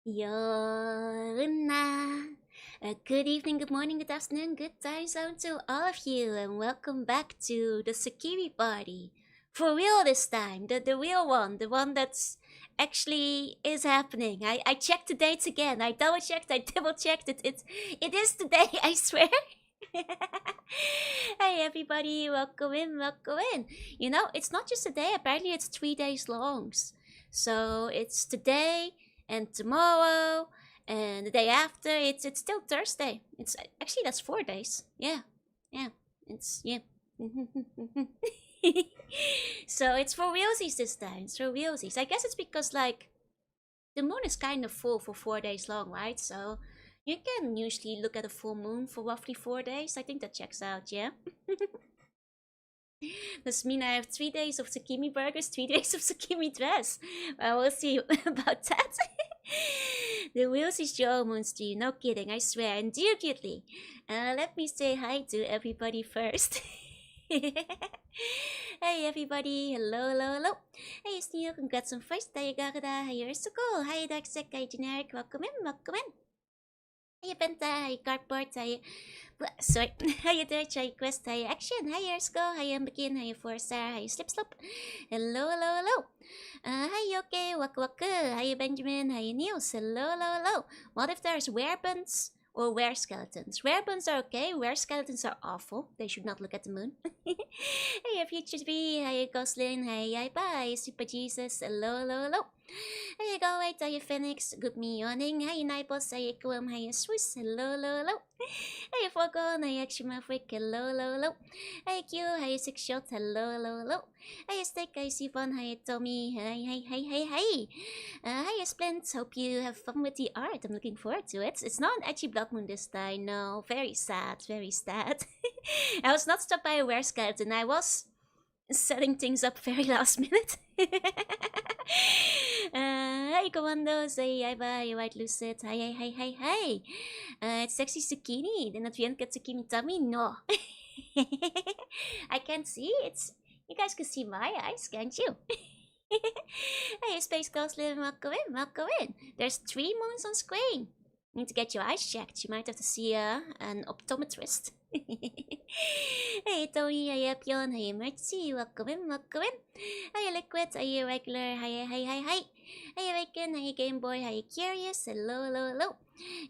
Jorunna. Good evening, good morning, good afternoon, good time zone to all of you, and welcome back to the Tsukimi party. For real this time, the real one, the one that's actually is happening. I checked the dates again. I double checked, I double checked it. It is today, I swear. Hey everybody, welcome in, welcome in. You know, it's not just a day, apparently it's 3 days long. So it's today and tomorrow and the day after. It's still Thursday. It's actually that's 4 days. Yeah, yeah. It's yeah. So it's for realsies this time. It's for realsies. I guess it's because like the moon is kind of full for 4 days long, right? So you can usually look at a full moon for roughly 4 days. I think that checks out. Yeah. Does mean I have 3 days of Tsukimi burgers, 3 days of Tsukimi dress. Well, we'll see about that. The wheels is your monster, no kidding, I swear, and dear cutely. Let me say hi to everybody first. Hey everybody, hello, hello, hello. Hey Steel, congrats on first. Hey Garda, hey Ursuko, hi Darksec, hi Generic, welcome in, welcome in. Hey Penta, hi Cardboard, hi sorry, hi Dirge, hi Quest, hi Action, hi Ersko, hi Begin, hi 4-star, hi Slipslop. Hello, hello, hello. Hi Yoke, Waku Waku, hi Benjamin, hi Niels, hello, hello, hello. What if there's werebuns or were skeletons? Werebuns are okay, were skeletons are awful. They should not look at the moon. Hey Future B, hi Goslin, hi Yaiba, hi Super Jesus, hello, hello, hello. Hey go wait, hi Phoenix, good me yawning, hi Nibos, hi Equum, hi Swiss, hello, hello, hello. Hey Fogon, hi Aximafric, hello, hello, hello. Hey Q, hi Six Shot, hello, hello, hello. Hey Steak, hi Sivan, hi Tommy, hi. Hi Splint, hope you have fun with the art. I'm looking forward to it. It's not an edgy Blood Moon this time, no. Very sad, very sad. I was not stopped by a were skeleton. I was setting things up very last minute. Hi Commandos, hi bye, White Lucid, hi. It's sexy Tsukimi. Did not get Tsukimi tummy? No. I can't see. It's you guys can see my eyes, can't you? Hey, Space Ghost, welcome in, welcome in. There's 3 moons on screen. Need to get your eyes checked. You might have to see an optometrist. Hey, Tony, hi, Pion, hi, Mercy, welcome in, welcome in. Hi, Liquid, hi, Regular, hi. Hi, Awaken, hi, Game Boy, hi, Curious, hello, hello, hello.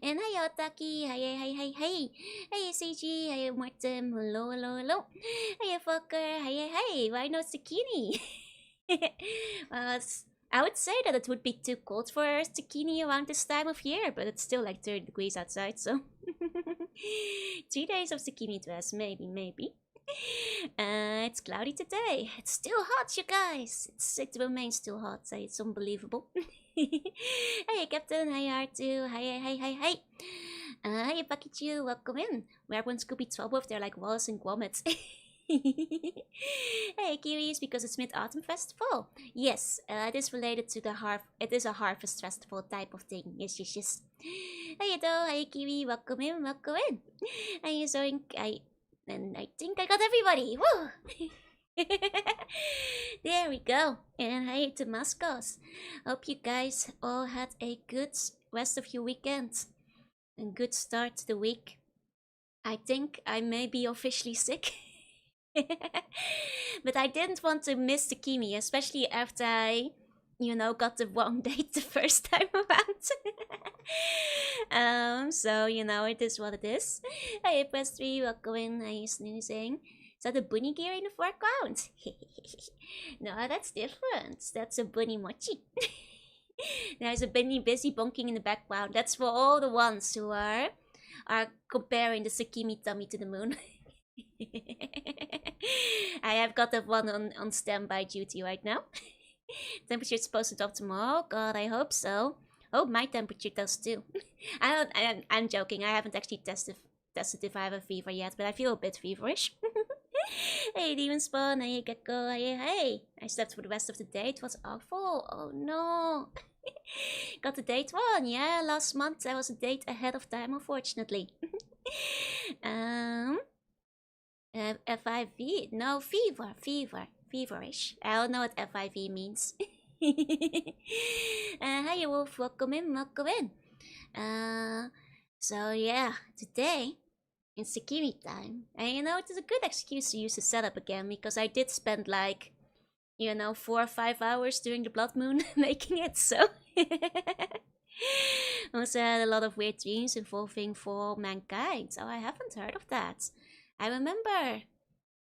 And hi, Otaki, hi. Hi, CG, hi, Martin, hello, hello, hello. Hi, Fucker, hi. Why no Zucchini? I would say that it would be too cold for zucchini around this time of year, but it's still like 30 degrees outside, so 3 days of zucchini dress, maybe. It's cloudy today. It's still hot, you guys. It remains still hot, so it's unbelievable. Hey, Captain. Hi, R2. Hi. Hi, Pakichu. Welcome in. Werewolves could be trouble if they're like Wallace and Gromit. Hey, Kiwis, because it's Mid-Autumn Festival. Yes, it is related to the it is a harvest festival type of thing. Yes. Hey, Edo. Hey, Kiwi. Welcome in. Hey, Zoink. I think I got everybody. Woo! There we go. And hey to Mascos. Hope you guys all had a good rest of your weekend. And good start to the week. I think I may be officially sick. But I didn't want to miss the Kimi, especially after I, got the wrong date the first time around. So it is what it is. Hey, press 3, welcome in. Hey, snoozing. Is that a bunny gear in the foreground? No, that's different. That's a bunny mochi. There's a bunny busy bonking in the background. That's for all the ones who are comparing the Tsukimi tummy to the moon. I have got that one on standby duty right now. Temperature is supposed to drop tomorrow. God, I hope so. Hope my temperature does too. I'm joking. I haven't actually tested if I have a fever yet, but I feel a bit feverish. Hey, Demon Spawn. Hey, Gecko. Hey. I slept for the rest of the day. It was awful. Oh no. Got the date one. Yeah, last month I was a date ahead of time, unfortunately. FIV? No, feverish. I don't know what FIV means. Hi, Wolf. Welcome in. Welcome in. So yeah, today in Tsukimi time, and you know, it is a good excuse to use the setup again because I did spend like, you know, 4 or 5 hours during the blood moon making it. So also had a lot of weird dreams involving for mankind. So I haven't heard of that. I remember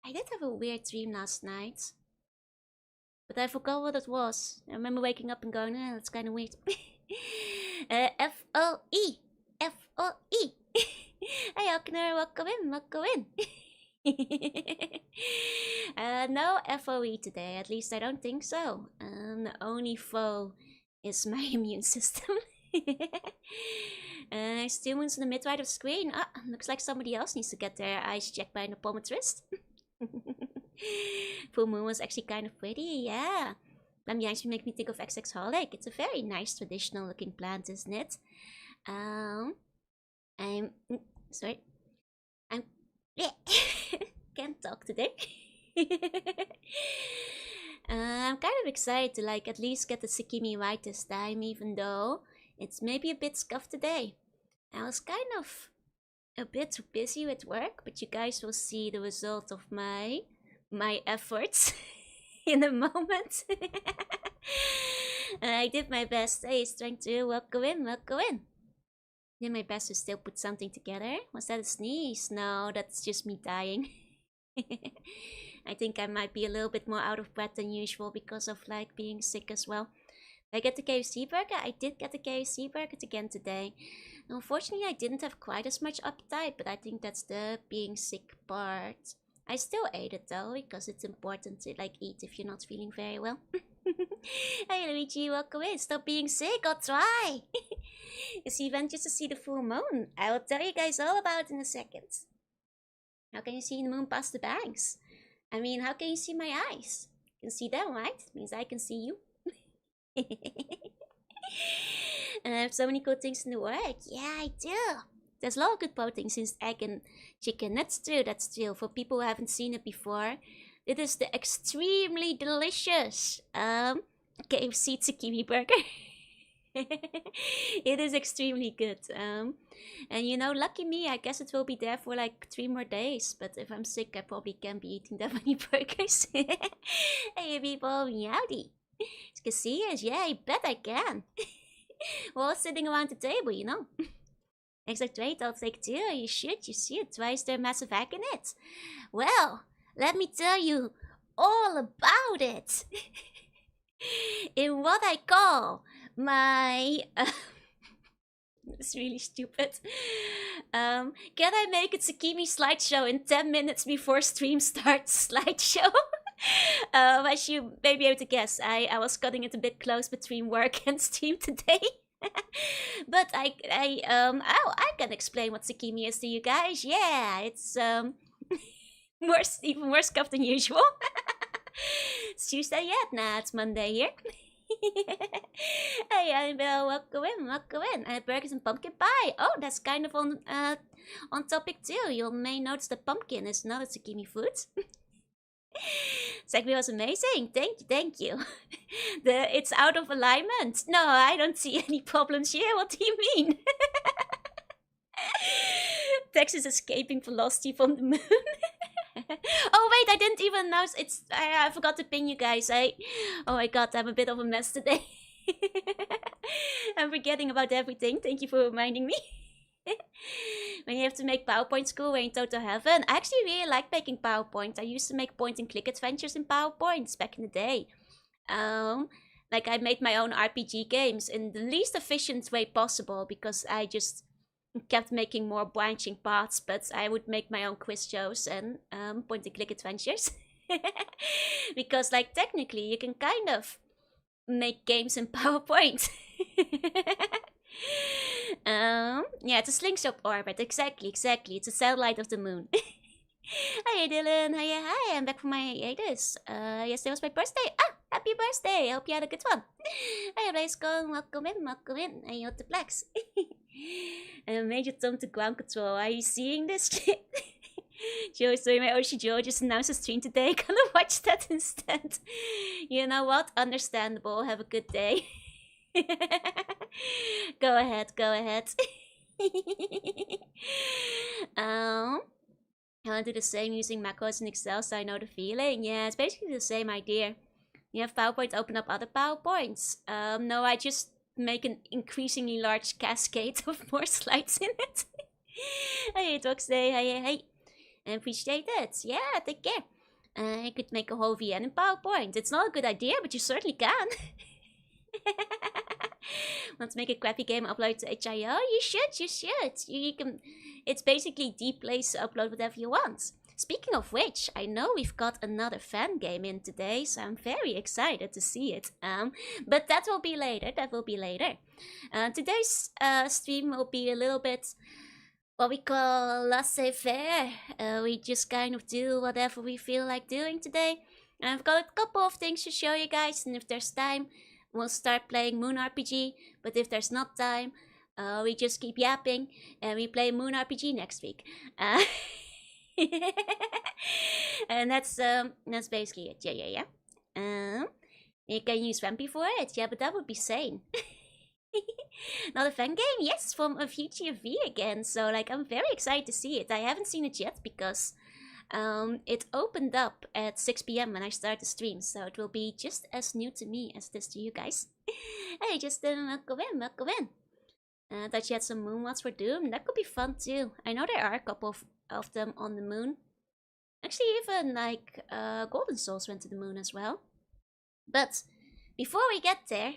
I did have a weird dream last night. But I forgot what it was. I remember waking up and going, oh, that's kind of weird. F-O-E. F-O-E. Hey, Okner, welcome in, welcome in. No FOE today, at least I don't think so. The only foe is my immune system. Still moons in the mid right of the screen. Ah, looks like somebody else needs to get their eyes checked by an optometrist. Full moon was actually kind of pretty, yeah. Lambi actually make me think of XX-holic. It's a very nice traditional looking plant, isn't it? Sorry. I'm can't talk today. I'm kind of excited to like at least get the Tsukimi right this time, even though it's maybe a bit scuffed today. I was kind of a bit busy with work, but you guys will see the result of my efforts in a moment. I did my best. Hey, trying to welcome in, welcome in. Did my best to still put something together. Was that a sneeze? No, that's just me dying. I think I might be a little bit more out of breath than usual because of like being sick as well. Did I get the KFC burger? I did get the KFC burger again today. Unfortunately, I didn't have quite as much appetite, but I think that's the being sick part. I still ate it though, because it's important to like eat if you're not feeling very well. Hey Luigi, welcome in. Stop being sick, I'll try. It's the event just to see the full moon. I will tell you guys all about it in a second. How can you see the moon past the banks? I mean, how can you see my eyes? You can see them, right? It means I can see you. And I have so many good things in the work. Yeah, I do. There's a lot of good proteins in egg and chicken. That's true, that's true. For people who haven't seen it before, it is the extremely delicious KFC Tsukimi burger. It is extremely good. And you know, lucky me, I guess it will be there for like 3 more days. But if I'm sick, I probably can't be eating that many burgers. Hey people, meowdy. You can see us, yeah, I bet I can. We're all sitting around the table, you know. Except wait, I'll take 2. You should, you see it. Why is there massive egg in it? Well, let me tell you all about it. In what I call my... it's really stupid. Can I make a Tsukimi slideshow in 10 minutes before stream starts slideshow? As you may be able to guess, I was cutting it a bit close between work and stream today. But I can explain what Tsukimi is to you guys. Yeah, it's even worse cup than usual. It's Tuesday yet? Nah, it's Monday here. Hey, Annabelle, welcome in, welcome in. Burgers and pumpkin pie. Oh, that's kind of on topic too. You may notice that pumpkin is not a Tsukimi food. Segway was amazing. Thank you. It's out of alignment. No, I don't see any problems here. What do you mean? Tex is escaping velocity from the moon. Oh wait, I didn't even announce. I forgot to ping you guys. Oh my god, I'm a bit of a mess today. I'm forgetting about everything. Thank you for reminding me. When you have to make PowerPoint school, we're in total heaven. I actually really like making PowerPoint. I used to make point and click adventures in PowerPoints back in the day. Like I made my own RPG games in the least efficient way possible because I just kept making more branching paths, but I would make my own quiz shows and point and click adventures. Because like technically you can kind of make games in PowerPoint. Yeah, it's a slingshot orbit. Exactly. It's a satellite of the moon. Hi Dylan, hi, I'm back from my hiatus. Yesterday was my birthday. Ah, happy birthday! I hope you had a good one. Hi Rayscon, welcome in. Hey, what the flex? Major Tom to ground control. Are you seeing this shit? Joe, sorry, my Oshi Joe just announced a stream today. Gonna watch that instead. You know what? Understandable. Have a good day. Go ahead, go ahead. I want to do the same using macros in Excel so I know the feeling. Yeah, it's basically the same idea. You have PowerPoint, open up other PowerPoints. No, I just make an increasingly large cascade of more slides in it. Hey, Doxday, hey. I appreciate it. Yeah, take care. I could make a whole VN in PowerPoint. It's not a good idea, but you certainly can. Want to make a crappy game, upload to HIO? You should. You can. It's basically the place to upload whatever you want. Speaking of which, I know we've got another fan game in today, so I'm very excited to see it. But that will be later. Today's stream will be a little bit what we call laissez-faire. We just kind of do whatever we feel like doing today. I've got a couple of things to show you guys, and if there's time, we'll start playing Moon RPG. But if there's not time, we just keep yapping and we play Moon RPG next week. And that's basically it. Yeah. You can use Vampy for it. Yeah, but that would be sane. Not a fan game? Yes, from a future V again. So like, I'm very excited to see it. I haven't seen it yet because it opened up at 6 PM when I start the stream, so it will be just as new to me as it is to you guys. Hey, just welcome in. Thought you had some moon mods for Doom. That could be fun too. I know there are a couple of them on the moon. Actually, even like Golden Souls went to the moon as well. But before we get there,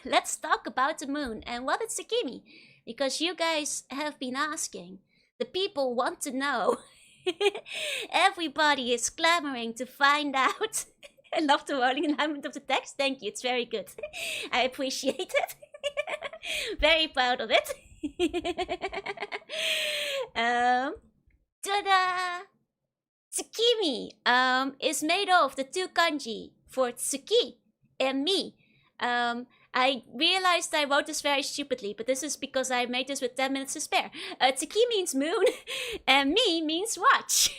let's talk about the moon and what is Tsukimi, because you guys have been asking. The people want to know. Everybody is clamoring to find out. I love the rolling alignment of the text. Thank you, it's very good. I appreciate it. Very proud of it. Ta-da! Tsukimi is made of the two kanji for Tsuki and mi. I realized I wrote this very stupidly, but this is because I made this with 10 minutes to spare. Tsuki means moon, and mi means watch.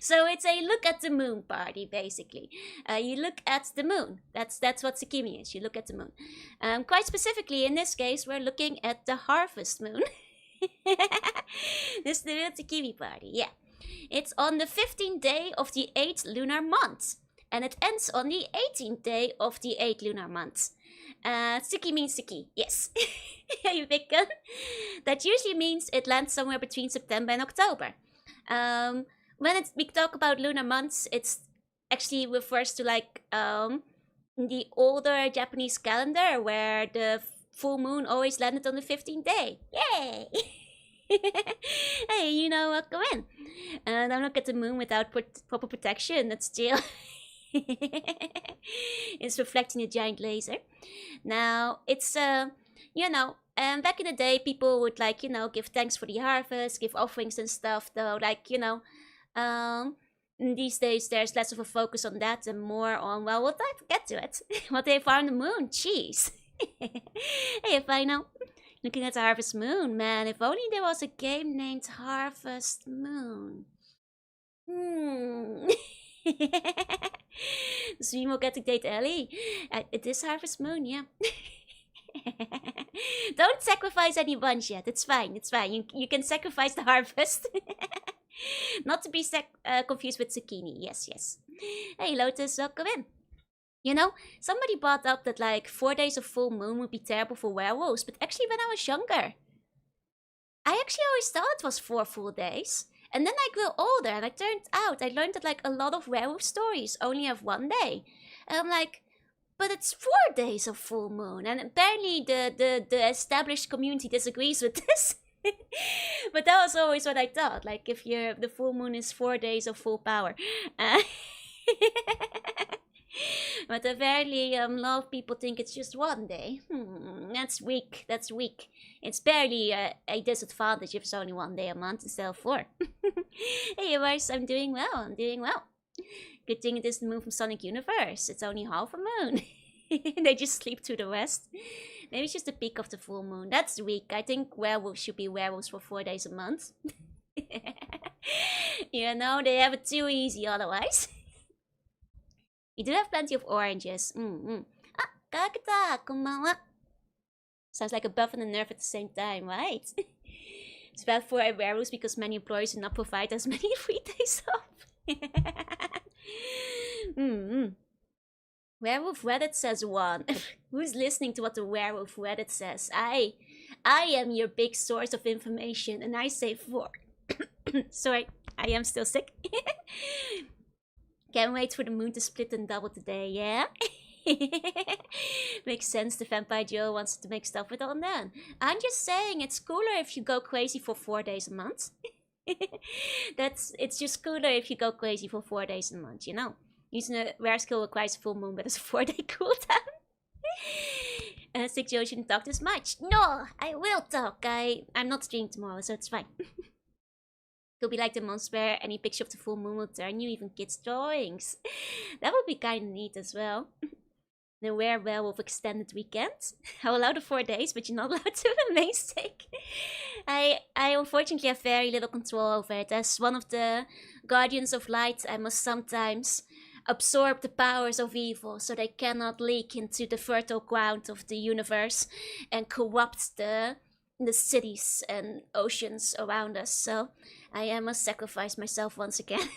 So it's a look at the moon party, basically. You look at the moon. That's what Tsukimi is. You look at the moon. Quite specifically, in this case, we're looking at the harvest moon. This is the real Tsukimi party, yeah. It's on the 15th day of the 8th lunar month. And it ends on the 18th day of the 8th lunar month. Tsuki means Tsuki, yes. You big gun? That usually means it lands somewhere between September and October. When we talk about lunar months, it's actually refers to like the older Japanese calendar where the full moon always landed on the 15th day. Yay! Hey, you know what? Go in. Don't look at the moon without proper protection. That's still... It's reflecting a giant laser. Now, it's, back in the day, people would, like, give thanks for the harvest, give offerings and stuff, though, like, these days, there's less of a focus on that and more on, well, what I get to it. What they found on the moon, jeez. Hey, if I know. Looking at the Harvest Moon, man, if only there was a game named Harvest Moon. The stream will get to date early. It is Harvest Moon, yeah. Don't sacrifice any ones yet. It's fine. You can sacrifice the harvest. Not to be confused with zucchini. Yes. Hey, Lotus, welcome in. Somebody brought up that like 4 days of full moon would be terrible for werewolves, but actually when I was younger, I actually always thought it was 4 full days. And then I grew older and I learned that like a lot of werewolf stories only have 1 day. And I'm like, but it's 4 days of full moon. And apparently the established community disagrees with this. But that was always what I thought. Like if the full moon is 4 days of full power. But apparently a lot of people think it's just 1 day. That's weak. It's barely a disadvantage if it's only 1 day a month instead of 4. Hey, Mars, I'm doing well. Good thing it isn't the moon from Sonic Universe. It's only half a moon. They just sleep through the rest. Maybe it's just the peak of the full moon. That's weak. I think werewolves should be werewolves for 4 days a month. You know, they have it too easy otherwise. You do have plenty of oranges. Ah, Kagata, konbanwa. Sounds like a buff and a nerf at the same time, right? It's bad for werewolves because many employers do not provide as many free days off. Werewolf Reddit says 1. Who's listening to what the Werewolf Reddit says? I am your big source of information, and I say 4. Sorry, I am still sick. Can't wait for the moon to split and double today, yeah? Makes sense, the Vampire Joe wants to make stuff with all then. I'm just saying, it's cooler if you go crazy for 4 days a month. It's just cooler if you go crazy for 4 days a month, you know? Using a rare skill requires a full moon, but it's a 4-day cooldown. Sick Joe shouldn't talk this much. No, I will talk. I'm not streaming tomorrow, so it's fine. Could be like the months where any picture of the full moon will turn you, even kids' drawings. That would be kind of neat as well. The werewolf extended weekend. I'll allow the 4 days, but you're not allowed to remain sick. I unfortunately have very little control over it. As one of the guardians of light, I must sometimes absorb the powers of evil so they cannot leak into the fertile ground of the universe and corrupt the cities and oceans around us. So I must sacrifice myself once again.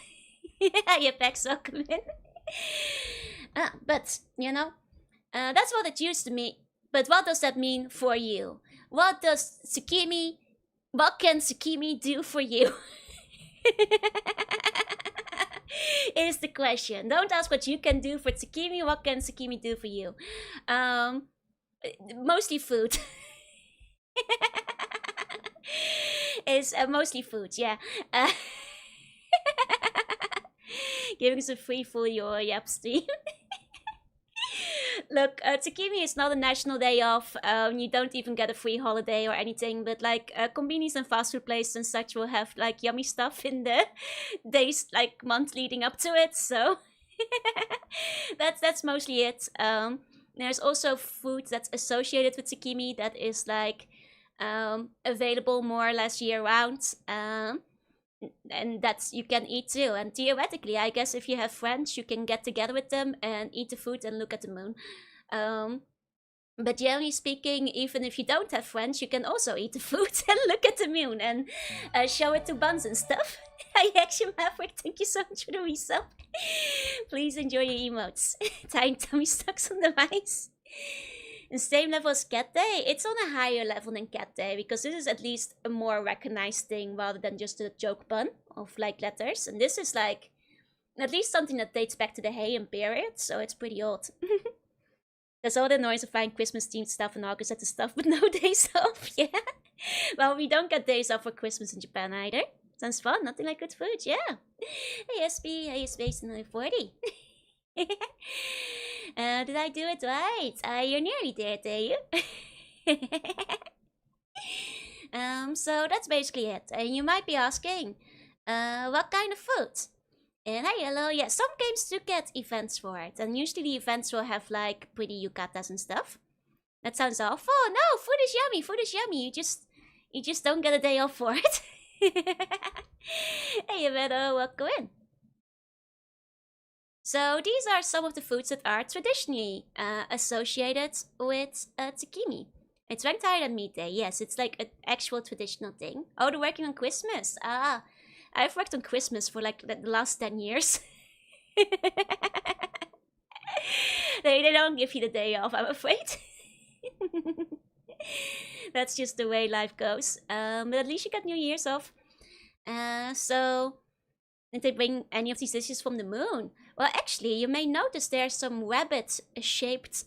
Yeah, Pex, welcome in. But, you know, that's what it used to mean. But what does that mean for you? What can Tsukimi do for you? Is the question. Don't ask what you can do for Tsukimi. What can Tsukimi do for you? Mostly food. Is mostly food, yeah. Giving some free for your Yap stream. Look, Tsukimi is not a national day off. You don't even get a free holiday or anything. But like convenience and fast food places and such will have like yummy stuff in the days, like months leading up to it. So that's mostly it. There's also food that's associated with Tsukimi that is like available more or less year round. And that's you can eat too. And theoretically, I guess if you have friends, you can get together with them and eat the food and look at the moon. But generally speaking, even if you don't have friends, you can also eat the food and look at the moon and show it to buns and stuff. Hi, Action Maverick, thank you so much for the resub. Please enjoy your emotes. Tiny tummy sucks on the mice. The same level as Cat Day. It's on a higher level than Cat Day because this is at least a more recognized thing rather than just a joke pun of like letters. And this is like at least something that dates back to the Heian period, so it's pretty old. That's all the noise of finding Christmas themed stuff in August at the stuff with no days off. Yeah. Well, we don't get days off for Christmas in Japan either. Sounds fun. Nothing like good food. Yeah. Hey SB, hey Space 40. Did I do it right? You're nearly there, you? So that's basically it. And you might be asking, what kind of food? And hi, hello. Yeah, some games do get events for it, and usually the events will have like pretty yukatas and stuff. That sounds awful. No, food is yummy. Food is yummy. You just don't get a day off for it. Hey, you better welcome in. So these are some of the foods that are traditionally associated with Tsukimi. It's ranked higher than Meat Day. Yes, it's like an actual traditional thing. Oh, they're working on Christmas. I've worked on Christmas for like the last 10 years. They don't give you the day off, I'm afraid. That's just the way life goes. But at least you get New Year's off. So, did they bring any of these dishes from the moon? Well, actually, you may notice there are some rabbit-shaped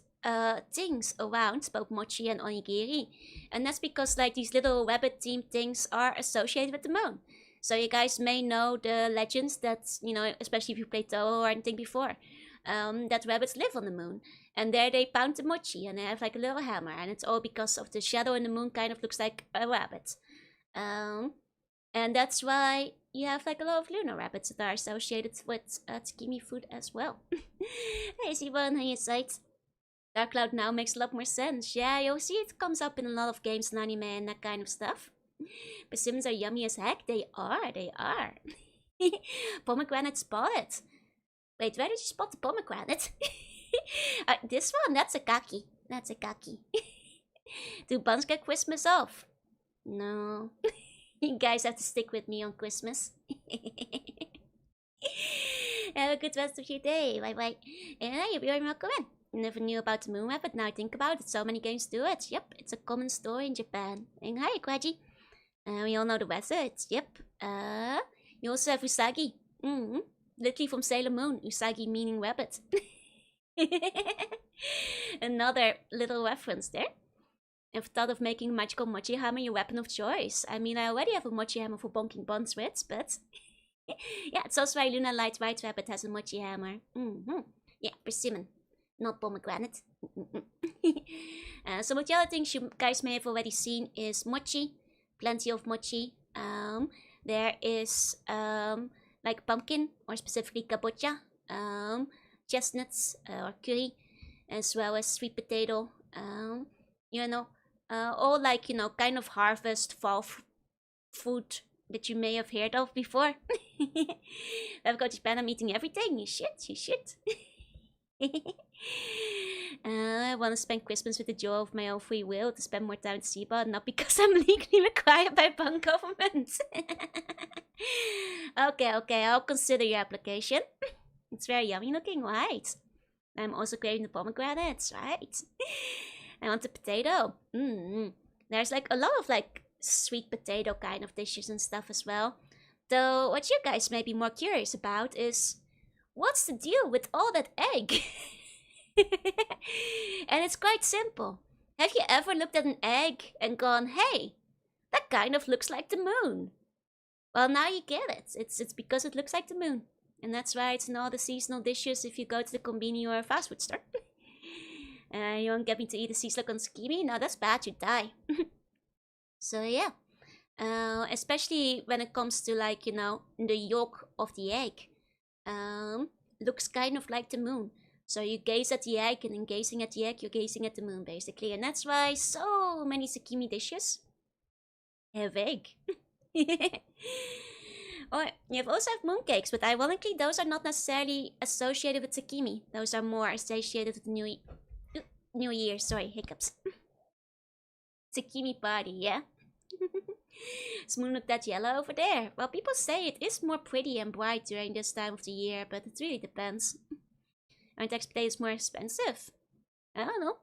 things around, both mochi and onigiri. And that's because like these little rabbit-themed things are associated with the moon. So you guys may know the legends that, you know, especially if you played Toho or anything before, that rabbits live on the moon. And there they pound the mochi and they have like a little hammer. And it's all because of the shadow in the moon kind of looks like a rabbit. And that's why you have like a lot of lunar rabbits that are associated with Tsukimi food as well. Hey, Sivan, on your site. Dark Cloud now makes a lot more sense. Yeah, you'll see it comes up in a lot of games and anime and that kind of stuff. Persimmons are yummy as heck. They are. Pomegranate spotted. Wait, where did you spot the pomegranate? This one, that's a kaki. That's a kaki. Do buns get Christmas off? No. You guys have to stick with me on Christmas. Have a good rest of your day. Bye bye. And you're very welcome in. Never knew about the moon map, but now I think about it, so many games do it. Yep, it's a common story in Japan. And hi, Kwaji. We all know the wizards. Yep. You also have Usagi. Literally from Sailor Moon. Usagi meaning rabbit. Another little reference there. I've thought of making a magical mochi hammer your weapon of choice. I mean, I already have a mochi hammer for bonking buns with, but... yeah, it's also why Luna Light White Rabbit has a mochi hammer. Yeah, persimmon, not pomegranate. Some of the other things you guys may have already seen is mochi. Plenty of mochi. There is like pumpkin, or specifically kabocha. Chestnuts or curry, as well as sweet potato. You know, all like, you know, kind of harvest fall food that you may have heard of before. I've got Japan, I'm eating everything. You should. I want to spend Christmas with the joy of my own free will, to spend more time at Seba, not because I'm legally required by Bang government. Okay, I'll consider your application. It's very yummy looking, right? I'm also craving the pomegranates, right? I want the potato. There's like a lot of like sweet potato kind of dishes and stuff as well. Though what you guys may be more curious about is, what's the deal with all that egg? And it's quite simple. Have you ever looked at an egg and gone, hey, that kind of looks like the moon? Well, now you get it. It's because it looks like the moon. And that's why it's in all the seasonal dishes if you go to the convenience or fast food store. You won't get me to eat a sea slug on Tsukimi? No, that's bad, you die. So yeah. Especially when it comes to, like, you know, the yolk of the egg. Looks kind of like the moon. So you gaze at the egg, and in gazing at the egg, you're gazing at the moon, basically. And that's why so many Tsukimi dishes have egg. Or you also have mooncakes, but ironically, those are not necessarily associated with Tsukimi. Those are more associated with New Year. Sorry, hiccups. Tsukimi party, yeah? Is moon look that yellow over there? Well, people say it is more pretty and bright during this time of the year, but it really depends. Aren't potatoes more expensive? I don't know.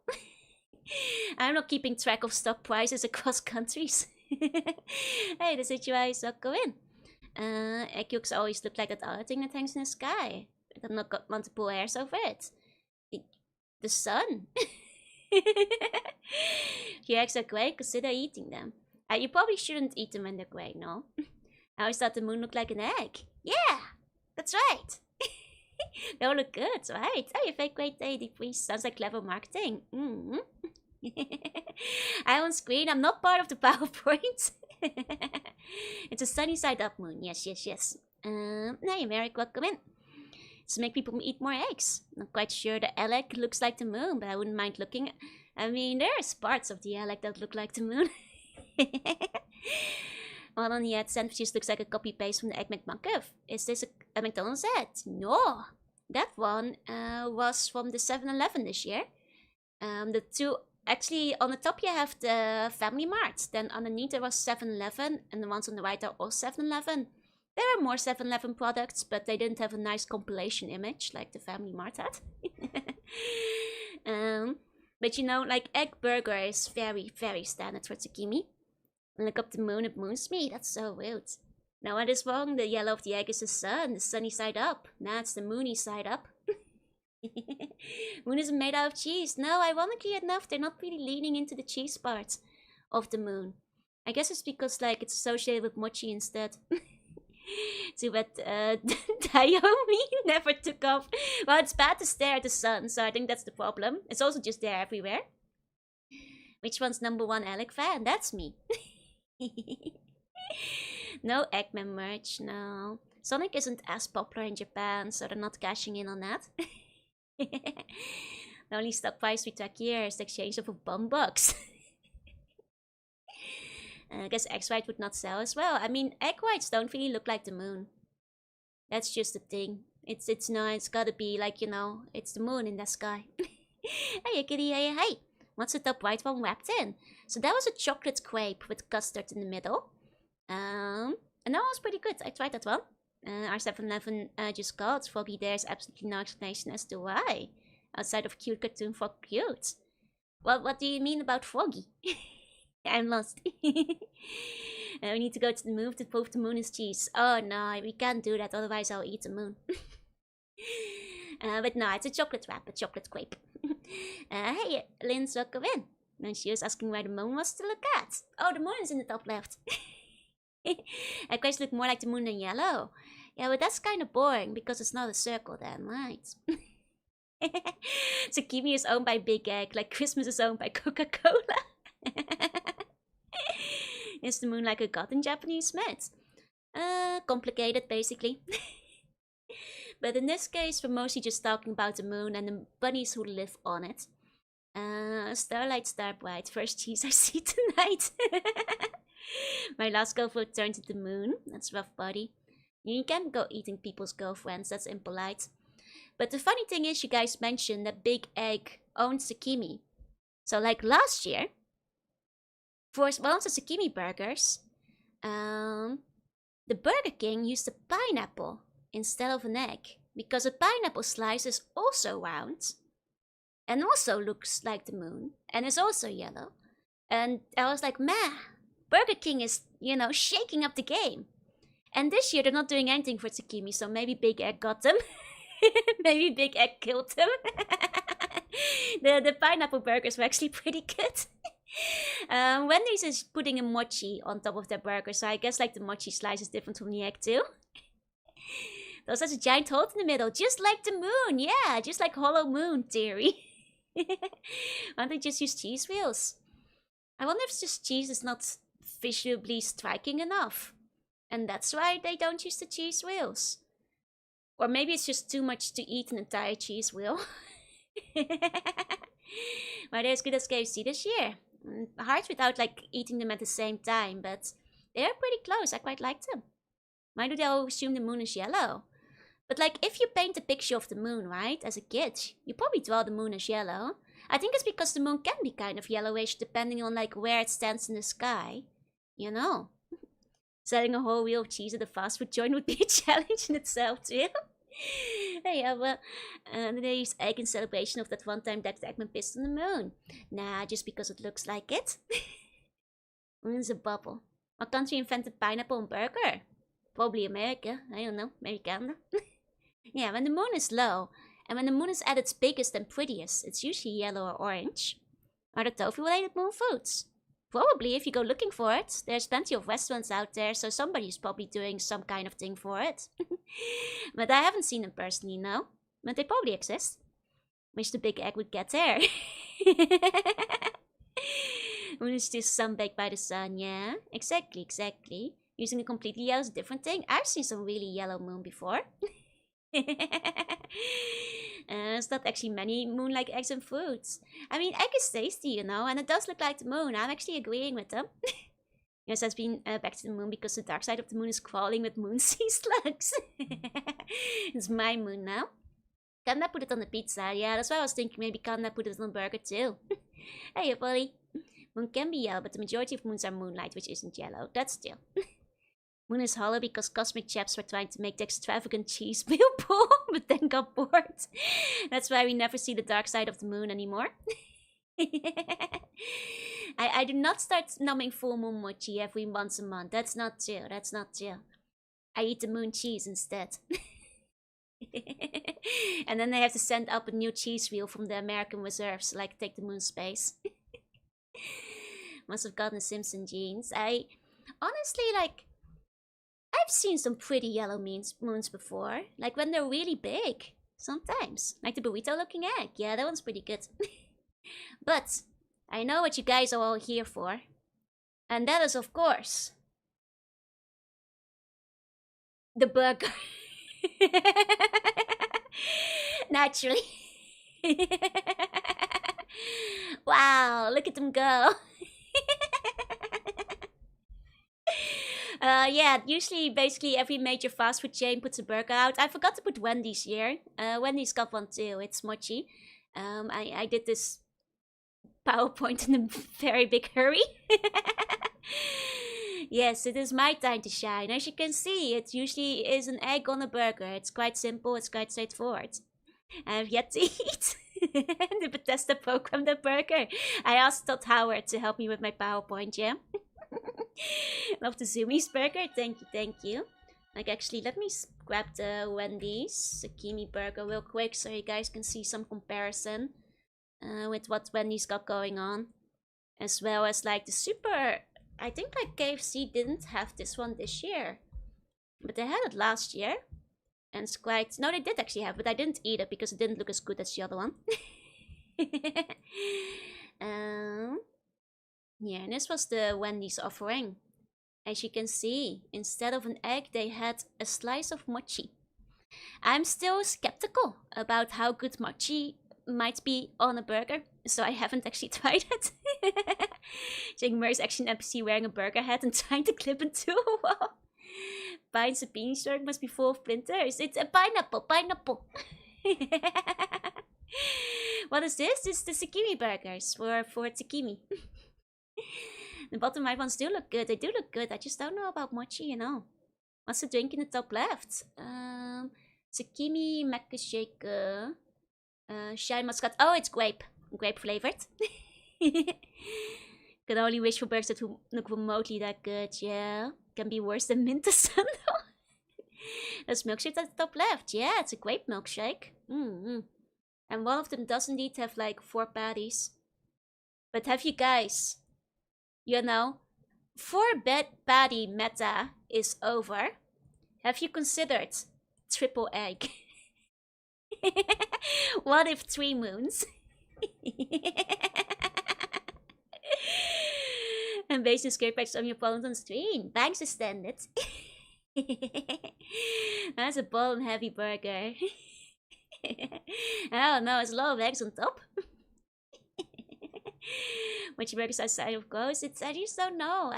I'm not keeping track of stock prices across countries. Hey, the situation go in. Egg yolks always look like that other thing that hangs in the sky. But I'm not got multiple hairs over it. The sun. If your eggs are grey, consider eating them. You probably shouldn't eat them when they're grey, no? I always thought the moon looked like an egg. Yeah, that's right. They all look good, right? Oh, you fake great day, please. Sounds like clever marketing. I'm on screen. I'm not part of the PowerPoint. It's a sunny side up moon. Yes. Hey, Merrick, welcome in. To make people eat more eggs. Not quite sure the egg looks like the moon, but I wouldn't mind looking. I mean, there's parts of the egg that look like the moon. One on the ad sandwiches looks like a copy paste from the Egg McMuffin. Is this a McDonald's ad? No, that one was from the 7-Eleven this year. The two, actually, on the top you have the Family Mart. Then underneath there was 7-Eleven, and the ones on the right are all 7-Eleven. There are more 7-Eleven products, but they didn't have a nice compilation image like the Family Mart had. But you know, like egg burger is very, very standard for Tsukimi. Look up the moon, it moons me. That's so rude. Now what is wrong? The yellow of the egg is the sun, the sunny side up. Now it's the moony side up. Moon isn't made out of cheese. No, ironically enough, they're not really leaning into the cheese part of the moon. I guess it's because, like, it's associated with mochi instead. Too bad Dayomi never took off. Well, it's bad to stare at the sun, so I think that's the problem. It's also just there everywhere. Which one's #1 Alec fan? That's me. No Eggman merch, no. Sonic isn't as popular in Japan, so they're not cashing in on that. The only stock price we track here is the exchange of a bum box. I guess egg white would not sell as well. I mean, egg whites don't really look like the moon. That's just the thing. It's not. It's gotta be like, you know, it's the moon in the sky. Hey, kitty. Hey. What's the top right one wrapped in? So that was a chocolate crepe with custard in the middle. And that was pretty good. I tried that one. R711 just called Foggy. There's absolutely no explanation as to why, outside of cute cartoon for cute. What do you mean about Foggy? I'm lost. We need to go to the moon to prove the moon is cheese. Oh no, we can't do that, otherwise I'll eat the moon. But no, it's a chocolate wrap, a chocolate crepe. Hey, Lynn's welcome in. And she was asking where the moon was to look at. Oh, the moon is in the top left. Aquarius look more like the moon than yellow. Yeah, but that's kind of boring because it's not a circle then, right? Tsukimi is owned by Big Egg, like Christmas is owned by Coca-Cola. Is the moon like a god in Japanese myths? Complicated, basically. But in this case, we're mostly just talking about the moon and the bunnies who live on it. Starlight, Starbright, first cheese I see tonight. My last girlfriend turned to the moon. That's rough, buddy. You can't go eating people's girlfriends, that's impolite. But the funny thing is, you guys mentioned that Big Egg owns Tsukimi. So like last year, for one of the Tsukimi burgers, the Burger King used a pineapple instead of an egg. Because a pineapple slice is also round. And also looks like the moon. And is also yellow. And I was like, man, Burger King is, you know, shaking up the game. And this year they're not doing anything for Tsukimi, so maybe Big Egg got them. Maybe Big Egg killed them. The pineapple burgers were actually pretty good. Wendy's is putting a mochi on top of their burger, so I guess like the mochi slice is different from the egg too. There's such a giant hole in the middle, just like the moon, yeah, just like hollow moon theory. Why don't they just use cheese wheels? I wonder if just cheese is not visually striking enough. And that's why they don't use the cheese wheels. Or maybe it's just too much to eat an entire cheese wheel. Why they're as good as KFC this year. Hard without like eating them at the same time, but they're pretty close. I quite like them. Why do they all assume the moon is yellow? But like if you paint a picture of the moon, right, as a kid, you probably draw the moon as yellow. I think it's because the moon can be kind of yellowish depending on like where it stands in the sky. You know. Selling a whole wheel of cheese at a fast food joint would be a challenge in itself too. Yeah, well, they use egg in celebration of that one time that Eggman pissed on the moon. Nah, just because it looks like it. Moon's a bubble. What country invented pineapple on burger? Probably America. I don't know. Maybe Canada. Yeah, when the moon is low, and when the moon is at its biggest and prettiest, it's usually yellow or orange. Are the tofu-related moon foods? Probably, if you go looking for it. There's plenty of restaurants out there, so somebody's probably doing some kind of thing for it. But I haven't seen them personally, no. But they probably exist. Wish the Big Egg would get there. Moon is just sunbaked by the sun, yeah. Exactly. Using a completely yellow is a different thing. I've seen some really yellow moon before. It's not actually many moon-like eggs and fruits. I mean, egg is tasty, you know, and it does look like the moon. I'm actually agreeing with them. Yes, has been back to the moon because the dark side of the moon is crawling with moon sea slugs. It's my moon now. Can't I put it on the pizza? Yeah, that's why I was thinking maybe can't I put it on a burger too. Hey, buddy. Moon can be yellow, but the majority of moons are moonlight, which isn't yellow. That's still. Moon is hollow because cosmic chaps were trying to make the extravagant cheese wheel pull, but then got bored. That's why we never see the dark side of the moon anymore. I do not start numbing full moon mochi every once a month. That's not true. I eat the moon cheese instead. And then they have to send up a new cheese wheel from the American reserves to like take the moon space. Must have gotten Simpson genes. I honestly like... I've seen some pretty yellow moons before. Like when they're really big. Sometimes. Like the burrito looking egg. Yeah, that one's pretty good. But I know what you guys are all here for. And that is, of course, the burger. Naturally. Wow, look at them go. Yeah, usually basically every major fast food chain puts a burger out. I forgot to put Wendy's here. Wendy's got one too. It's mochi. I did this PowerPoint in a very big hurry. Yes, it is my time to shine. As you can see, it usually is an egg on a burger. It's quite simple, it's quite straightforward. I have yet to eat the Bethesda program, the burger. I asked Todd Howard to help me with my PowerPoint, yeah? Love the Zoomies burger, thank you, thank you. Like, actually, let me grab the Wendy's Tsukimi burger real quick so you guys can see some comparison with what Wendy's got going on. As well as, like, the super... I think, like, KFC didn't have this one this year. But they had it last year. And it's quite... No, they did actually have it, but I didn't eat it because it didn't look as good as the other one. Yeah, and this was the Wendy's offering. As you can see, instead of an egg, they had a slice of mochi. I'm still skeptical about how good mochi might be on a burger, so I haven't actually tried it. Seeing Murray's actually an NPC wearing a burger hat and trying to clip into a wall. Bites a bean shirt must be full of splinters. It's a pineapple, pineapple. What is this? This is the Tsukimi burgers for Tsukimi. The bottom right ones do look good. They do look good. I just don't know about mochi, you know. What's the drink in the top left? Tsukimi Maca Shaker. Shine Muscat. Oh, it's grape. Grape flavored. Can only wish for burgers that look remotely that good, yeah. Can be worse than mint sandal. There's milkshake at the top left. Yeah, it's a grape milkshake. And one of them does indeed have like 4 patties. But have you guys, you know, 4 patty meta is over. Have you considered triple egg? What if 3 moons? And based on skirt patches on your opponent on screen. Thanks, extended. That's a bottom heavy burger. Oh no, it's a lot of eggs on top. Mochi burgers outside of ghosts. I just don't know.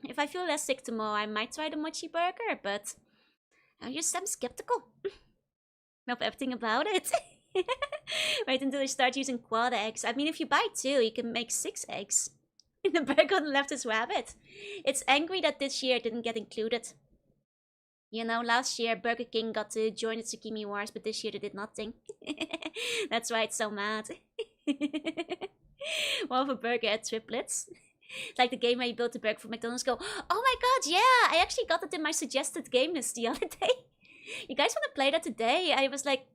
If I feel less sick tomorrow, I might try the mochi burger, but I'm skeptical of everything about it. Wait until they start using quad eggs. I mean, if you buy 2, you can make 6 eggs. The burger on the left is rabbit. It's angry that this year didn't get included. You know, last year Burger King got to join the Tsukimi Wars, but this year they did nothing. That's why it's so mad. One of a burger had triplets. Like the game where you build the burger for McDonald's, go, oh my god, yeah, I actually got it in my suggested game list the other day. You guys want to play that today? I was like,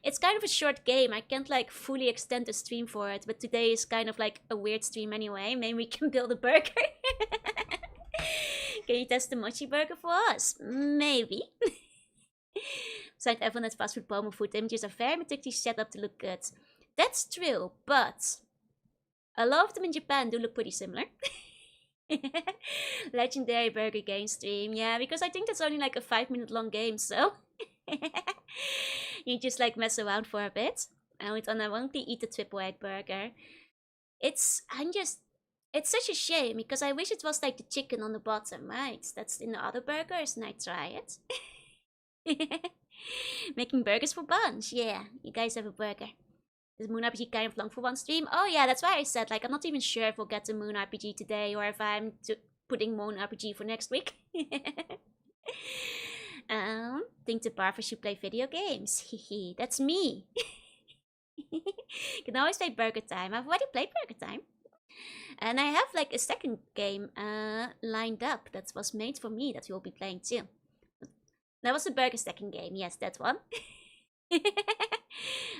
it's kind of a short game. I can't like fully extend the stream for it, but today is kind of like a weird stream anyway. Maybe we can build a burger. Can you test the mochi burger for us? Maybe. Besides, everyone at fast food promo food images are very meticulously set up to look good. That's true, but a lot of them in Japan do look pretty similar. Legendary burger game stream, yeah, because I think that's only like a 5-minute long game, so you just like mess around for a bit. I would unironically eat the triple egg burger. It's such a shame because I wish it was like the chicken on the bottom, right? That's in the other burgers, and I try it. Making burgers for buns, yeah. You guys have a burger. Is Moon RPG kind of long for one stream? Oh yeah, that's why I said, like, I'm not even sure if we'll get to Moon RPG today or if I'm putting Moon RPG for next week. Think the barber should play video games. Hehe, that's me. Can always play Burger Time. I've already played Burger Time. And I have like a second game lined up that was made for me that we'll be playing too. That was the burger stacking game, yes, that one.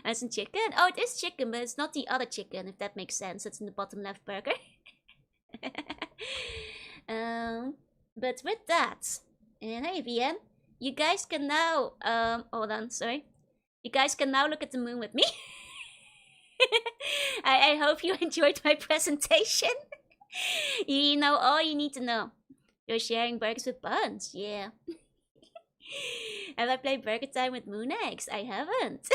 That's some chicken. Oh, it is chicken, but it's not the other chicken, if that makes sense. It's in the bottom left burger. But with that, and hey VN, you guys can now hold on, sorry. You guys can now look at the moon with me. I hope you enjoyed my presentation. You know all you need to know. You're sharing burgers with buns, yeah. Have I played Burger Time with moon eggs? I haven't.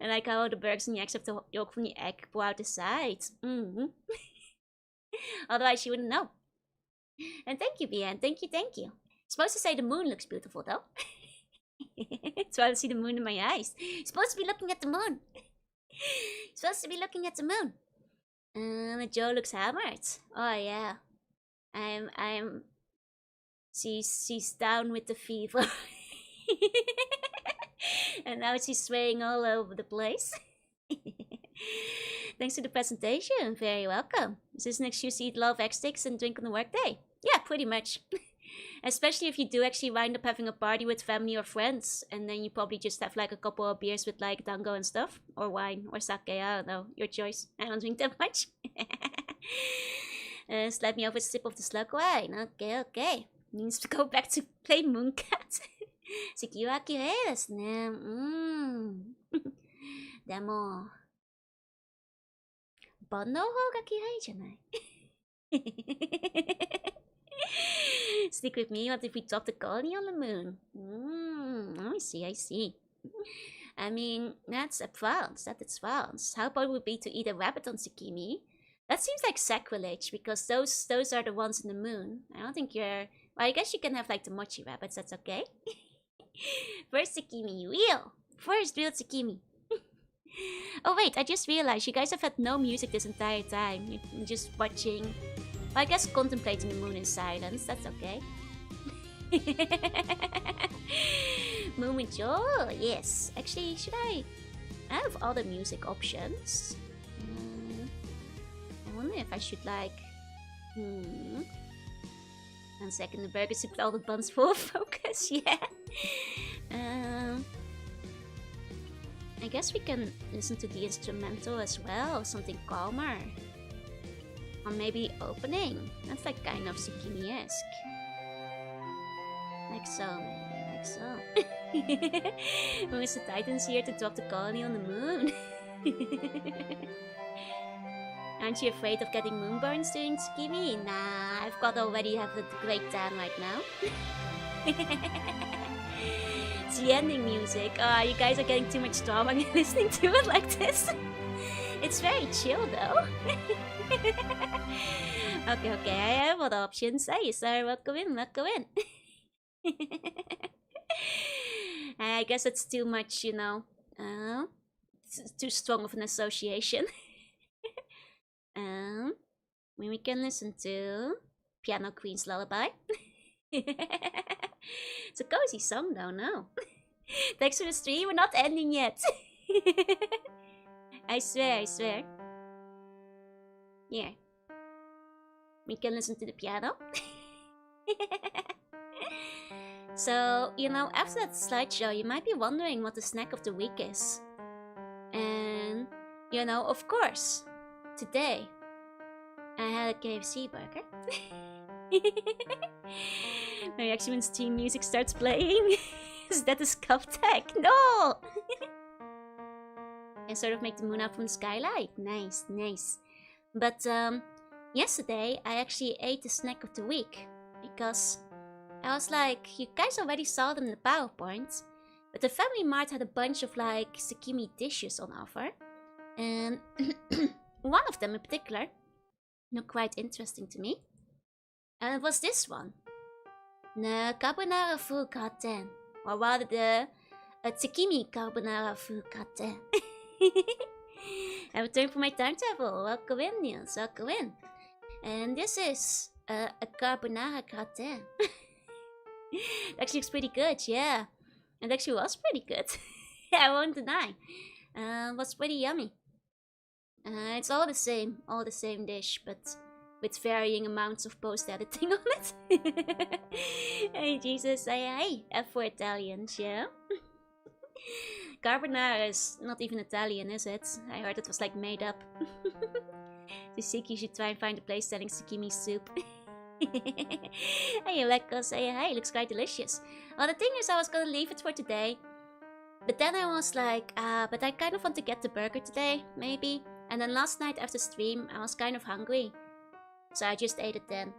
And like how the burgers and the eggs have the yolk from the egg pour out the sides. Otherwise, she wouldn't know. And thank you, Bian. Thank you. Supposed to say the moon looks beautiful, though. So I see the moon in my eyes. Supposed to be looking at the moon. Supposed to be looking at the moon. Joe looks hammered. Oh yeah. She's down with the fever. And now she's swaying all over the place. Thanks for the presentation. Very welcome. Is this an excuse to eat a lot of egg sticks and drink on the workday? Yeah, pretty much. Especially if you do actually wind up having a party with family or friends, and then you probably just have like a couple of beers with like dango and stuff, or wine, or sake, I don't know, your choice. I don't drink that much. Slap me off with a sip of the slug wine. Okay. Means to go back to play Mooncat. 石油は綺麗ですね。でも、盆の方が綺麗じゃない。Stick with me, what if we drop the colony on the moon? I see. I mean, that's advanced, How about it would be to eat a rabbit on Tsukimi? That seems like sacrilege, because those are the ones in the moon. I don't think you're... Well, I guess you can have like the mochi rabbits, that's okay. First Tsukimi, First real Tsukimi. Oh wait, I just realized you guys have had no music this entire time. You're just watching... Well, I guess contemplating the moon in silence, that's okay. Moon with Joe, yes. Actually, should I have other music options? I wonder if I should like... 1 second, the burger soup with all the buns full of focus, yeah. I guess we can listen to the instrumental as well, something calmer. Or maybe opening. That's like kind of Tsukimi-esque. Like so, maybe, like so. Who's the Titans here to drop the colony on the moon? Aren't you afraid of getting moonburns during Tsukimi? Nah, I've got already have a great tan right now. It's the ending music. Oh, you guys are getting too much drama when you're listening to it like this. It's very chill though. Okay, I have other options. Hey, sir, welcome in. I guess it's too much, you know. It's too strong of an association. We can listen to Piano Queen's Lullaby. It's a cozy song though, no? Thanks for the stream, we're not ending yet. I swear. Yeah. We can listen to the piano. So, you know, after that slideshow, you might be wondering what the snack of the week is. And, you know, of course, today, I had a KFC burger. Maybe actually when Steam music starts playing. Is that a scuff tag? No! And sort of make the moon out from the skylight. Nice. But yesterday I actually ate the snack of the week. Because I was like, you guys already saw them in the PowerPoint. But the Family Mart had a bunch of like Tsukimi dishes on offer. And one of them in particular looked quite interesting to me. And it was this one. The carbonara fu gratin. Or rather the Tsukimi carbonara fu gratin. I returned for my time travel. Welcome in, Niels. Welcome in. And this is a carbonara gratin. It actually looks pretty good, yeah. It actually was pretty good. I won't deny. It was pretty yummy. It's all the same dish, but with varying amounts of post-editing on it. Hey Jesus, hey, F for Italians, yeah? Carbonara is not even Italian, is it? I heard it was like made up. Tsukiki should try and find a place selling Tsukimi soup. Hey Lekos, hey, looks quite delicious. Well, the thing is I was gonna leave it for today. But then I was like, but I kind of want to get the burger today, maybe. And then last night after stream, I was kind of hungry. So I just ate it then.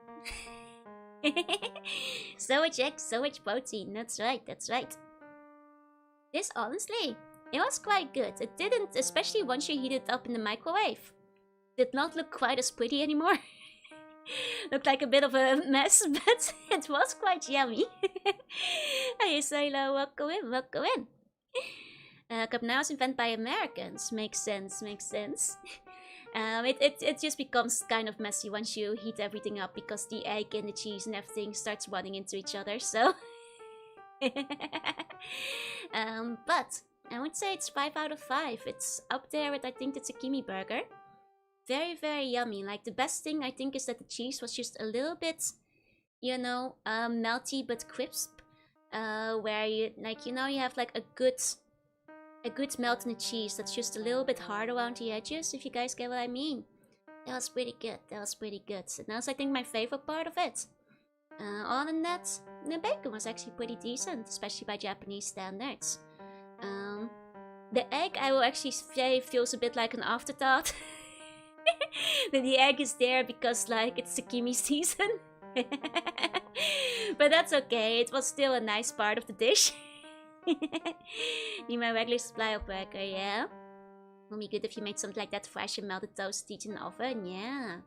So much eggs, so much protein. That's right. This, honestly, it was quite good. It didn't, especially once you heat it up in the microwave, did not look quite as pretty anymore. Looked like a bit of a mess, but it was quite yummy. Hey, Silo, welcome in, welcome in. Cup now is invented by Americans. Makes sense, makes sense. It just becomes kind of messy once you heat everything up because the egg and the cheese and everything starts running into each other, so... but I would say it's 5 out of 5. It's up there with, I think, the Tsukimi burger. Very, very yummy. Like, the best thing, I think, is that the cheese was just a little bit, you know, melty but crisp. Where you, like, you know, you have, like, a good melt in the cheese that's just a little bit hard around the edges, if you guys get what I mean. That was pretty good. That was pretty good. And that's, I think, my favorite part of it. Other than that, the bacon was actually pretty decent, especially by Japanese standards. The egg, I will actually say, feels a bit like an afterthought. The egg is there because, like, it's Tsukimi season. But that's okay, it was still a nice part of the dish. Need my regular supply of burger, yeah? Would be good if you made something like that fresh and melted toast to eat in the oven, yeah.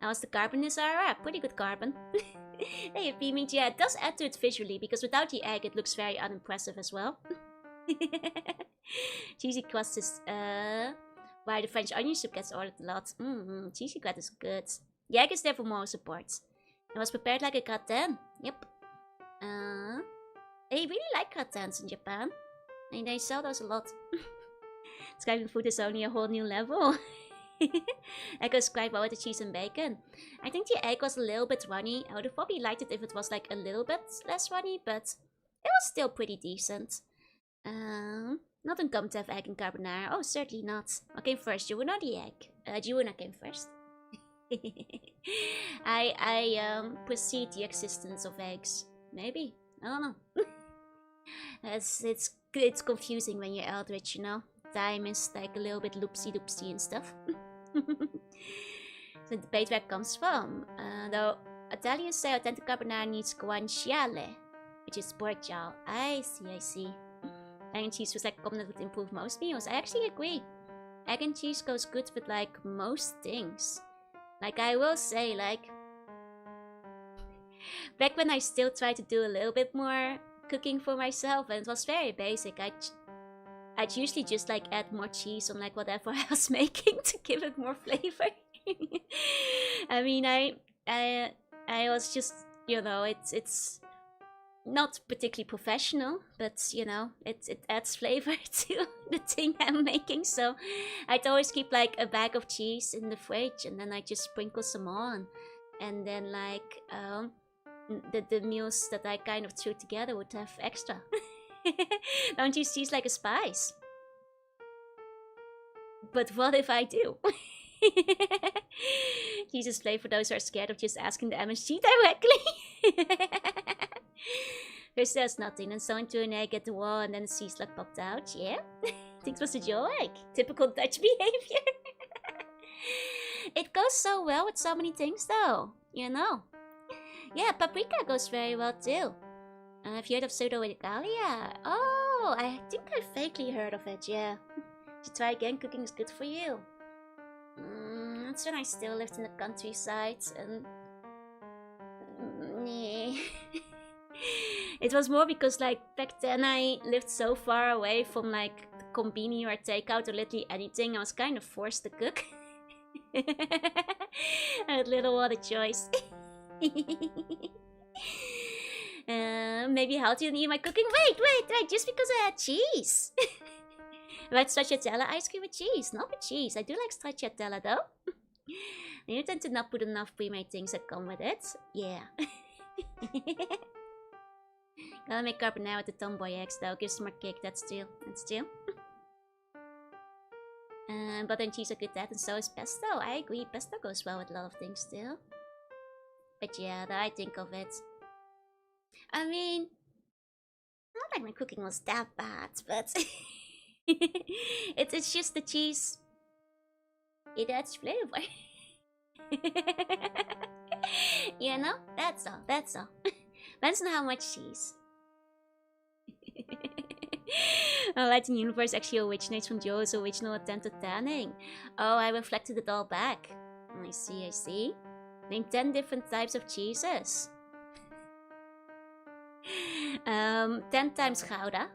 How's the carbon is alright? Pretty good carbon. Hey, Beaming, yeah, it does add to it visually, because without the egg it looks very unimpressive as well. Cheesy crust is, why the French onion soup gets ordered a lot. Cheesy crust is good. The egg is there for more support. It was prepared like a gratin. Yep. They really like gratins in Japan. And they sell those a lot. Describing food is only a whole new level. I goes quite well with the cheese and bacon. I think the egg was a little bit runny. I would have probably liked it if it was like a little bit less runny, but it was still pretty decent. Not uncommon to have egg and carbonara. Oh, certainly not. What came first, Jorunna or the egg? Jorunna came first. I precede the existence of eggs. Maybe. I don't know. It's confusing when you're Eldritch, you know? Time is like a little bit loopsy-doopsy and stuff. So the debate where it comes from. Though Italians say authentic carbonara needs guanciale, which is pork jowl. I see. Egg and cheese was like a component that would improve most meals. I actually agree. Egg and cheese goes good with like most things. Like I will say, like back when I still tried to do a little bit more cooking for myself, and it was very basic. I'd usually just like add more cheese on like whatever I was making to give it more flavor. I mean, I was just, you know, it's not particularly professional, but you know, it adds flavor to the thing I'm making. So I'd always keep like a bag of cheese in the fridge, and then I just sprinkle some on, and then like the meals that I kind of threw together would have extra. Don't use cheese like a spice? But what if I do? Jesus, play for those who are scared of just asking the MSG directly. First there's nothing, and so into an egg at the wall, and then the sea slug popped out. Yeah? Think it was a joke. Typical Dutch behavior. It goes so well with so many things though, you know. Yeah, paprika goes very well too. Have you heard of pseudo Italia? Oh, I think I vaguely heard of it, yeah. Should try again, cooking is good for you. That's when I still lived in the countryside, and... yeah. It was more because, like, back then I lived so far away from, like, the combini or takeout or literally anything. I was kind of forced to cook. I had little other choice. Maybe how to eat my cooking. Wait, just because I had cheese. I like stracciatella ice cream with cheese, not with cheese. I do like stracciatella though. You tend to not put enough pre-made things that come with it. Yeah. Gotta make carbonara with the tomboy eggs though. Gives more kick, that's true. Butter and cheese are good at, and so is pesto. I agree, pesto goes well with a lot of things too. But yeah, that I think of it. I mean, not like my cooking was that bad, but it's just the cheese. It adds flavor. You know? That's all. Depends on how much cheese. Light in the Universe actually originates from Joe's original attempt at tanning. Oh, I reflected it all back. I see. Name 10 different types of cheeses. 10 times Gouda.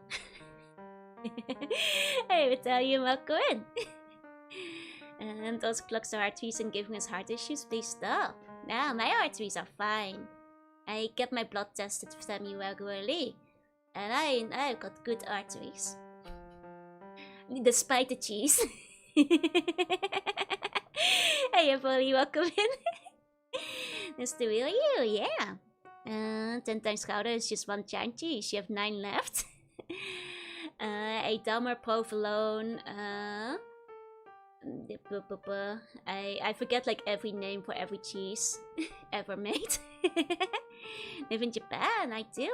Hey, Italian, welcome in. And those clocks are arteries and giving us heart issues. Please stop. Now, my arteries are fine. I get my blood tested semi-regularly. And I've got good arteries. Despite the cheese. Hey, everybody, welcome in. Nice to meet you, yeah. 10 times Gouda is just one giant cheese. You have 9 left. A Dahmer provolone. I forget like every name for every cheese ever made. Live in Japan, I do.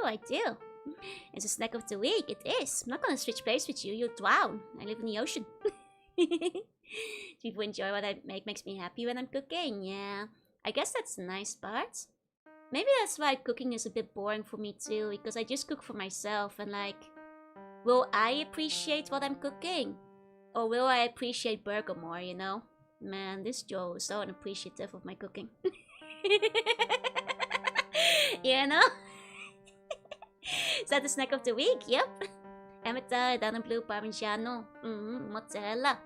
It's a snack of the week, it is. I'm not gonna switch place with you, you'll drown. I live in the ocean. People enjoy what I make, makes me happy when I'm cooking, yeah. I guess that's the nice part. Maybe that's why cooking is a bit boring for me too, because I just cook for myself and like, will I appreciate what I'm cooking? Or will I appreciate burger more, you know? Man, this Joe is so unappreciative of my cooking. You know? Is that the snack of the week? Yep. Emmental, down in blue Parmigiano. Mozzarella.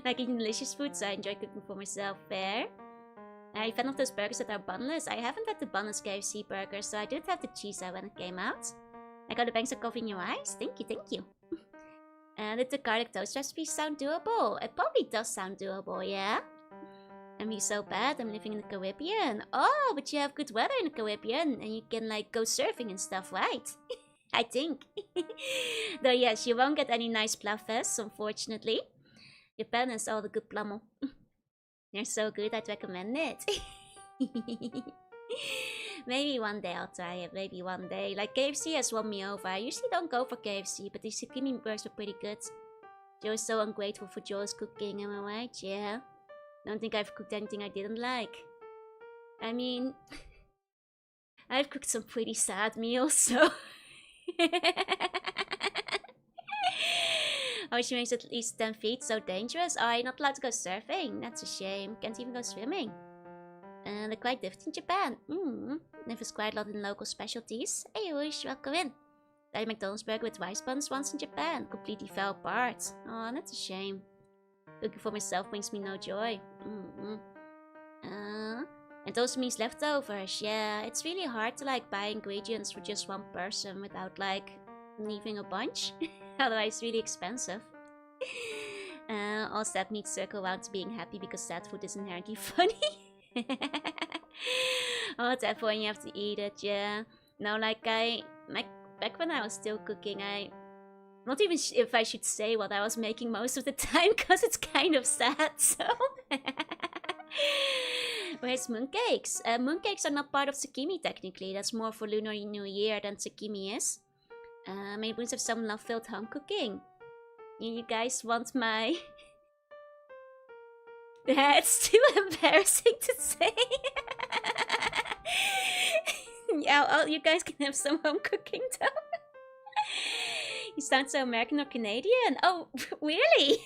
Like eating delicious food, so I enjoy cooking for myself. Fair. I'm a fan of those burgers that are bunless. I haven't had the bunless KFC burger, so I did have the cheese out when it came out. I got the banks of coffee in your eyes. Thank you. And did the garlic toast recipe sound doable? It probably does sound doable, yeah? I'm really so bad, I'm living in the Caribbean. Oh, but you have good weather in the Caribbean, and you can like go surfing and stuff, right? I think. Though yes, you won't get any nice plavfests, unfortunately. Japan has all the good plamo. They're so good, I'd recommend it. Maybe one day I'll try it, maybe one day. Like KFC has won me over. I usually don't go for KFC, but these Tsukimi burgers were pretty good. Joe's so ungrateful for Joe's cooking, am I right? Yeah. Don't think I've cooked anything I didn't like. I mean, I've cooked some pretty sad meals, so... Oh, she makes at least 10 feet, so dangerous. Oh, you're not allowed to go surfing. That's a shame. Can't even go swimming. They're quite different in Japan. There's quite a lot in local specialties. Hey, Whoosh, welcome in. I had a McDonald's burger with rice buns once in Japan. Completely fell apart. Oh, that's a shame. Cooking for myself brings me no joy. It also means leftovers. Yeah, it's really hard to like buy ingredients for just one person without like leaving a bunch. Otherwise, it's really expensive. All sad meats circle around to being happy because sad food is inherently funny. Oh, therefore you have to eat it, yeah. No, like back when I was still cooking, not even if I should say what I was making most of the time, because it's kind of sad, so... Where's mooncakes? Mooncakes are not part of Tsukimi, technically. That's more for Lunar New Year than Tsukimi is. My boons have some love-filled home cooking. You guys want my... It's too embarrassing to say. Yeah, you guys can have some home cooking though. You sound so American or Canadian. Oh, really?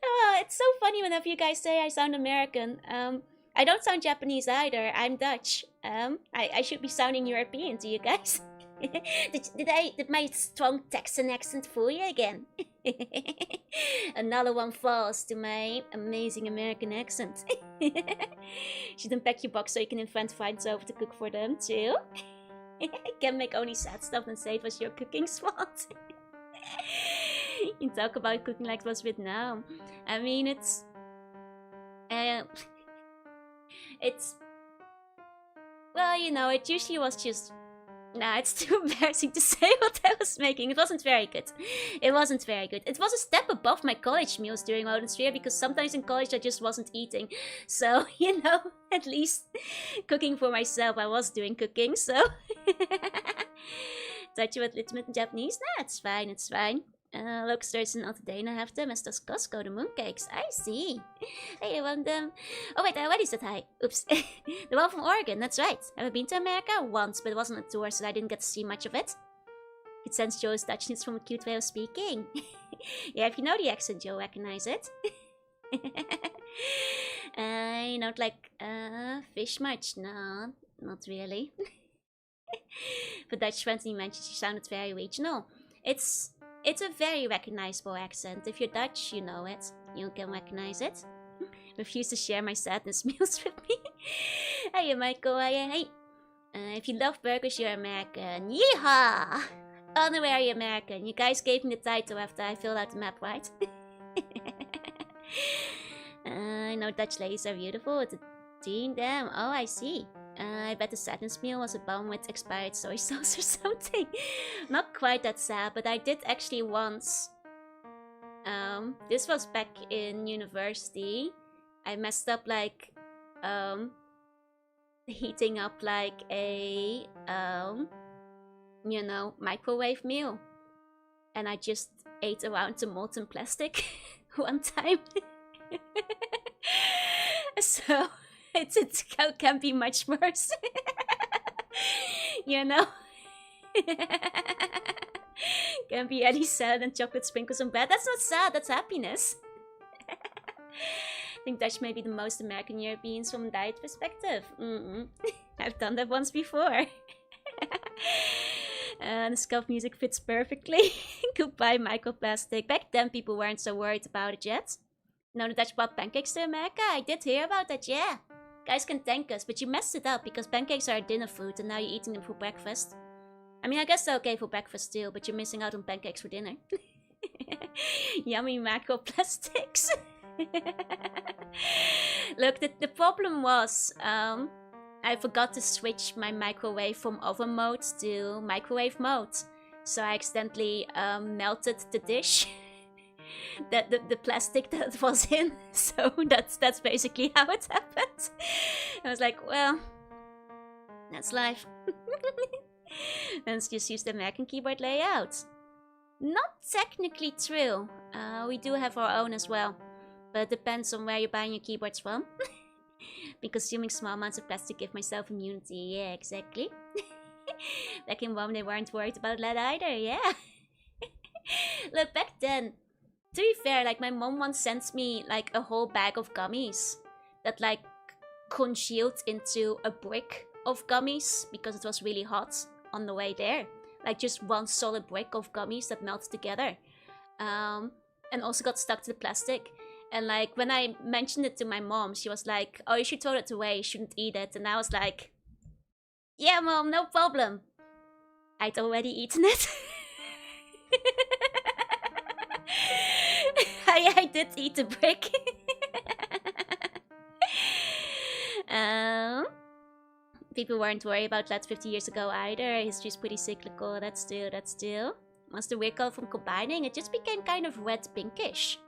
Oh, it's so funny whenever you guys say I sound American. I don't sound Japanese either. I'm Dutch. I should be sounding European to you guys. Did my strong Texan accent fool you again? Another one falls to my amazing American accent. Should unpack your box so you can invent friends over to cook for them too. I can make only sad stuff and say it was your cooking spot. You can talk about cooking like it was Vietnam. I mean, it's... Well, you know, it usually was just... Nah, it's too embarrassing to say what I was making. It wasn't very good. It wasn't very good. It was a step above my college meals during Modern Sphere, because sometimes in college I just wasn't eating. So, you know, at least cooking for myself, I was doing cooking, so... Thought you were legitimate in Japanese? Nah, it's fine, it's fine. Local stores in Altadena have them, as does Costco, the mooncakes. I see. Hey, I want them. Oh wait, what is that? Hi. Oops. The one from Oregon, that's right. I've been to America once, but it wasn't a tour, so I didn't get to see much of it. It sense Joe's Dutchness from a cute way of speaking. Yeah, if you know the accent, you'll recognize it. I don't like fish much. No, not really. But Dutch friends you mentioned, she sounded very regional. It's a very recognizable accent. If you're Dutch, you know it. You can recognize it. Refuse to share my sadness meals with me. Hey, Michael. Hey. If you love burgers, you're American. Yeehaw! Honorary American. You guys gave me the title after I filled out the map, right? I know Dutch ladies are beautiful. It's a teen, damn. Oh, I see. I bet the sadness meal was a bun with expired soy sauce or something. Not quite that sad, but I did actually once. This was back in university. I messed up like, heating up like a, you know, microwave meal. And I just ate around the molten plastic one time. So it can be much worse. You know? Can be any sad than chocolate sprinkles on bread. That's not sad, that's happiness. I think Dutch may be the most American Europeans from a diet perspective. I've done that once before. The scuff music fits perfectly. Goodbye, microplastic. Back then, people weren't so worried about it yet. No, the Dutch brought pancakes to America. I did hear about that, yeah. Guys can thank us, but you messed it up because pancakes are a dinner food and now you're eating them for breakfast. I mean, I guess they're okay for breakfast too, but you're missing out on pancakes for dinner. Yummy macroplastics. Look, the problem was, I forgot to switch my microwave from oven mode to microwave mode. So I accidentally melted the dish. the plastic that it was in. So that's basically how it happened. I was like, well, that's life. Let's just use the American keyboard layout. Not technically true. We do have our own as well. But it depends on where you're buying your keyboards from. Because consuming small amounts of plastic give myself immunity. Yeah, exactly. Back in Rome, they weren't worried about lead either, yeah. Look, back then, to be fair, like my mom once sent me like a whole bag of gummies that like congealed into a brick of gummies because it was really hot on the way there. Like just one solid brick of gummies that melted together. And also got stuck to the plastic. And like when I mentioned it to my mom, she was like, oh, you should throw it away, you shouldn't eat it. And I was like, yeah, mom, no problem. I'd already eaten it. I did eat the brick. People weren't worried about that 50 years ago either. History's pretty cyclical. That's still. Once the weird color from combining, it just became kind of red pinkish.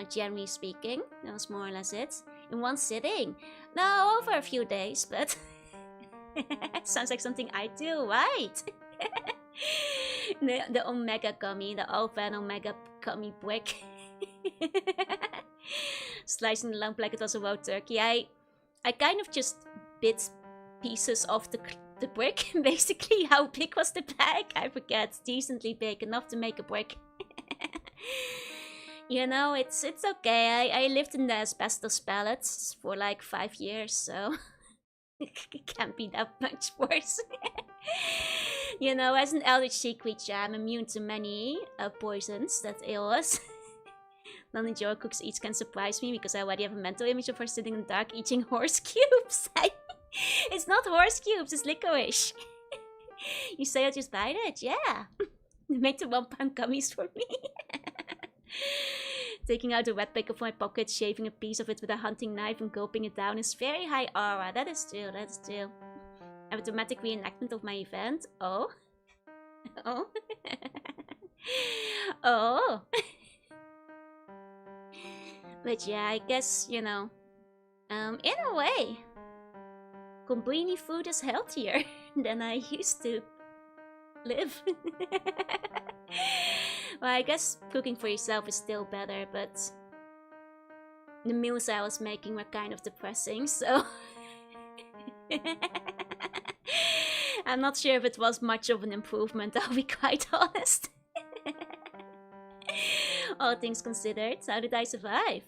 Generally speaking, that was more or less it. In one sitting. No, over a few days, but sounds like something I do, right? the Omega gummy, the Alpha and Omega gummy brick. Slicing the lump like it was a raw turkey. I kind of just bit pieces of the brick. Basically, how big was the bag? I forget. Decently big, enough to make a brick. You know, it's okay. I lived in the asbestos pallets for like 5 years, so it can't be that much worse. You know, as an eldritch sea creature, I'm immune to many poisons that ail us. Non-enjoy cooks each can surprise me because I already have a mental image of her sitting in the dark eating horse cubes. It's not horse cubes, it's licorice. You say I'll just bite it? Yeah. Make the 1 pound gummies for me. Taking out the wet paper from my pocket, shaving a piece of it with a hunting knife and gulping it down is very high aura. That is true, that's true. I have a dramatic reenactment of my event. Oh. Oh. Oh. But yeah, I guess, you know, in a way, Combini food is healthier than I used to live. Well, I guess cooking for yourself is still better, but the meals I was making were kind of depressing, so I'm not sure if it was much of an improvement, I'll be quite honest. All things considered, how did I survive?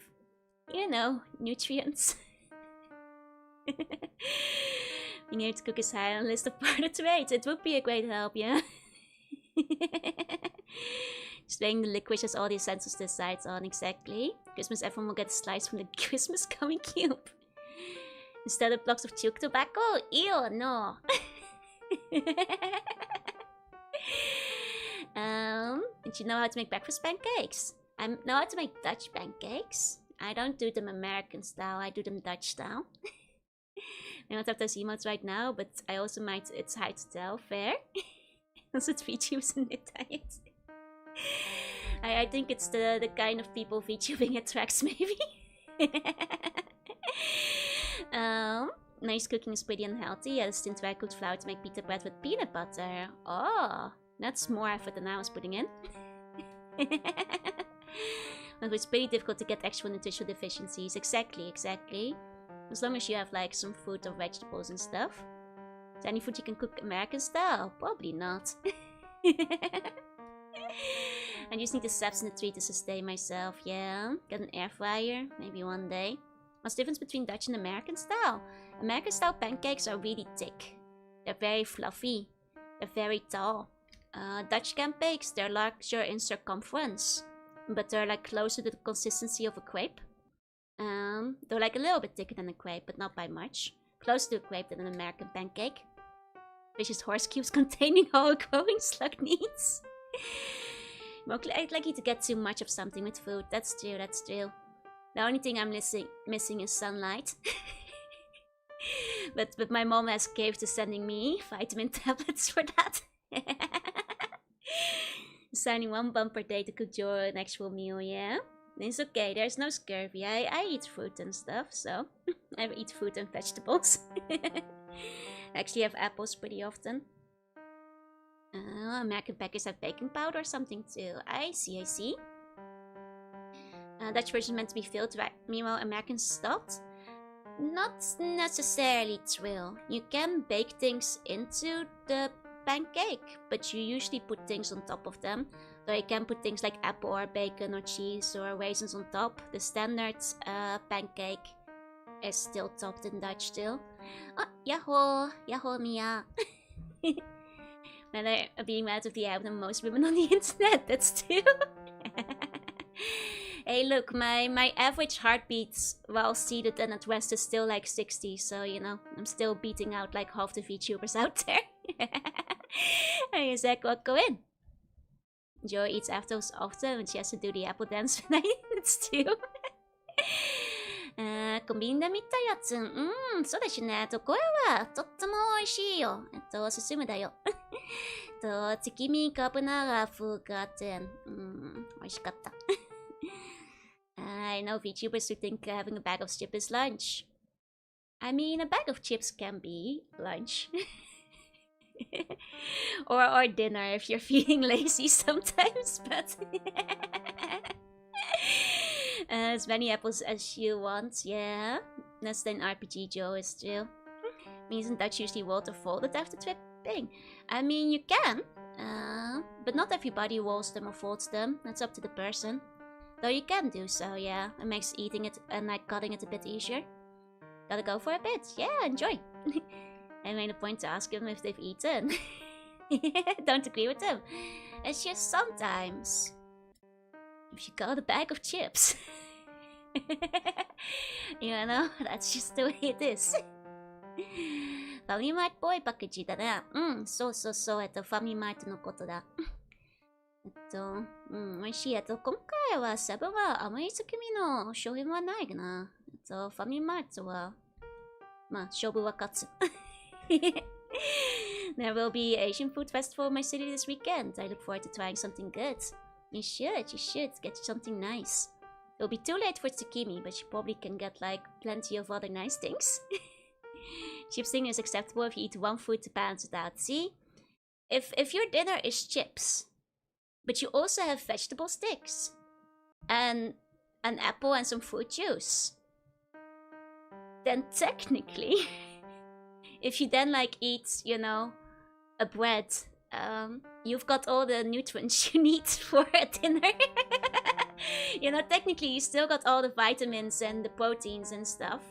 you know, nutrients. Being able to cook is high on the list of part of trades. It would be a great help, yeah. Displaying the licorice has all the essentials to decide on, exactly. Christmas, everyone will get a slice from the Christmas gummy cube. Instead of blocks of chewed tobacco? Ew, no. Did you know how to make breakfast pancakes? I know how to make Dutch pancakes. I don't do them American style, I do them Dutch style. I don't have those emotes right now, but I also might, it's hard to tell, fair. Also it's VTubers in their diet. I think it's the kind of people VTubing attracts, maybe. Nice cooking is pretty unhealthy. Yeah, stint where I cooked flour to make pita bread with peanut butter. Oh, that's more effort than I was putting in. But it's pretty difficult to get actual nutritional deficiencies. Exactly. As long as you have like some fruit or vegetables and stuff. Is there any food you can cook American style? Probably not. I just need the steps in the tree to sustain myself, yeah. Get an air fryer, maybe one day. What's the difference between Dutch and American style? American style pancakes are really thick. They're very fluffy. They're very tall. Dutch pancakes, they're larger in circumference. But they're like closer to the consistency of a crepe. They're like a little bit thicker than a crepe, but not by much. Closer to a crepe than an American pancake. Vicious horse cubes containing all a growing slug needs. I'd like you to get too much of something with food. That's true. The only thing I'm missing is sunlight. but my mom has caved to sending me vitamin tablets for that. Signing 1 bun per day to cook your an actual meal, yeah? It's okay, there's no scurvy. I eat fruit and stuff, so I eat fruit and vegetables. I actually have apples pretty often. American packers have baking powder or something too. I see. Dutch version meant to be filled, meanwhile American stuffed. Not necessarily true. You can bake things into the pancake, but you usually put things on top of them. Though you can put things like apple or bacon or cheese or raisins on top. The standard pancake is still topped in Dutch still. Oh, yahoo, Mia. Men are being mad of the album most women on the internet, that's true. Hey look, my average heartbeat while seated and at rest is still like 60, so you know, I'm still beating out like half the VTubers out there. Hey Zach, go in. Joy eats apples often when she has to do the apple dance when I eat it too. コンビニで見たやつ。そうですね。これはとっても美味しいよ。進むだよ。Tsukimiカブナラ風ガーテン。美味しかった。I know VTubers who think having a bag of chips is lunch. I mean, a bag of chips can be lunch. or dinner if you're feeling lazy sometimes, but as many apples as you want, yeah. That's an RPG Joe is true. Means in Dutch usually water folded after dripping. I mean, you can, but not everybody rolls them or folds them. That's up to the person. Though you can do so, yeah. It makes eating it and like cutting it a bit easier. Gotta go for a bit. Yeah, enjoy. I made a point to ask them if they've eaten. Don't agree with them. It's just sometimes. If you got a bag of chips. You know, that's just the way it is. Family Mart boy package だね。そう。ファミマートのことだ。美味しい。今回はセブンはあまり月見の商品はないかな。ファミマートは、まあ、勝負は勝つ。There will be Asian food festival in my city this weekend. I look forward to trying something good. You should get something nice. It'll be too late for Tsukimi, but you probably can get like plenty of other nice things. Chips thing is acceptable if you eat one food to balance it out. See? If your dinner is chips, but you also have vegetable sticks and an apple and some fruit juice, then technically, if you then like eat, you know, a bread, you've got all the nutrients you need for a dinner. You know, technically you still got all the vitamins and the proteins and stuff,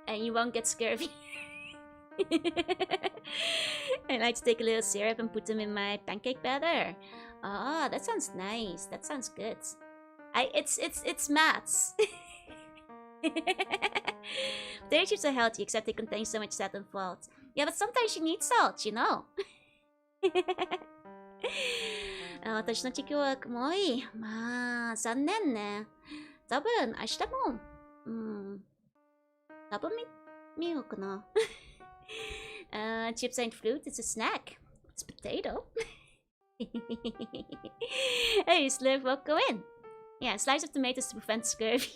and you won't get scurvy. I like to take a little syrup and put them in my pancake batter. Ah, that sounds nice. That sounds good. It's maths. Potato chips are healthy, except they contain so much fat and salt. Yeah, but sometimes you need salt, you know. 私の授業はもいい。まあ、残念ね。多分、明日も、多分見ようかな。Chips ain't fruit, it's a snack. It's potato. Hey, Sliv, welcome in. Yeah, slice of tomatoes to prevent scurvy.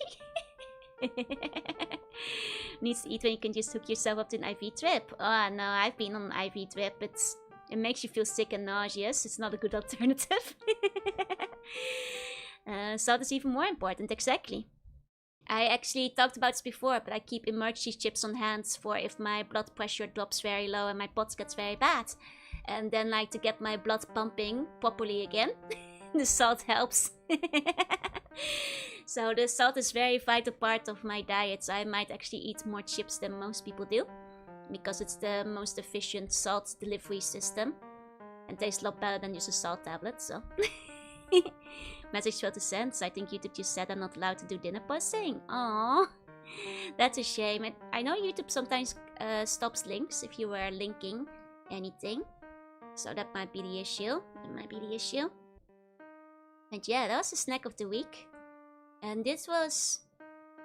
Needs to eat when you can just hook yourself up to an IV drip. Oh no, I've been on an IV drip. It makes you feel sick and nauseous. It's not a good alternative. Salt is even more important, exactly. I actually talked about this before, but I keep emergency chips on hand for if my blood pressure drops very low and my POTS gets very bad. And then, like, to get my blood pumping properly again, the salt helps. So the salt is a very vital part of my diet, so I might actually eat more chips than most people do, because it's the most efficient salt delivery system and tastes a lot better than just a salt tablet, so. Message failed to send, so I think YouTube just said I'm not allowed to do dinner posting. Aww, that's a shame. I know YouTube sometimes stops links if you were linking anything, so that might be the issue. And yeah, that was the snack of the week. And this was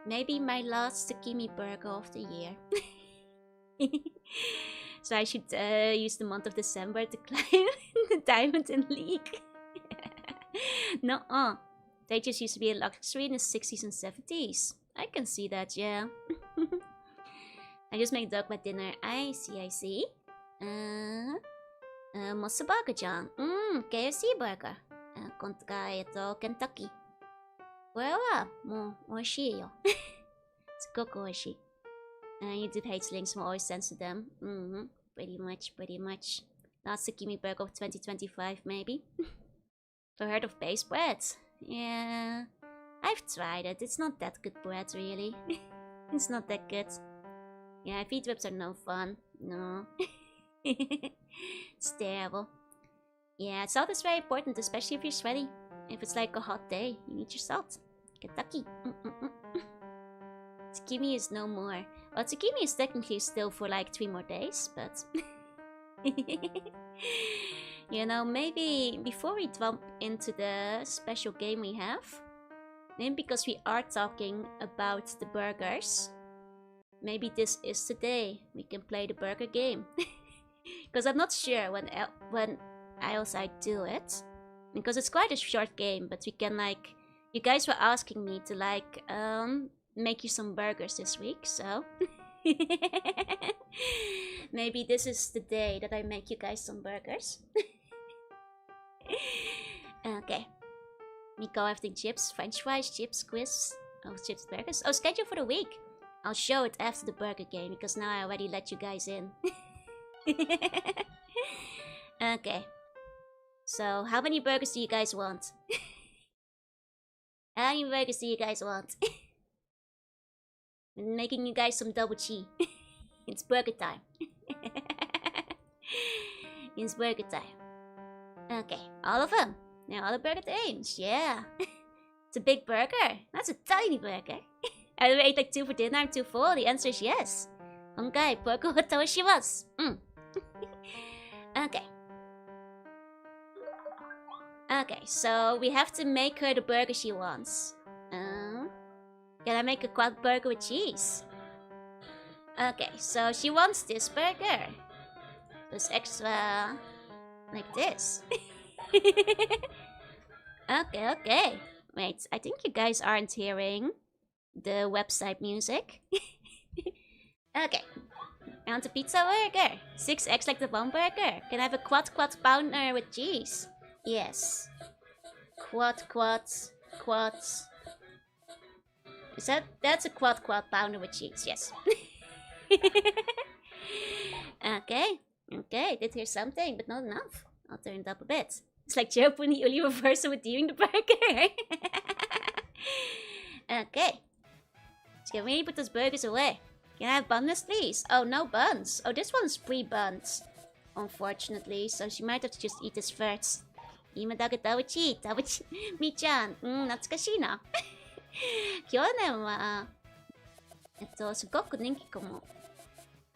maybe my last Tsukimi burger of the year. So I should use the month of December to climb the Diamond in League. Nuh-uh. They just used to be a luxury in the 60s and 70s. I can see that, yeah. I just made dog my dinner. I see. Moss burger じゃん。KFC バーガー。今回、Kentucky。これはもう美味しいよ。すごく美味しい。YouTube hates links, so always censor them. Pretty much. Last Tsukimi burger of 2025, maybe. Ever heard of base bread? Yeah, I've tried it. It's not that good bread, really. It's not that good. Yeah, feed whips are no fun. No. It's terrible. Yeah, salt is very important, especially if you're sweaty. If it's like a hot day, you need your salt. Kentucky. Tsukimi is no more. Well, Tsukimi is technically still for like 3 more days, but... You know, maybe before we jump into the special game we have, maybe because we are talking about the burgers, maybe this is the day we can play the burger game. Because I'm not sure when else I do it. Because it's quite a short game, but we can like... You guys were asking me to like, make you some burgers this week, so... Maybe this is the day that I make you guys some burgers. Okay. Miko, everything chips, french fries, chips, crisps. Oh, chips, burgers. Oh, schedule for the week. I'll show it after the burger game, because now I already let you guys in. Okay. So, how many burgers do you guys want? How many burgers do you guys want? I'm making you guys some double cheese. It's burger time. It's burger time. Okay, all of them. Now all the burger names, yeah. It's a big burger. That's a tiny burger. I ate like 2 for dinner, I'm too full. The answer is yes. Okay, burger wa toshimasu. Okay. Okay, so we have to make her the burger she wants. Can I make a quad burger with cheese? Okay, so she wants this burger. This extra... like this. Okay. Wait, I think you guys aren't hearing the website music. Okay. I want a pizza burger. 6 eggs like the one burger. Can I have a quad pounder with cheese? Yes. Quads. That's a quad pounder with cheese, yes. Okay, did hear something, but not enough. I'll turn it up a bit. It's like Joe putting the only reversal with doing the burger. Okay. Can we put those burgers away? Can I have bunless, please? Oh, no buns. Oh, this one's pre-buns. Unfortunately, so she might have to just eat this first. 今だけ食べち、食べち。みーちゃん、懐かしいな。去年は、すごく人気かも。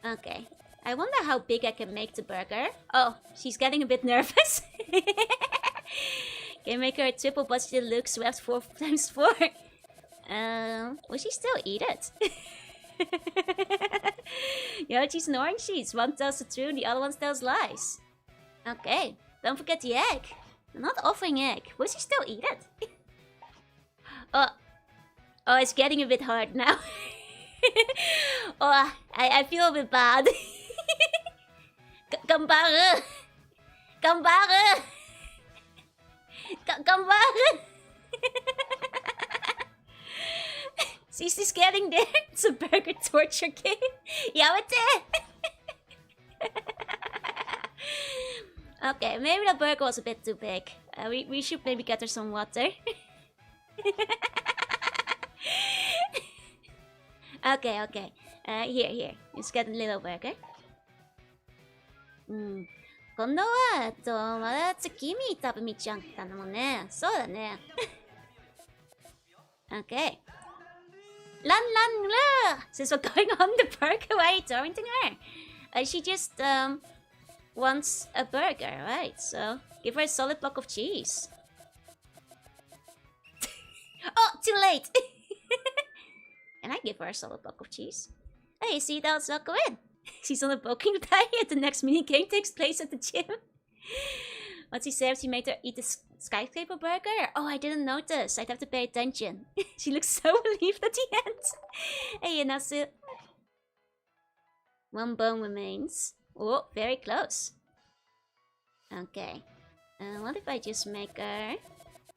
Okay. I wonder how big I can make the burger. Oh, she's getting a bit nervous. Can make her a triple budget deluxe worth 4 times 4. Will she still eat it? Yeah, cheese and orange cheese. One tells the truth, the other one tells lies. Okay, don't forget the egg. I'm not offering egg. Will she still eat it? Oh, it's getting a bit hard now. Oh, I feel a bit bad. Gambare! Gambare! Gambare! She's getting there. It's a burger torture game. Yawate! Okay, maybe the burger was a bit too big. We should maybe get her some water. Okay. Here. Let's get a little burger. 今度は、まだ月見食べみちゃん頼むね。そうだね。Okay. Lan. Since we're going on the burger, why are you torrenting her? She just, wants a burger, right? So, give her a solid block of cheese. Oh, too late! Can I give her a solid block of cheese? Hey, see, that's not good. She's on a bulking diet. The next minigame takes place at the gym. What's he say if she made her eat the skyscraper burger? Oh, I didn't notice. I'd have to pay attention. She looks so relieved at the end. Hey, Inasu. One bone remains. Oh, very close. Okay. What if I just make her...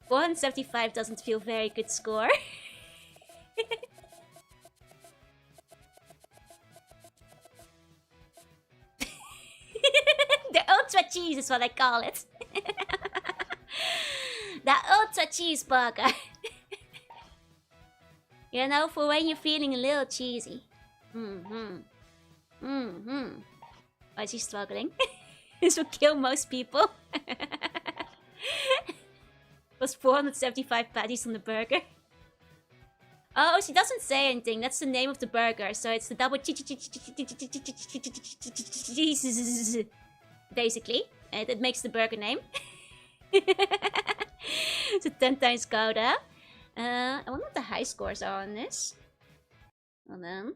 475 doesn't feel very good score. The ultra cheese is what I call it. The ultra cheeseburger. You know, for when you're feeling a little cheesy. Oh, is she struggling? This would kill most people. Was 475 patties on the burger. Oh, she doesn't say anything. That's the name of the burger. So it's the double cheese. Basically. That makes the burger name. So 10 times Gouda. I wonder what the high scores are on this. Hold on.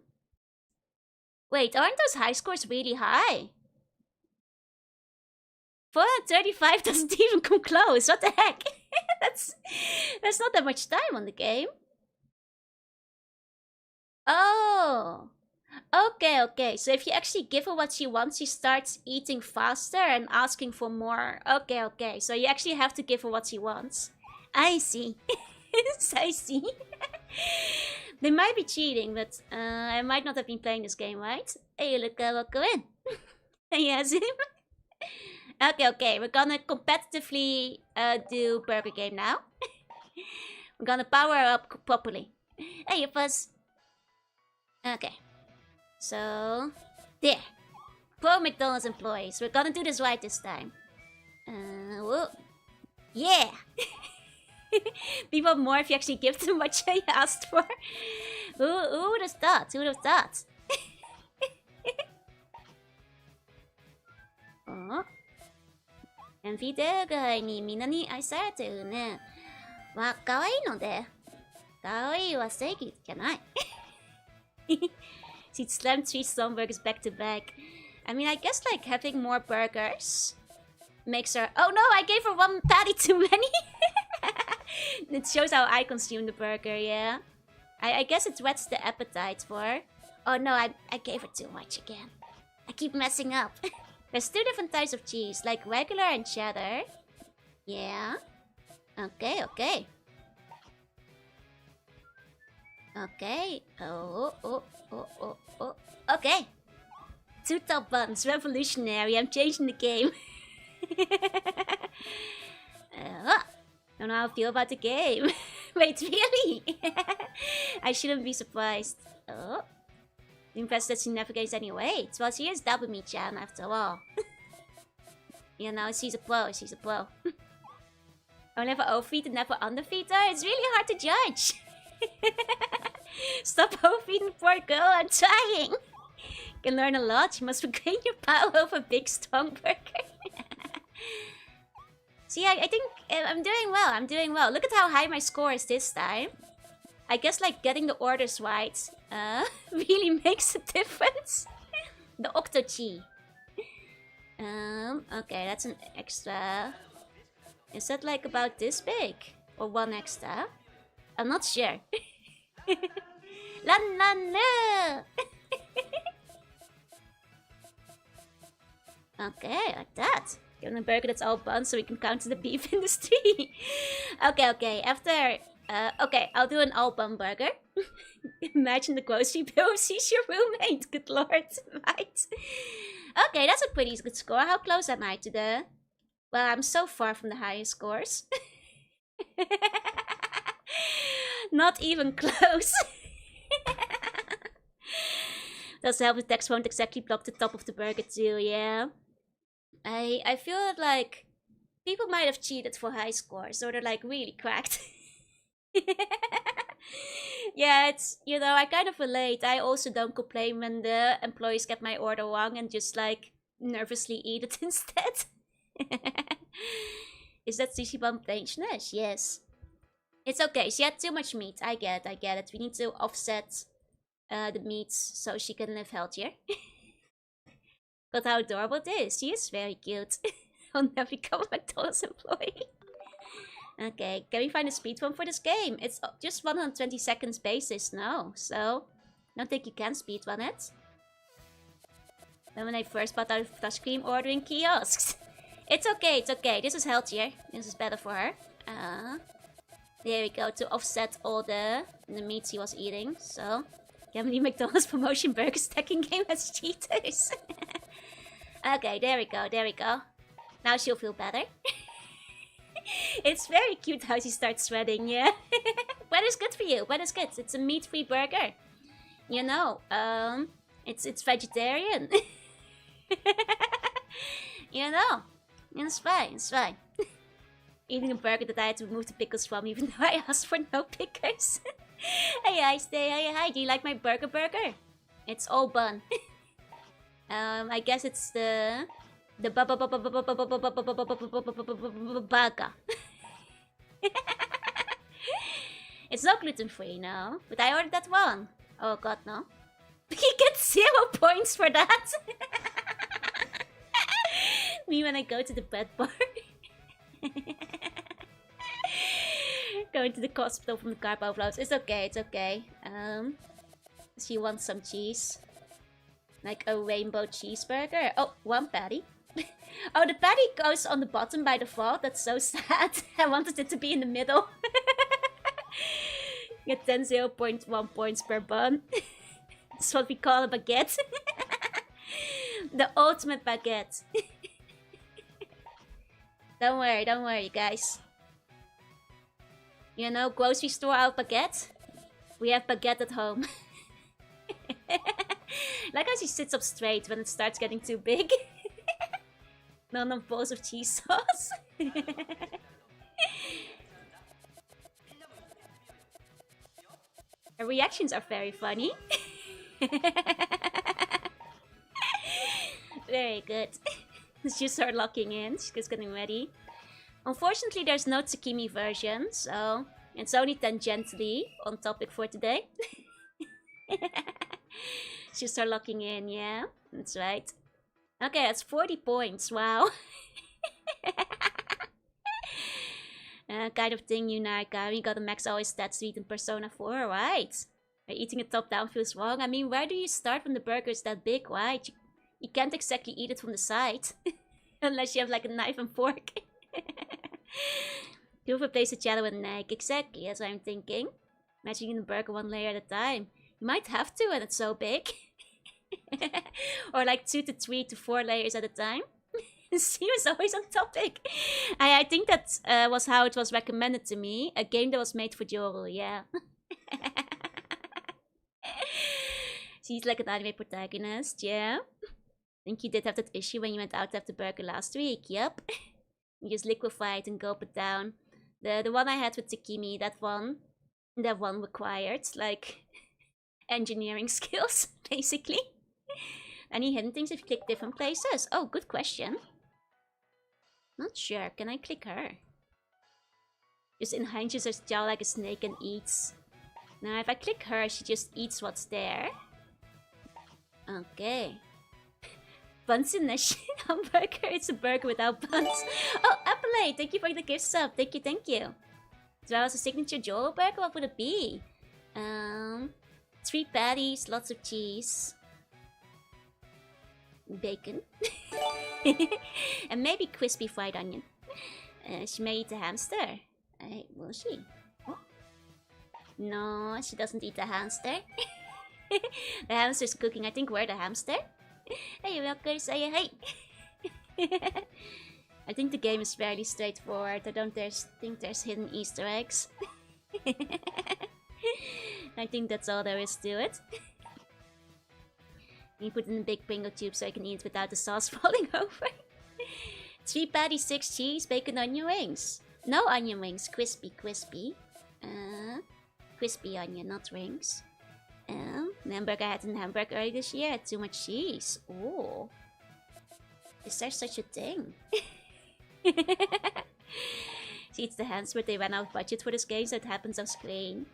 Wait, aren't those high scores really high? 435 doesn't even come close. What the heck? That's not that much time on the game. Oh. Okay. So if you actually give her what she wants, she starts eating faster and asking for more. Okay. So you actually have to give her what she wants. I see. I see. They might be cheating, but I might not have been playing this game, right? Hey, look, welcome in. Yes. Okay. We're gonna competitively do burger game now. We're gonna power up properly. Hey, Fuzz. Okay. So, there. Pro McDonald's employees. We're gonna do this right this time. Whoa. Yeah! People have more if you actually give them what you asked for. Who would have thought? Who would have thought? Oh. MV デーガイにみんなに愛されてるね。まあ、可愛いので。可愛いは正義じゃない。She'd slam 3 Stoneburgers back to back. I mean, I guess like having more burgers makes her... Oh no, I gave her 1 patty too many. It shows how I consume the burger, yeah. I guess it whets the appetite for... Oh no, I gave her too much again. I keep messing up. There's 2 different types of cheese, like regular and cheddar. Yeah. Okay. Okay. Oh. Okay. 2 top buns, revolutionary. I'm changing the game. Don't know how I feel about the game. Wait, really? I shouldn't be surprised. Oh. Impressed that she navigates any weight. Well, she is double me-chan after all. You know, she's a pro, she's a pro. I'll never overfeed and never underfeed her. It's really hard to judge. Stop overfeeding, poor girl, I'm trying. You can learn a lot. You must regain your power over big strong burger. See, I think I'm doing well. I'm doing well. Look at how high my score is this time. I guess like getting the orders right really makes a difference. The Octo-Chi. Okay, that's an extra. Is that like about this big? Or one extra? I'm not sure. La la la! Okay, like that. Give him a burger that's all bun so we can counter the beef industry. Okay. After... okay, I'll do an all bun burger. Imagine the grocery bill if she's your roommate. Good lord. Right. Okay, that's a pretty good score. How close am I to the... Well, I'm so far from the highest scores. Not even close. Does help the text won't exactly block the top of the burger too, yeah. I feel like people might have cheated for high scores, or they're like really cracked. Yeah, it's, you know, I kind of relate. I also don't complain when the employees get my order wrong and just like nervously eat it instead. Is that sushi bomb dangerous? Yes. It's okay, she had too much meat. I get it. We need to offset the meats so she can live healthier. But how adorable it is. She is very cute. I'll never become a McDonald's employee. Okay, can we find a speed run for this game? It's just 120 seconds basis now, so I don't think you can speed run it. When I first bought out of touchscreen ordering kiosks. It's okay. This is healthier. This is better for her. There we go, to offset all the meats he was eating. So, Gemini McDonald's promotion burger stacking game as cheaters. Okay, there we go. Now she'll feel better. It's very cute how she starts sweating, yeah. What is good for you? What is good? It's a meat-free burger. You know, it's vegetarian. You know, it's fine. Eating a burger that I had to remove the pickles from, even though I asked for no pickles. Hey, hi, do you like my burger? It's all bun. I guess it's the baga. It's not gluten-free, no. But I ordered that one. Oh god, no. He gets 0 points for that. Me when I go to the bread bar. Going to the hospital from the carb overloads. It's okay. She wants some cheese. Like a rainbow cheeseburger. Oh, one patty. Oh, the patty goes on the bottom by default. That's so sad. I wanted it to be in the middle. Get 0.1 points per bun. That's what we call a baguette. The ultimate baguette. Don't worry, guys. You know, grocery store out baguette? We have baguette at home. Like how she sits up straight when it starts getting too big. None of balls of cheese sauce. Her reactions are very funny. Very good. She started locking in. She's getting ready. Unfortunately, there's no Tsukimi version, so it's only tangentially on topic for today. She'll start locking in, yeah? That's right. Okay, that's 40 points, wow. Kind of thing, Yunarka. We got a max always stat suite in Persona 4, right? Eating it top down feels wrong. I mean, where do you start when the burger is that big, right? You can't exactly eat it from the side. Unless you have like a knife and fork. Do replace the jello and egg. Exactly, that's what I'm thinking. Imagine eating the burger one layer at a time. You might have to when it's so big. Or like 2 to 3 to 4 layers at a time. She was always on topic. I think that was how it was recommended to me. A game that was made for Joru, yeah. She's like an anime protagonist, yeah. I think you did have that issue when you went out to have the burger last week, yep. You just liquefy it and gulp it down. The one I had with Tsukimi, that one required, like, engineering skills, basically. Any hidden things if you click different places? Oh, good question. Not sure. Can I click her? Just enhances her jaw like a snake and eats. Now, if I click her, she just eats what's there. Okay. Buns in a hamburger. It's a burger without buns. Oh, Appalay, thank you for the gift sub. Thank you, thank you. So that was a signature Joel burger. What would it be? 3 patties, lots of cheese. Bacon. And maybe crispy fried onion. She may eat a hamster. Will she? Oh. No, she doesn't eat a hamster. The hamster's cooking. I think we're the hamster. Hey, Wilker, say hey. I think the game is fairly straightforward. I don't think there's hidden Easter eggs. I think that's all there is to it. You put it in a big Pringle tube so I can eat it without the sauce falling over. 3 patties, 6 cheese, bacon, onion rings. No onion rings, crispy. Crispy onion, not rings. The hamburger I had in Hamburg earlier this year had too much cheese. Oh. Is there such a thing? She eats the hands, but they ran out of budget for this game, so it happens on screen.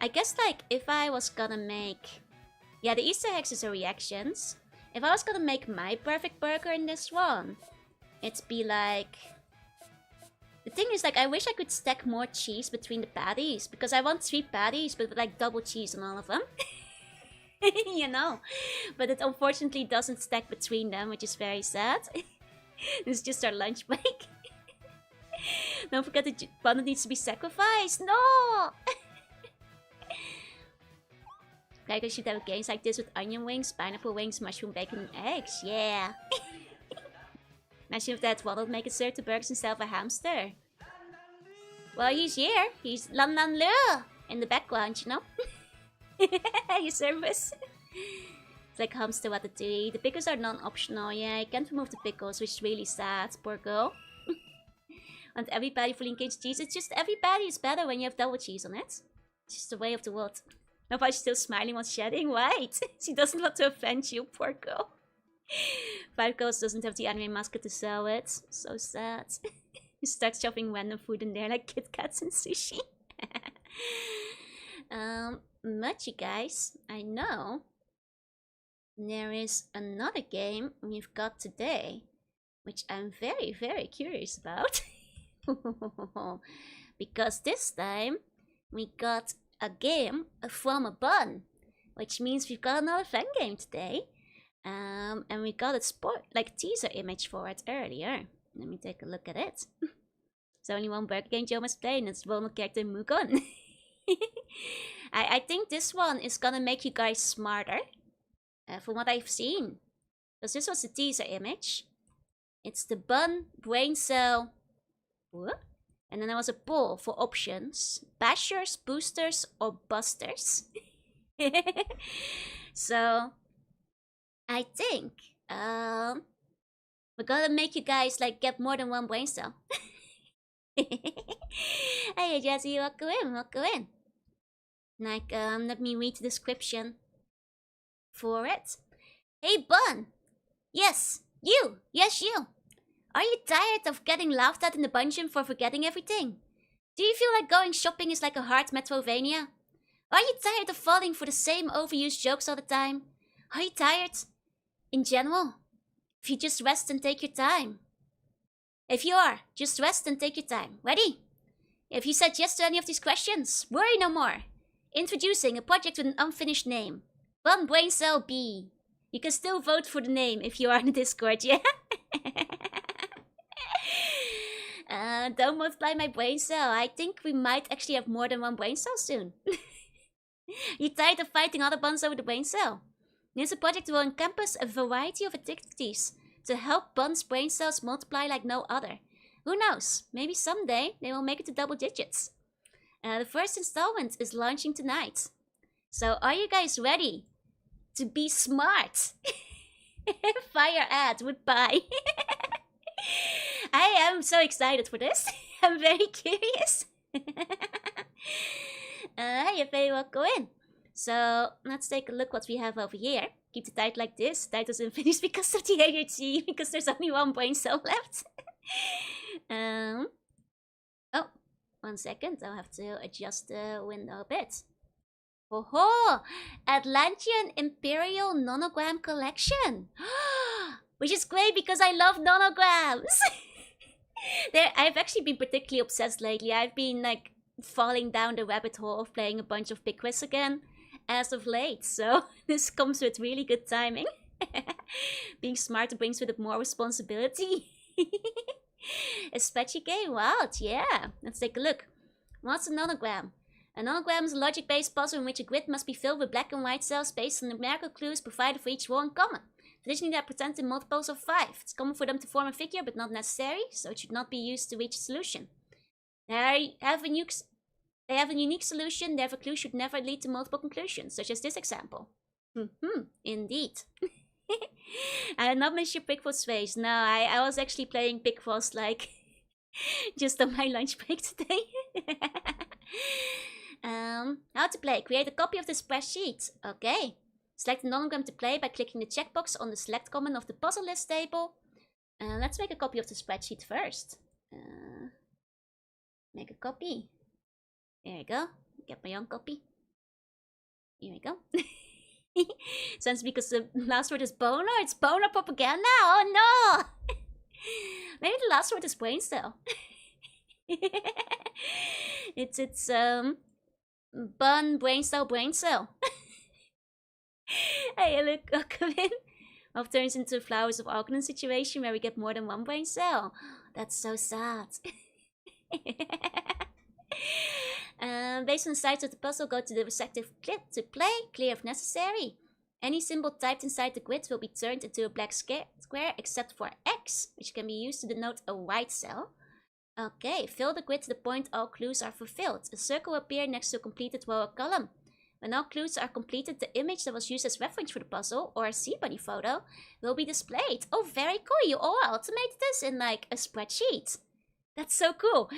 I guess, like, if I was gonna make... Yeah, the Easter eggs is her reactions. If I was gonna make my perfect burger in this one, it'd be like... The thing is, like, I wish I could stack more cheese between the patties, because I want 3 patties, but with, like, double cheese on all of them. You know? But it unfortunately doesn't stack between them, which is very sad. This is just our lunch break. Don't forget the bun needs to be sacrificed. No! Like, I should have games like this with onion wings, pineapple wings, mushroom bacon, and eggs. Yeah. Imagine if that Waddle make it serve to burgers instead of a hamster. Well, he's here. He's Lan Lan Lu in the background, you know? Your service. It's like hamster ratatouille. The pickles are non-optional. Yeah, I can't remove the pickles, which is really sad. Poor girl. And every patty fully engaged cheese. It's just every patty is better when you have double cheese on it. It's just the way of the world. Nobody's still smiling while shedding. Right. She doesn't want to offend you, poor girl. 5 Girls doesn't have the anime mascot to sell it. So sad. You start shoving random food in there like Kit Kats and sushi. Much, you guys. I know. There is another game we've got today, which I'm very, very curious about. Because this time we got a game from a bun, which means we've got another fan game today. And we got a teaser image for it earlier. Let me take a look at it. There's only one burger game Joe must play, and it's Ronald character Mugon. I think this one is gonna make you guys smarter, from what I've seen. Because this was the teaser image. It's the bun, brain cell, and then there was a poll for options: bashers, boosters, or busters. So I think we're gonna make you guys like get more than one brain cell. Hey Jesse, welcome in. Like, let me read the description for it. Hey Bun! Yes, you! Yes, you! Are you tired of getting laughed at in the dungeon for forgetting everything? Do you feel like going shopping is like a hard Metrovania? Are you tired of falling for the same overused jokes all the time? Are you tired? In general? If you just rest and take your time. If you are, just rest and take your time. Ready? If you said yes to any of these questions, worry no more. Introducing a project with an unfinished name. Bun Brain Cell B. You can still vote for the name if you are in the Discord, yeah? Don't multiply my brain cell. I think we might actually have more than one brain cell soon. You tired of fighting other buns over the brain cell? This project will encompass a variety of activities to help Bun's brain cells multiply like no other. Who knows? Maybe someday they will make it to double digits. The first installment is launching tonight. So are you guys ready to be smart? Fire ad would buy. I am so excited for this. I'm very curious. You're very welcome in. So let's take a look what we have over here. Keep the title like this. The title's unfinished because of the ADHD, because there's only one brain cell left. Oh, 1 second. I'll have to adjust the window a bit. Oh, Atlantean Imperial Nonogram Collection. Which is great because I love nonograms. I've actually been particularly obsessed lately. I've been like falling down the rabbit hole of playing a bunch of Big Quiz again as of late. So this comes with really good timing. Being smarter brings with it more responsibility. A spreadsheet game? Wild, yeah. Let's take a look. What's a nonogram? A nonogram is a logic-based puzzle in which a grid must be filled with black and white cells based on numerical clues provided for each row in common. Traditionally, they are presented in multiples of 5. It's common for them to form a figure, but not necessary, so it should not be used to reach a solution. They have a unique solution, therefore clues should never lead to multiple conclusions, such as this example. Indeed. I did not miss your Pickfrost face. No, I was actually playing Pickfrost like just on my lunch break today. How to play. Create a copy of the spreadsheet. Okay. Select the nonogram to play by clicking the checkbox on the select command of the puzzle list table. Let's make a copy of the spreadsheet first. Make a copy. There we go. Get my own copy. Here we go. Sounds because the last word is boner. It's boner propaganda. Oh no! Maybe the last word is brain cell. It's bun brain cell. Hey, look, come in. Love turns into Flowers of Arcanum situation where we get more than one brain cell. That's so sad. Based on the size of the puzzle, go to the respective grid to play, clear if necessary. Any symbol typed inside the grid will be turned into a black square except for X, which can be used to denote a white cell. Okay, fill the grid to the point all clues are fulfilled. A circle will appear next to a completed row or column. When all clues are completed, the image that was used as reference for the puzzle, or a sea bunny photo, will be displayed. Oh, very cool. You all automated this in like a spreadsheet. That's so cool.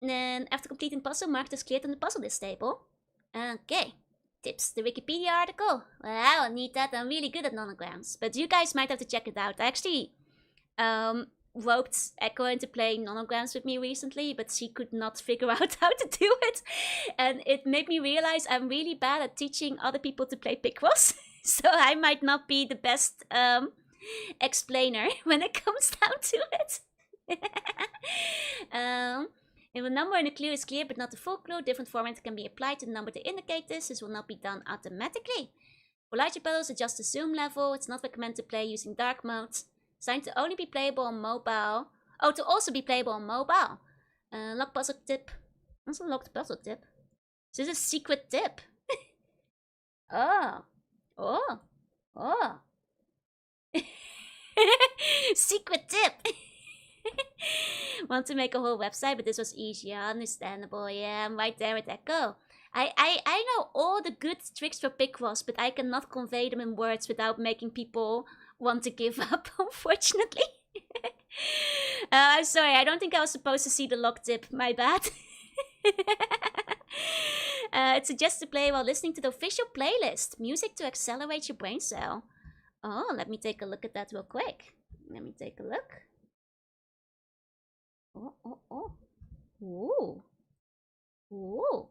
Then after completing the puzzle, mark this cleared on the puzzle list table. Okay. Tips. The Wikipedia article. Well, I'll need that. I'm really good at nonograms. But you guys might have to check it out. I actually roped Echo into playing nonograms with me recently, but she could not figure out how to do it. And it made me realize I'm really bad at teaching other people to play Picross. So I might not be the best explainer when it comes down to it. If a number in a clue is clear but not the full clue, different format can be applied to the number to indicate this. This will not be done automatically. For larger puzzles, adjust the zoom level. It's not recommended to play using dark mode. Designed to only be playable on mobile. Oh, to also be playable on mobile. Lock puzzle tip. What's a locked puzzle tip? Is this a secret tip? Oh. Secret tip. Want to make a whole website, but this was easier. Understandable. Yeah, I'm right there with Echo. I know all the good tricks for Picross, but I cannot convey them in words without making people want to give up, unfortunately. I'm sorry, I don't think I was supposed to see the lock tip. My bad. It suggests to play while listening to the official playlist. Music to accelerate your brain cell. Oh, let me take a look at that real quick. Let me take a look. Oh. Ooh.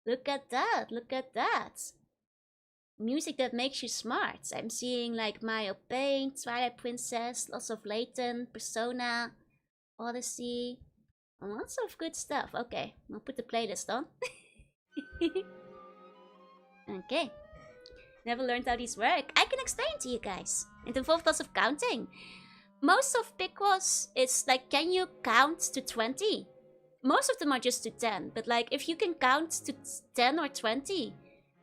Look at that. Music that makes you smart. I'm seeing like Mario Paint, Twilight Princess, lots of Layton, Persona, Odyssey. Lots of good stuff. Okay, I'll put the playlist on. Okay. Never learned how these work. I can explain to you guys. It involves lots of counting. Most of Picross is like, can you count to 20? Most of them are just to 10. But like, if you can count to 10 or 20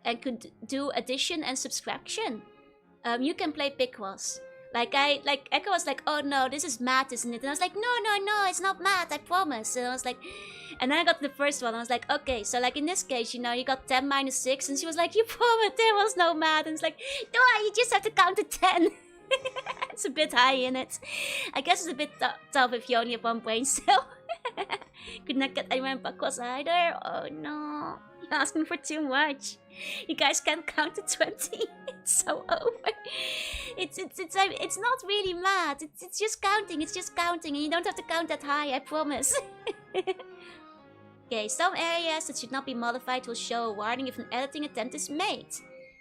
and could do addition and subtraction, you can play Pickles. Like Echo was like, oh no, this is math, isn't it? And I was like, no, it's not math, I promise. And I was like, and then I got the first one. I was like, okay, so like in this case, you know, you got 10 minus 6, and she was like, you promised there was no math. And it's like, no, you just have to count to 10. It's a bit high in it. I guess it's a bit tough if you only have one brain cell. Could not get anyone backwards either. Oh no, you're asking for too much. You guys can't count to 20. It's so over. It's not really math. It's just counting. It's just counting, and you don't have to count that high. I promise. Okay, some areas that should not be modified will show a warning if an editing attempt is made.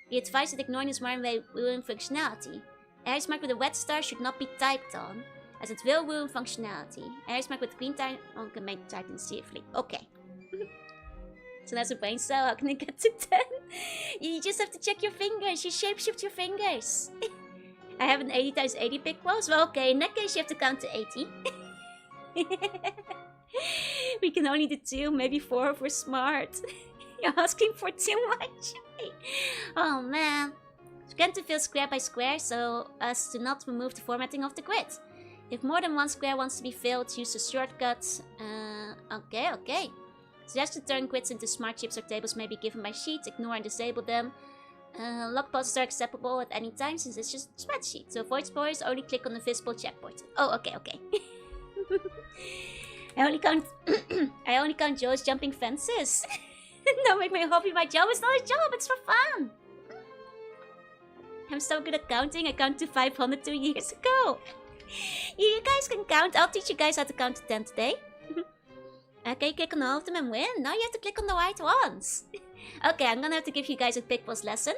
Be advised that ignoring this warning may ruin functionality. Areas marked with a red star should not be typed on, as it will ruin functionality. Areas marked with green type can make typed in safely. Okay. So that's a brain cell. How can it get to 10? You just have to check your fingers. You shapeshift your fingers. I have an 80 times 80 Pickles. Well, okay, in that case you have to count to 80. We can only do 2, maybe 4 if we're smart. You're asking for too much. Oh man. Scan to fill square by square so as to not remove the formatting of the grid. If more than one square wants to be filled, use the shortcut. Okay. Suggested turn grids into smart chips or tables may be given by sheets. Ignore and disable them. Lock pauses are acceptable at any time since it's just a spreadsheet. So avoid spoilers, only click on the visible checkpoint. Oh, okay. I only count Joe's jumping fences. Don't make my hobby my job. It's not a job, it's for fun. I'm so good at counting. I counted to 500 2 years ago. You guys can count. I'll teach you guys how to count to 10 today. Okay, click on all of them and win. Now you have to click on the right ones. Okay, I'm gonna have to give you guys a Pickles lesson.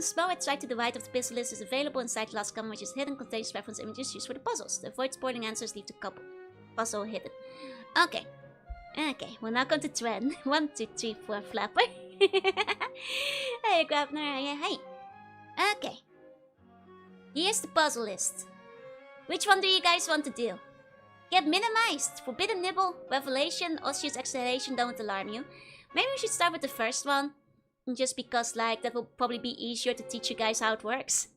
Small red stripe to the right of the pixel list is available inside the last column, which is hidden, contains reference images used for the puzzles. To avoid spoiling answers, leave the puzzle hidden. Okay, we're now going to trend. 1, 2, 3, 4, flapper. Hey, Grabner, hey. Okay. Here's the puzzle list. Which one do you guys want to do? Get minimized. Forbidden nibble, revelation, osseous acceleration don't alarm you. Maybe we should start with the first one. Just because, like, that will probably be easier to teach you guys how it works.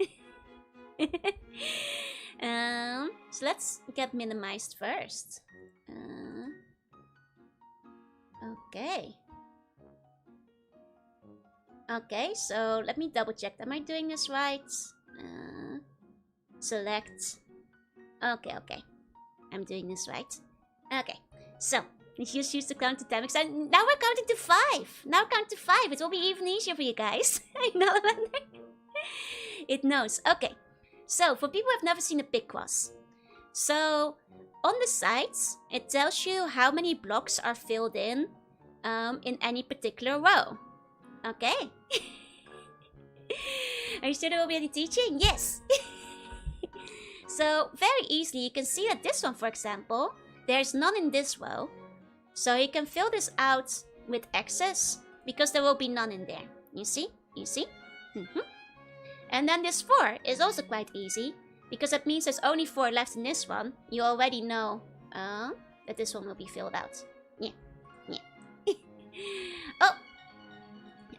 So let's get minimized first. Okay, so let me double check. Am I doing this right? Select. Okay. I'm doing this right. Okay, so let's just use the count to 10. Now we're counting to 5. Now count to 5. It will be even easier for you guys. I know. It knows. Okay, so for people who have never seen a Pickles, so on the sides it tells you how many blocks are filled in any particular row. Okay. Are you sure there will be any teaching? Yes. So very easily you can see that this one, for example, there's none in this row. So you can fill this out with X's because there will be none in there. You see? And then this 4 is also quite easy because that means there's only 4 left in this one. You already know that this one will be filled out. Yeah. Oh!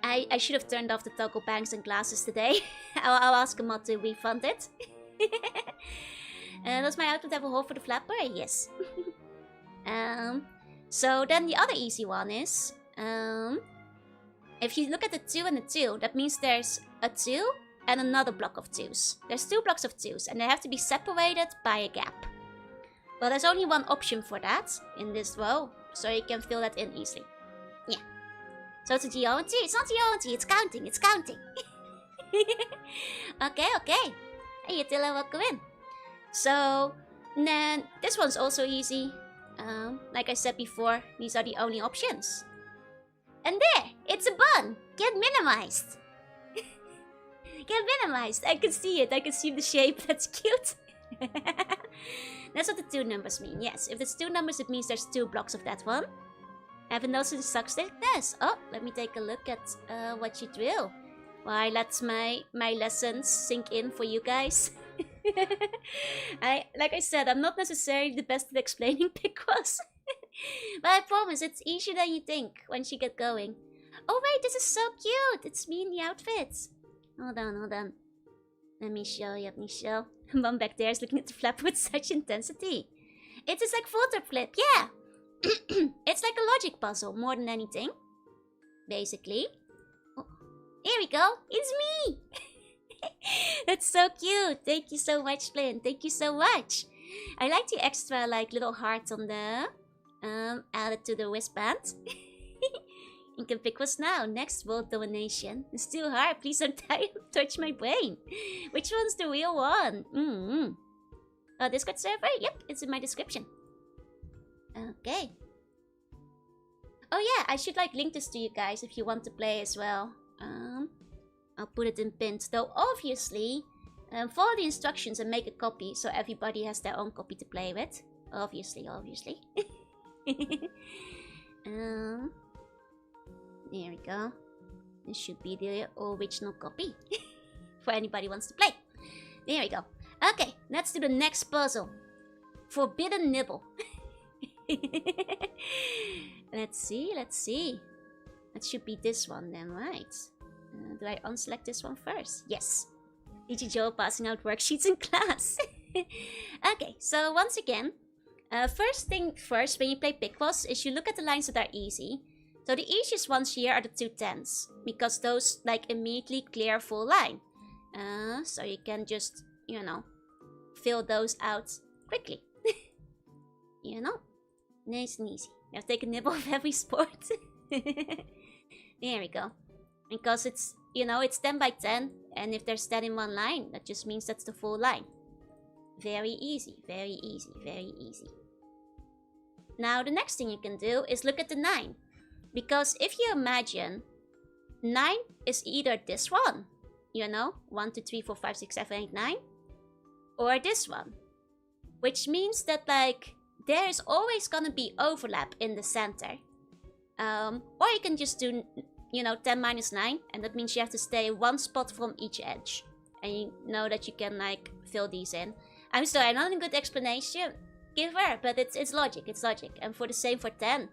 I should have turned off the toggle bangs and glasses today. I'll ask him not to refund it. Does my output have a hole for the flapper? Yes. So then the other easy one is, if you look at the 2 and the 2, that means there's a 2 and another block of 2s. There's 2 blocks of 2s and they have to be separated by a gap. Well, there's only one option for that in this row, so you can fill that in easily. Yeah. So it's a geometry? It's not geometry, it's counting, Okay. Hey, Attila, welcome in. So, then this one's also easy. Like I said before, these are the only options. And there, it's a bun. Get minimized. Get minimized. I can see it. I can see the shape. That's cute. That's what the 2 numbers mean. Yes, if it's 2 numbers, it means there's 2 blocks of that one. Haven't noticed the suck thickness. Oh, let me take a look at what you drill. Why, let my lessons sink in for you guys. Like I said, I'm not necessarily the best at explaining Pickles. But I promise, it's easier than you think once you get going. Oh wait, this is so cute! It's me in the outfit. Hold on. Let me show. Mom back there is looking at the flap with such intensity. It is like photo flip, yeah. It's like a logic puzzle more than anything. Basically. Oh, here we go. It's me. That's so cute. Thank you so much, Flynn. Thank you so much. I like the extra like little heart on the added to the wristband. You can pick what's now. Next, world domination. It's too hard. Please don't touch my brain. Which one's the real one? Discord server? Yep, it's in my description. Okay. Oh yeah, I should like link this to you guys if you want to play as well. I'll put it in pinned. Though obviously, follow the instructions and make a copy so everybody has their own copy to play with. Obviously. There we go. This should be the original copy for anybody who wants to play. There we go. Okay, let's do the next puzzle. Forbidden nibble. Let's see. That should be this one then, right? Do I unselect this one first? Yes. Teacher Joe passing out worksheets in class. Okay, so once again, first thing first, when you play Pickles, is you look at the lines that are easy. So the easiest ones here are the 2 10s, because those like immediately clear full line. So you can just, you know, fill those out quickly. You know, nice and easy. You have to take a nibble of every sport. There we go. Because it's, you know, it's 10 by 10, and if there's 10 in one line, that just means that's the full line. Very easy. Now the next thing you can do is look at the 9. Because if you imagine, 9 is either this one, you know, 1, 2, 3, 4, 5, 6, 7, 8, 9, or this one. Which means that, like, there is always gonna be overlap in the center. Or you can just do, you know, 10 minus 9, and that means you have to stay 1 spot from each edge. And you know that you can, like, fill these in. I'm sorry, not a good explanation giver, but it's logic. And for the same for 10,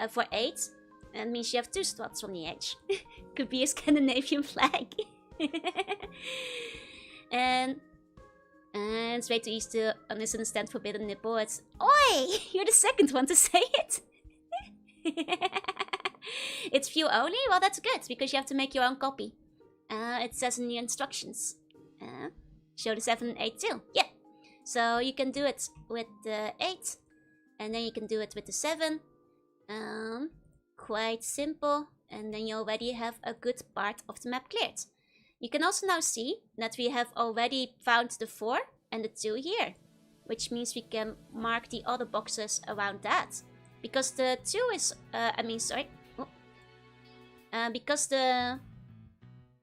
for 8, that means you have 2 spots from the edge. Could be a Scandinavian flag. And it's way too easy to misunderstand forbidden nipple. It's, oi! You're the second one to say it. It's few only? Well, that's good, because you have to make your own copy. It says in the instructions. Show the 7 and 8 too. Yeah. So you can do it with the 8. And then you can do it with the 7. Quite simple. And then you already have a good part of the map cleared. You can also now see that we have already found the 4 and the 2 here. Which means we can mark the other boxes around that. Because the 2 is... because the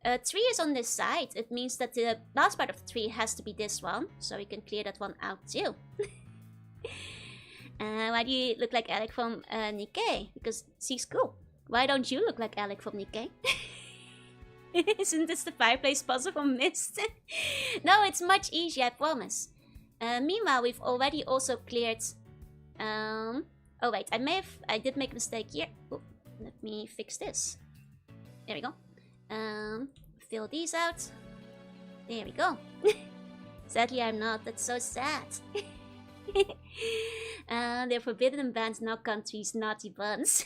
3 is on this side, it means that the last part of the 3 has to be this one. So we can clear that one out too. Why do you look like Alec from Nikkei? Because she's cool. Why don't you look like Alec from Nikkei? Isn't this the fireplace puzzle from Mist? No, it's much easier, I promise. Meanwhile, we've already also cleared... oh wait, I did make a mistake here. Oh, let me fix this. There we go. Fill these out. There we go. Sadly, I'm not. That's so sad. They're forbidden bands, now countries, naughty buns.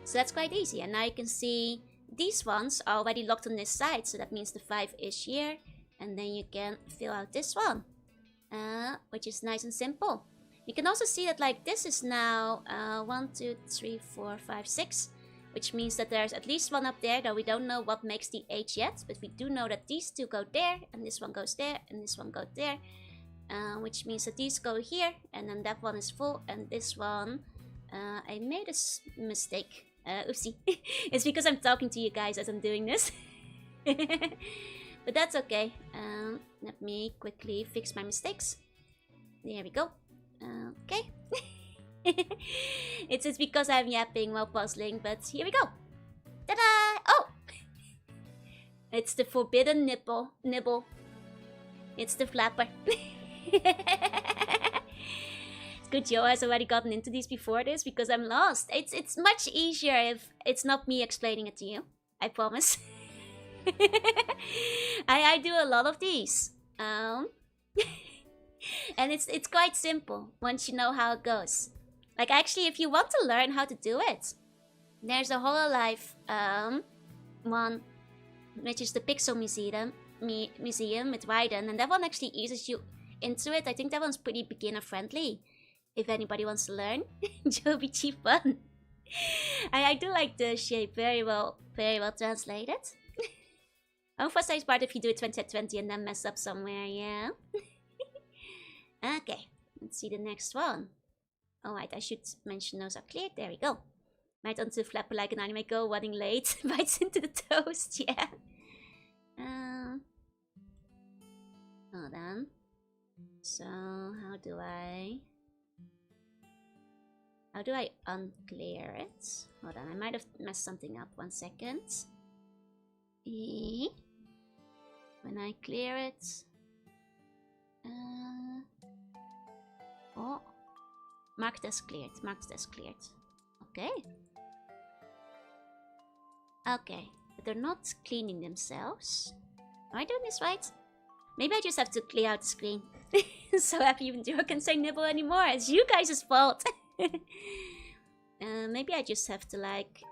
So that's quite easy. And now you can see these ones are already locked on this side. So that means the 5 is here. And then you can fill out this one. Which is nice and simple. You can also see that like this is now 1, 2, 3, 4, 5, 6. Which means that there's at least one up there, though we don't know what makes the H yet. But we do know that these 2 go there, and this one goes there, and this one goes there. Which means that these go here, and then that one is full, and this one... I made a mistake. Oopsie. It's because I'm talking to you guys as I'm doing this. But that's okay. Let me quickly fix my mistakes. There we go. Okay. It's because I'm yapping while puzzling, but here we go. Ta-da! Oh! It's the forbidden nibble. It's the flapper. good Joe has already gotten into these before this because I'm lost. It's much easier if it's not me explaining it to you. I promise. I do a lot of these. And it's quite simple once you know how it goes. Like actually, if you want to learn how to do it, there's a Hololive one, which is the Pixel Museum with Wyden, and that one actually eases you into it. I think that one's pretty beginner friendly. If anybody wants to learn, it'll be cheap fun. I do like the shape, very well translated. Emphasize part if you do it 2020 and then mess up somewhere, yeah. Okay, let's see the next one. Alright, I should mention those are cleared. There we go. Might onto flapper like an anime girl, running late, bites into the toast, yeah. Hold on. So, how do I unclear it? Hold on, I might have messed something up. 1 second. When I clear it... oh. Marked as cleared. Okay. Okay, but they're not cleaning themselves. Am I doing this right? Maybe I just have to clear out the screen. So happy even Joe can say nibble anymore. It's you guys' fault. Maybe I just have to like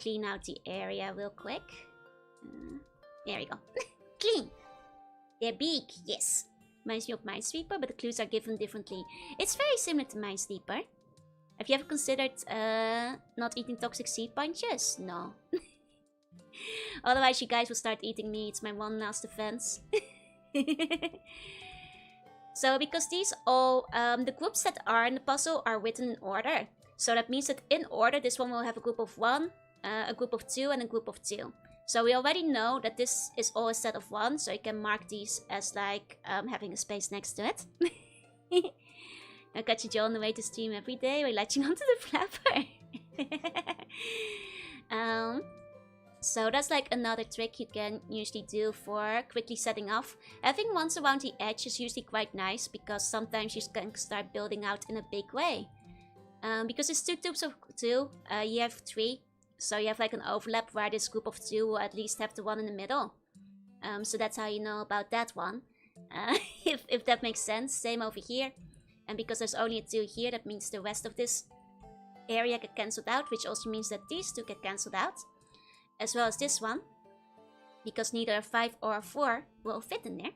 clean out the area real quick. There we go. Clean. They're big, yes. Reminds me of Minesweeper, but the clues are given differently. It's very similar to Minesweeper. Have you ever considered not eating toxic seed punches? No. Otherwise you guys will start eating me. It's my one last defense. So because these all, the groups that are in the puzzle are written in order. So that means that in order this one will have a group of 1, a group of 2 and a group of 2. So we already know that this is all a set of 1. So you can mark these as like having a space next to it. I catch you Joe on the way to stream every day by latching onto the flapper. So that's like another trick you can usually do for quickly setting off. Having ones around the edge is usually quite nice because sometimes you can start building out in a big way. Because it's 2 tubes of 2, you have 3. So you have like an overlap where this group of 2 will at least have the one in the middle. So that's how you know about that one. If that makes sense. Same over here. And because there's only a 2 here, that means the rest of this area get cancelled out, which also means that these 2 get cancelled out. As well as this one. Because neither a 5 or a 4 will fit in there.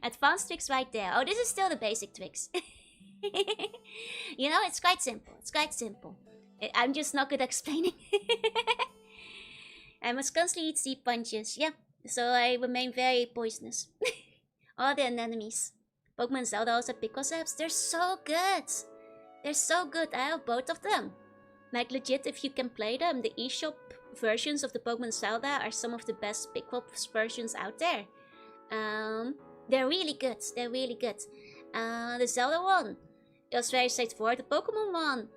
Advanced tricks right there. Oh, this is still the basic tricks. You know, it's quite simple. It's quite simple. I'm just not good at explaining. I must constantly eat seed punches. Yeah, so I remain very poisonous. All the enemies. Pokemon Zelda also have pickle apps. They're so good. They're so good. I have both of them. Like legit, if you can play them, the eShop versions of the Pokemon Zelda are some of the best pickle versions out there. They're really good. They're really good. The Zelda one, it was very straightforward. The Pokemon one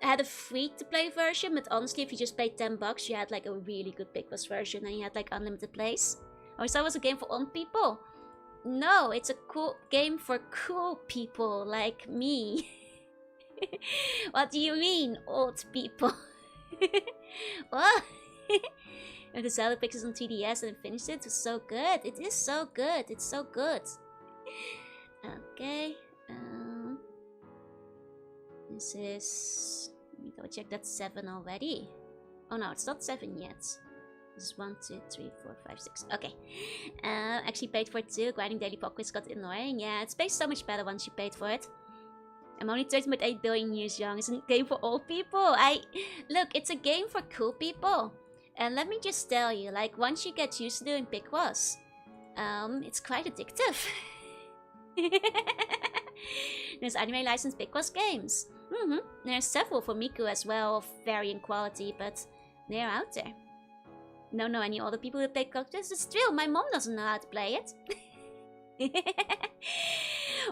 had a free-to-play version, but honestly, if you just paid $10, you had like a really good Picross version and you had like unlimited plays. Or so it was a game for old people. No, it's a cool game for cool people like me. What do you mean, old people? What? If the Zelda Pixels on 3DS and finished it, it was so good. It is so good. It's so good. Okay. This is... Let me double check. That's 7 already. Oh no, it's not 7 yet. This is 1, 2, 3, 4, 5, 6. Okay. Actually paid for it too. Grinding daily pockets got annoying. Yeah, it's based so much better once you paid for it. I'm only 13.8 billion years young. It's a game for old people. Look, it's a game for cool people. And let me just tell you, like, once you get used to doing Picross, it's quite addictive. There's anime licensed Picross games. There's several for Miku as well, of varying quality, but they're out there. Don't know any other people who play Picross. It's true, my mom doesn't know how to play it.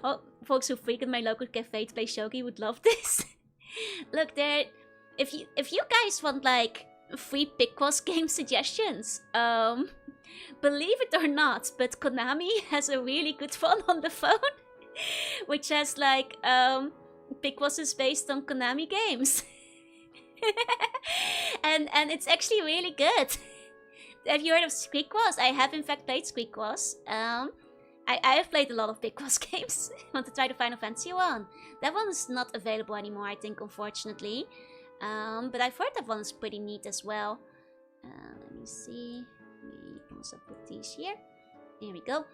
Well, folks who frequent my local cafe to play shogi would love this. Look, if you guys want like free Picross game suggestions, believe it or not, but Konami has a really good one on the phone. which has like Pickwasses based on Konami games. and it's actually really good. Have you heard of Squeakwas? I have in fact played Squeakwas. I have played a lot of Pickwaz games. I want to try the Final Fantasy one. That one is not available anymore, I think, unfortunately. But I've heard that one is pretty neat as well. Let me see. We can also put these here. There we go.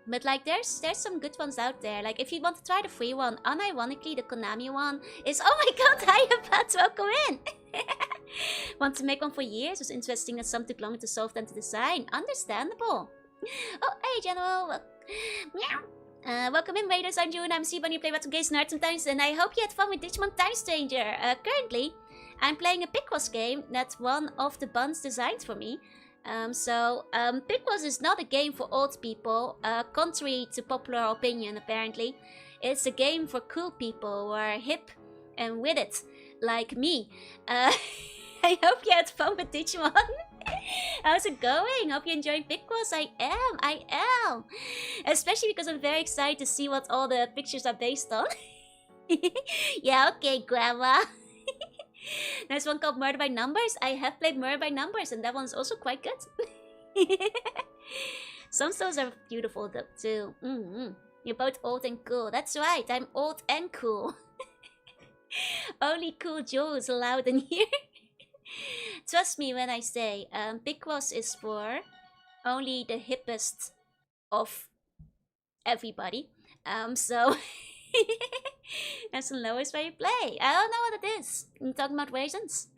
But like, there's some good ones out there. Like, if you want to try the free one, unironically, the Konami one is... Oh my god, hi, Pat, welcome in! Want to make one for years? Was interesting that some took longer to solve than to design. Understandable. Oh, hey, General. Meow. Welcome in, Raiders. I'm Jorunna. I'm Seaban. You play Battle Games Nerd sometimes, and I hope you had fun with Digimon Time Stranger. Currently, I'm playing a Pickwaz game that one of the buns designed for me. Pickwaz is not a game for old people, contrary to popular opinion, apparently. It's a game for cool people who are hip and with it, like me. I hope you had fun with Digimon. How's it going? Hope you're enjoying Pickwaz. I am. Especially because I'm very excited to see what all the pictures are based on. Yeah, okay, Grandma. There's one called Murder by Numbers. I have played Murder by Numbers, and that one's also quite good. Some stories are beautiful though, too. You're both old and cool. That's right, I'm old and cool. Only cool Joe is allowed in here. Trust me when I say, Pickwaz is for only the hippest of everybody. So there's some lowest where you play. I don't know what it is. I'm talking about raisins.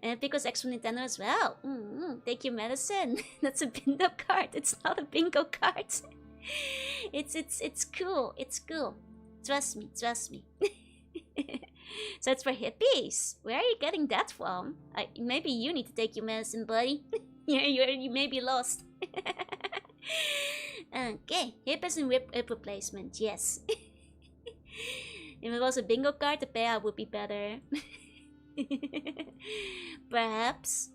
And Pickwaz X from Nintendo as well. Take your medicine. That's a bingo card. It's not a bingo card. It's cool. It's cool. Trust me. So it's for hippies. Where are you getting that from? Maybe you need to take your medicine, buddy. You may be lost. Okay, hip as in hip replacement, yes. If it was a bingo card, the payout would be better. Perhaps.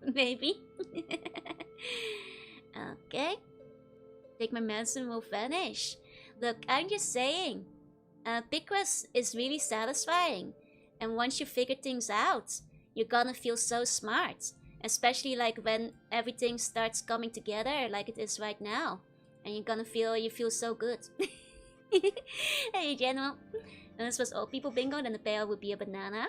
Maybe. Okay. Take my medicine will vanish. Look, I'm just saying. Pickwaz is really satisfying, and once you figure things out, you're gonna feel so smart, especially like when everything starts coming together like it is right now, and you feel so good. Hey, General. And this was old people bingo, then the payout would be a banana.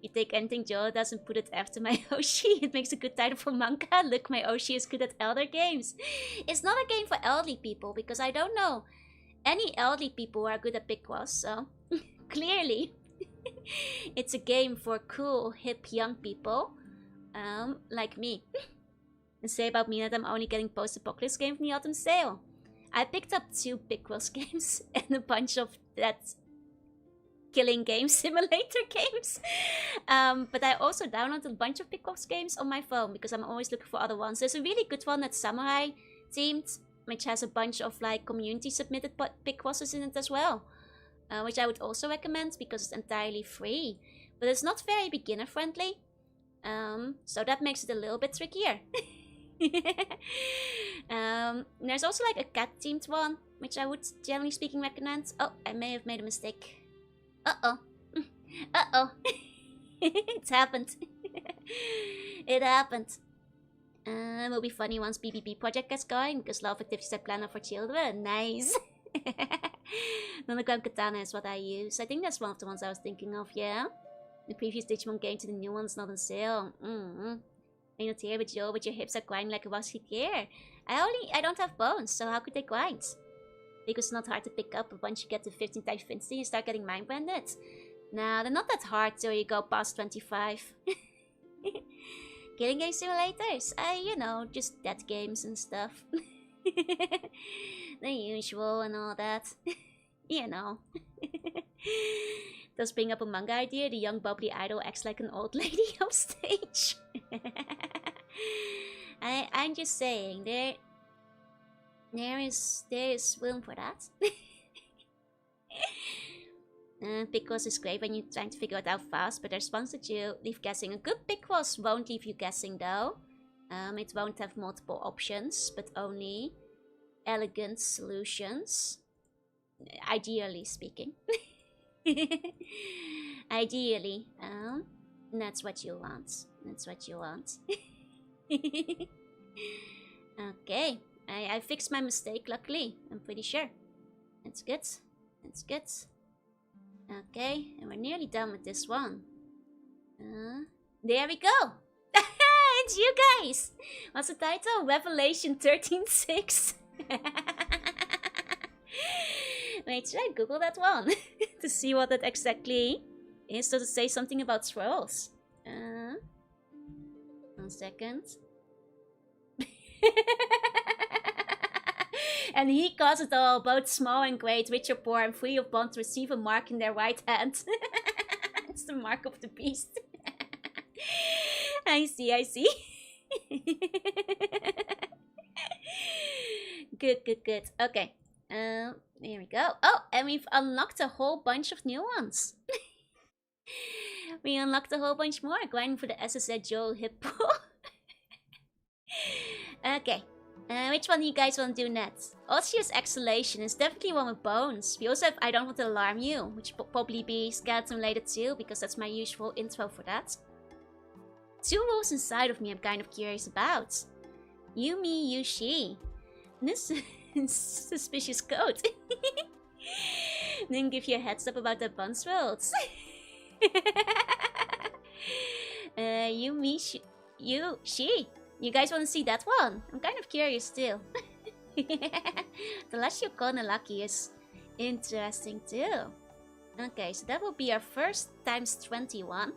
You take anything Joe does and put it after my Oshi. It makes a good title for manga. Look, my Oshi is good at elder games. It's not a game for elderly people, because I don't know any elderly people who are good at Pickwaz, so clearly it's a game for cool, hip, young people, like me. And say about me that I'm only getting post-apocalypse game from the autumn sale. I picked up 2 Pickwaz games and a bunch of that killing game simulator games. But I also downloaded a bunch of Pickwaz games on my phone because I'm always looking for other ones. There's a really good one that's samurai themed, which has a bunch of like community submitted Pickwazes in it as well, which I would also recommend because it's entirely free, but it's not very beginner friendly, so that makes it a little bit trickier. There's also like a cat themed one, which I would generally speaking recommend. Oh, I may have made a mistake. It's happened. It happened. It will be funny once BBB project gets going, because love activities are planned for children. Nice. Nonogram Katana is what I use. I think that's one of the ones I was thinking of, yeah? The previous Digimon game to the new one's not on sale. You're not here with Joe, but your hips are grinding like a rusty gear. I don't have bones, so how could they grind? Because it's not hard to pick up, but once you get to 15 times Finstein, you start getting mind-branded. Nah, they're not that hard till you go past 25. Killing game simulators? You know, just dead games and stuff. The usual and all that. You know. Does bring up a manga idea? The young bubbly idol acts like an old lady on stage. I'm just saying, there is room for that. Pickwaz is great when you're trying to figure it out fast, but there's ones that you leave guessing. A good Pickwaz won't leave you guessing though. It won't have multiple options, but only elegant solutions. Ideally speaking. Ideally. That's what you want. That's what you want. Okay. I fixed my mistake, luckily. I'm pretty sure. That's good. That's good. Okay, and we're nearly done with this one. There we go! It's you guys! What's the title? Revelation 13:6. Wait, should I Google that one? To see what that exactly is? Does it say something about swirls? 1 second. And he calls it all, both small and great, rich or poor, and free of bond, to receive a mark in their right hand. It's the mark of the beast. I see, I see. Good, good, good. Okay. Here we go. Oh, and we've unlocked a whole bunch of new ones. We unlocked a whole bunch more. Grinding for the SSZ Joe Hippo. Okay. Which one do you guys want to do next? Osseous Exhalation is definitely one with bones. We also have I Don't Want to Alarm You, which will probably be skeleton related too, because that's my usual intro for that. 2 rules inside of me I'm kind of curious about. You, me, you, she. This is suspicious code. Didn't give you a heads up about the buns worlds. You, me, you, she. You guys want to see that one? I'm kind of curious still. The Lashio Lucky is interesting too. Okay, so that will be our first times 21.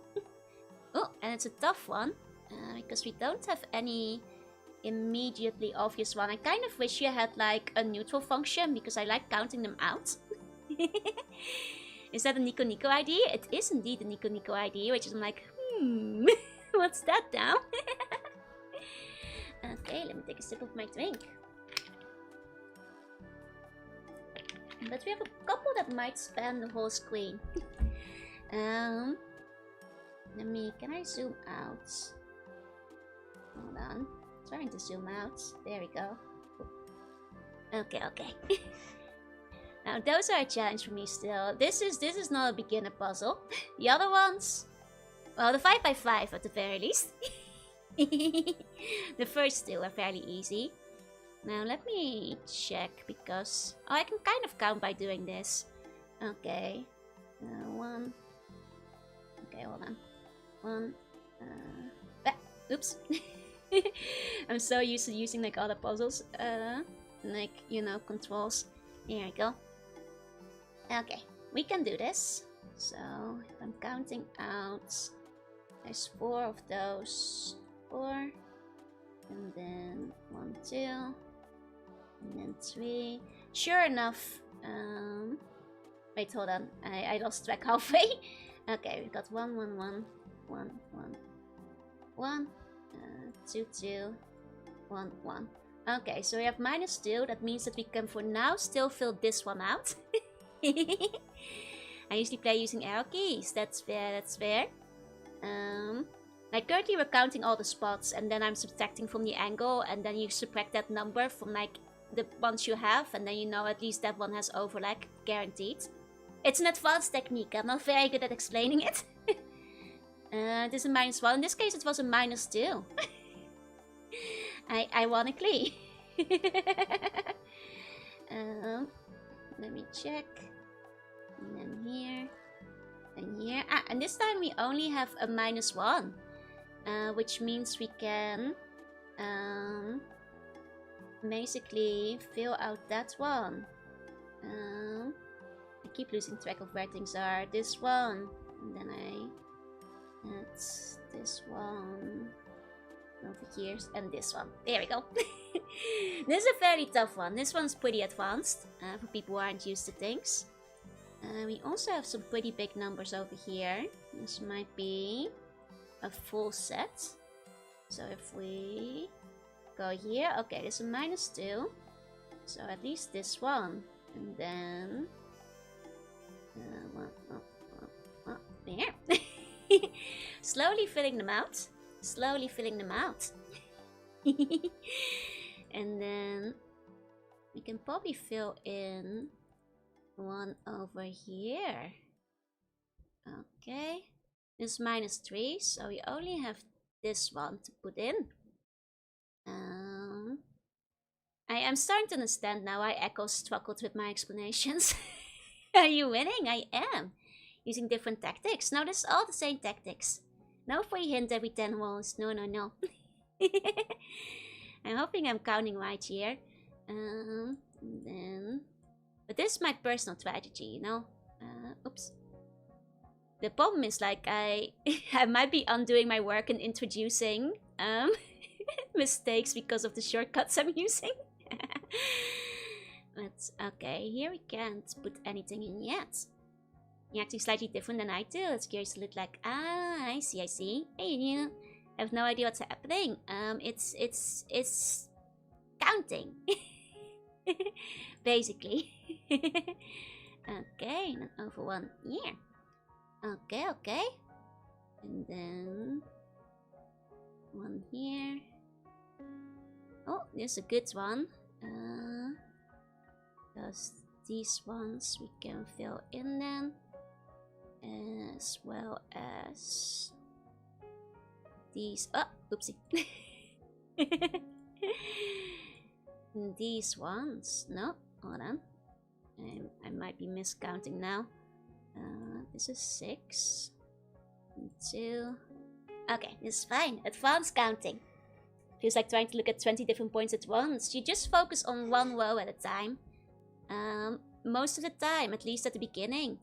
Oh, and it's a tough one. Because we don't have any immediately obvious one. I kind of wish you had like a neutral function, because I like counting them out. Is that a Nico Nico ID? It is indeed a Nico Nico ID, which is I'm like, what's that now? Okay, let me take a sip of my drink. But we have a couple that might span the whole screen. Can I zoom out? Hold on. Trying to zoom out. There we go. Okay, okay. Now those are a challenge for me still. This is not a beginner puzzle. The other ones, well, the 5x5 at the very least. The first 2 are fairly easy. Now let me check, because I can kind of count by doing this. Okay, 1. Okay, hold on. 1. Oops. I'm so used to using like other puzzles, like, you know, controls. Here we go. Okay, we can do this. So if I'm counting out, there's 4 of those. 4, and then 1, 2, and then 3. Sure enough, wait, hold on, I lost track halfway. Okay, we've got 1, 1, 1, 1, 1, 1, 2, 2, 1, 1. Okay, so we have -2. That means that we can for now still fill this one out. I usually play using arrow keys. That's fair, that's fair. Like currently we're counting all the spots, and then I'm subtracting from the angle, and then you subtract that number from like the ones you have, and then you know at least that one has overlap, guaranteed. It's an advanced technique. I'm not very good at explaining it. This is a -1. In this case it was a -2. Ironically. Let me check. And then here. And here. Ah, and this time we only have a -1. Which means we can basically fill out that one. I keep losing track of where things are. This one. And then that's this one. Over here. And this one. There we go. This is a fairly tough one. This one's pretty advanced for people who aren't used to things. We also have some pretty big numbers over here. This might be a full set. So if we go here, okay, there's a -2. So at least this one. And then there. Slowly filling them out. Slowly filling them out. And then we can probably fill in one over here. Okay. This -3, so we only have this one to put in. I am starting to understand now why Echo struggled with my explanations. Are you winning? I am. Using different tactics. No, this is all the same tactics. No free hint every 10 rolls. No, no, no. I'm hoping I'm counting right here. But this is my personal strategy, you know? Oops. The problem is, like, I might be undoing my work and introducing mistakes because of the shortcuts I'm using. But, okay, here we can't put anything in yet. You're acting slightly different than I do. It's curious to look like, I see, I see. Hey, you have no idea what's happening. It's counting. Basically. Okay, and over 1 here. Okay, okay. And then 1 here. Oh, there's a good one. Because these ones we can fill in then. As well as these. Oh, oopsie. These ones. No, hold on. I might be miscounting now. This is 6. 2. Okay, this is fine. Advanced counting. Feels like trying to look at 20 different points at once. You just focus on one row at a time. Most of the time, at least at the beginning.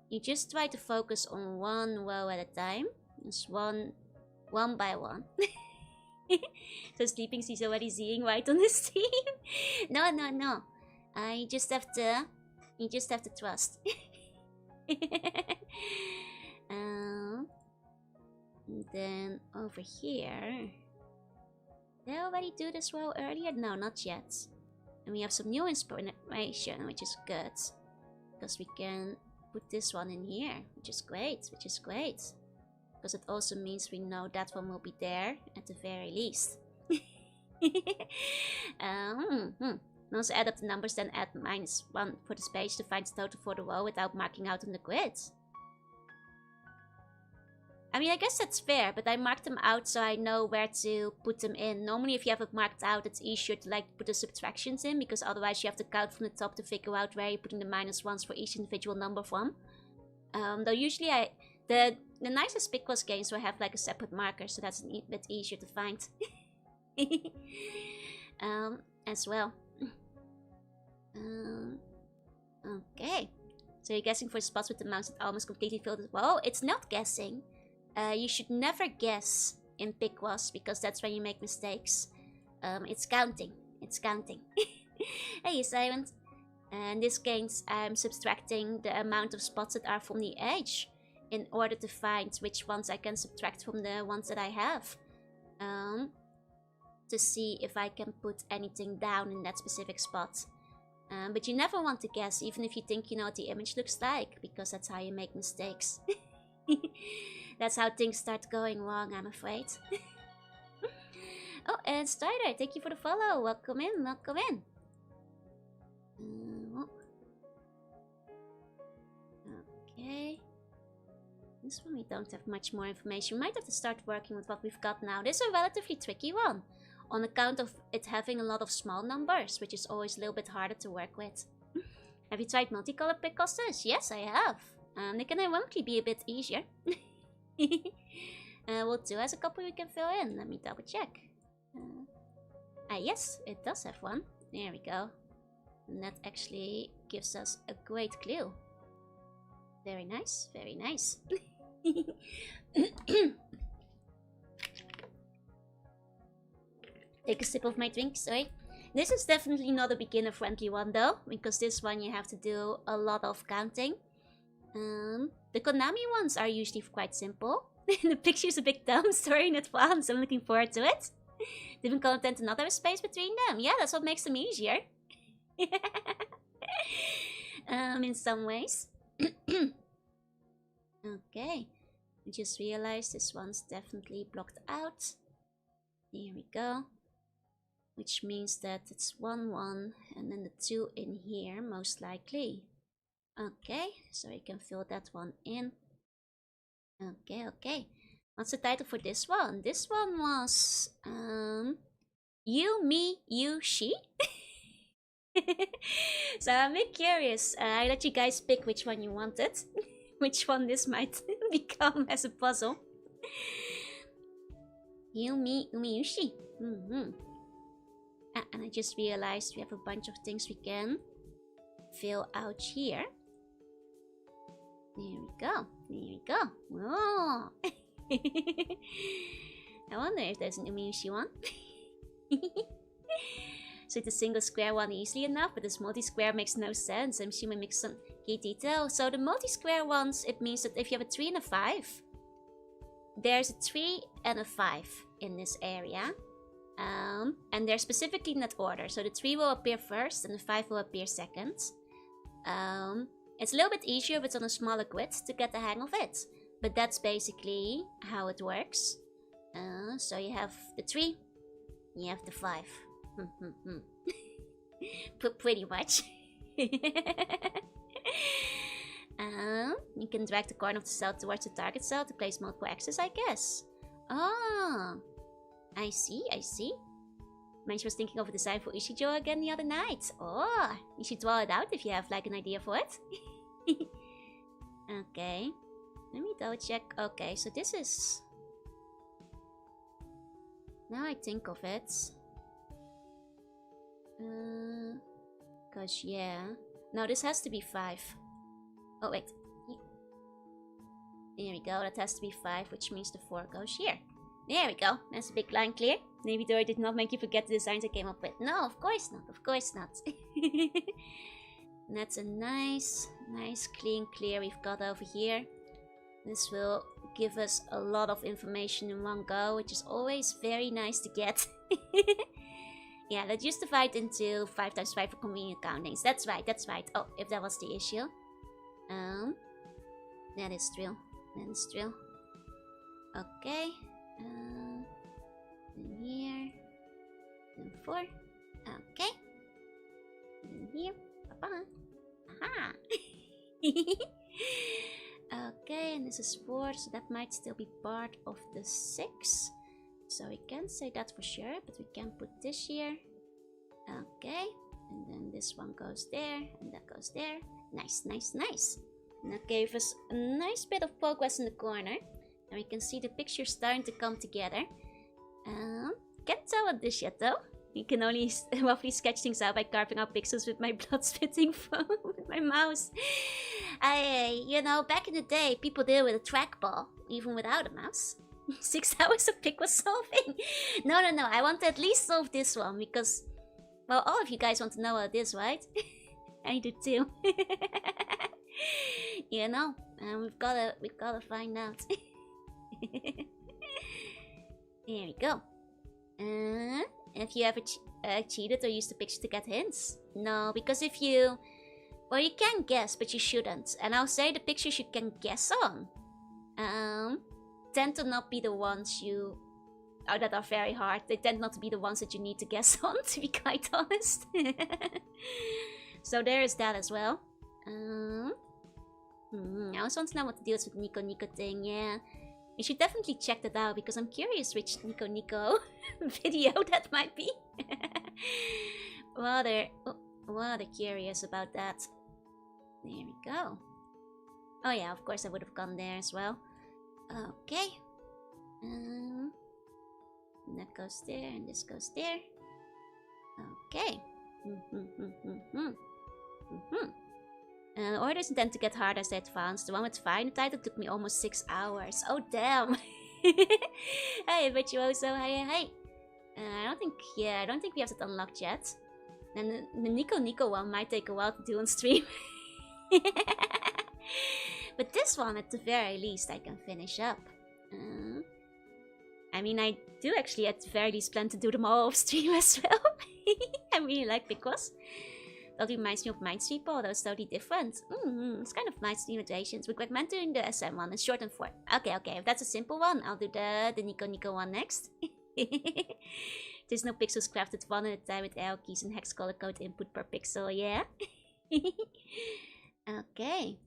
You just try to focus on one row at a time. Just one by one. So Sleeping Sea's already seeing right on the stream. No, no, no. You just have to trust. And then over here. Did I already do this row earlier? No, not yet. And we have some new inspiration, which is good. Because we can put this one in here, which is great, Because it also means we know that one will be there at the very least. Also add up the numbers, then add -1 for the space to find the total for the row without marking out on the grid. I mean, I guess that's fair, but I marked them out so I know where to put them in. Normally, if you have it marked out, it's easier to like put the subtractions in, because otherwise you have to count from the top to figure out where you're putting the -1s for each individual number from. Though usually the nicest Picross games will have like a separate marker, so that's a bit easier to find. As well. Okay. So you're guessing for spots with the mouse that almost completely filled as well. It's not guessing. You should never guess in Picross, because that's when you make mistakes. It's counting. It's counting. Hey, Silent. In this case, I'm subtracting the amount of spots that are from the edge in order to find which ones I can subtract from the ones that I have. To see if I can put anything down in that specific spot. But you never want to guess, even if you think you know what the image looks like, because that's how you make mistakes. That's how things start going wrong, I'm afraid. Oh, and Strider, thank you for the follow. Welcome in, welcome in. Okay. This one we don't have much more information. We might have to start working with what we've got now. This is a relatively tricky one, on account of it having a lot of small numbers, which is always a little bit harder to work with. Have you tried multicolored Pickostas? Yes, I have. They can ironically be a bit easier. Will 2 has a couple we can fill in. Let me double check. Yes, it does have one. There we go. And that actually gives us a great clue. Very nice, very nice. Take a sip of my drink, sorry. This is definitely not a beginner-friendly one though, because this one you have to do a lot of counting. The Konami ones are usually quite simple. The picture's a bit dumb, sorry in advance, I'm looking forward to it. Different content and not space between them. Yeah, that's what makes them easier. In some ways. Okay, I just realized this one's definitely blocked out. Here we go. which means that it's 1, 1, and then the 2 in here, most likely. Okay, so we can fill that one in. Okay, okay. What's the title for this one? This one was You, Me, You, She. So I'm a bit curious. I let you guys pick which one you wanted. Which one this might become as a puzzle. You, me, you, she. And I just realized we have a bunch of things we can fill out here. There we go. There we go. Oh. I wonder if there's an Umiushi one. So it's a single square one easily enough, but this multi-square makes no sense. I'm assuming makes some key detail. So the multi-square ones, it means that if you have a 3 and a 5, there's a 3 and a 5 in this area. And they're specifically in that order. So the 3 will appear first and the 5 will appear second. It's a little bit easier if it's on a smaller grid to get the hang of it. But that's basically how it works. So you have the 3, you have the 5. Pretty much. You can drag the corner of the cell towards the target cell to place multiple axes, I guess. Oh, I see, I see. Manchi was thinking of a design for Ishijo again the other night. Oh, you should draw it out if you have like an idea for it. Okay, let me double check. Okay, so this is... Now I think of it. Cause yeah. No, this has to be 5. Oh wait. There we go, that has to be 5, which means the 4 goes here. There we go, that's a big line clear. Maybe though I did not make you forget the designs I came up with. No, of course not, of course not. That's a nice clean clear we've got over here. This will give us a lot of information in one go, which is always very nice to get. Yeah, let's just divide into 5 times 5 for convenient countings. That's right, that's right. Oh, if that was the issue. That is true. That is true. Okay. Then here. Then 4. Okay. And here. Papa. Aha! Okay, and this is 4, so that might still be part of the 6. So we can't say that for sure, but we can put this here. Okay, and then this one goes there, and that goes there. Nice, nice, nice. And that gave us a nice bit of progress in the corner. And we can see the picture starting to come together. Can't tell what this yet though. You can only roughly sketch things out by carving out pixels with my blood-spitting phone, with my mouse. You know, back in the day, people did it with a trackball, even without a mouse. 6 hours of pick was solving. No, I want to at least solve this one because, well, all of you guys want to know what it is, right? I do too. You know, and we've gotta find out. There we go. If you ever cheated or used the picture to get hints? No, because if you... Well, you can guess, but you shouldn't. And I'll say the pictures you can guess on tend to not be the ones you... that are very hard. They tend not to be the ones that you need to guess on, to be quite honest. So there is that as well. I also want to know what the deal is with the Nico Nico thing, yeah. You should definitely check that out, because I'm curious which Nico Nico video that might be. Rather curious about that. There we go. Oh yeah, of course I would have gone there as well. Okay. And that goes there, and this goes there. Okay. Orders intend to get harder as they advance. The one with fine title took me almost 6 hours. Oh damn! Hey, Virtuoso, hey. I don't think we have it unlocked yet. And the Nico Nico one might take a while to do on stream. But this one, at the very least, I can finish up. I mean, I do actually at the very least plan to do them all off stream as well. I really like Picross. That reminds me of Minesweeper, although it's totally different. It's kind of nice limitations. We recommend doing the SM one. It's short and form. Okay. If that's a simple one, I'll do the Nico Nico one next. There's no pixels crafted one at a time with arrow keys and hex color code input per pixel, yeah? Okay.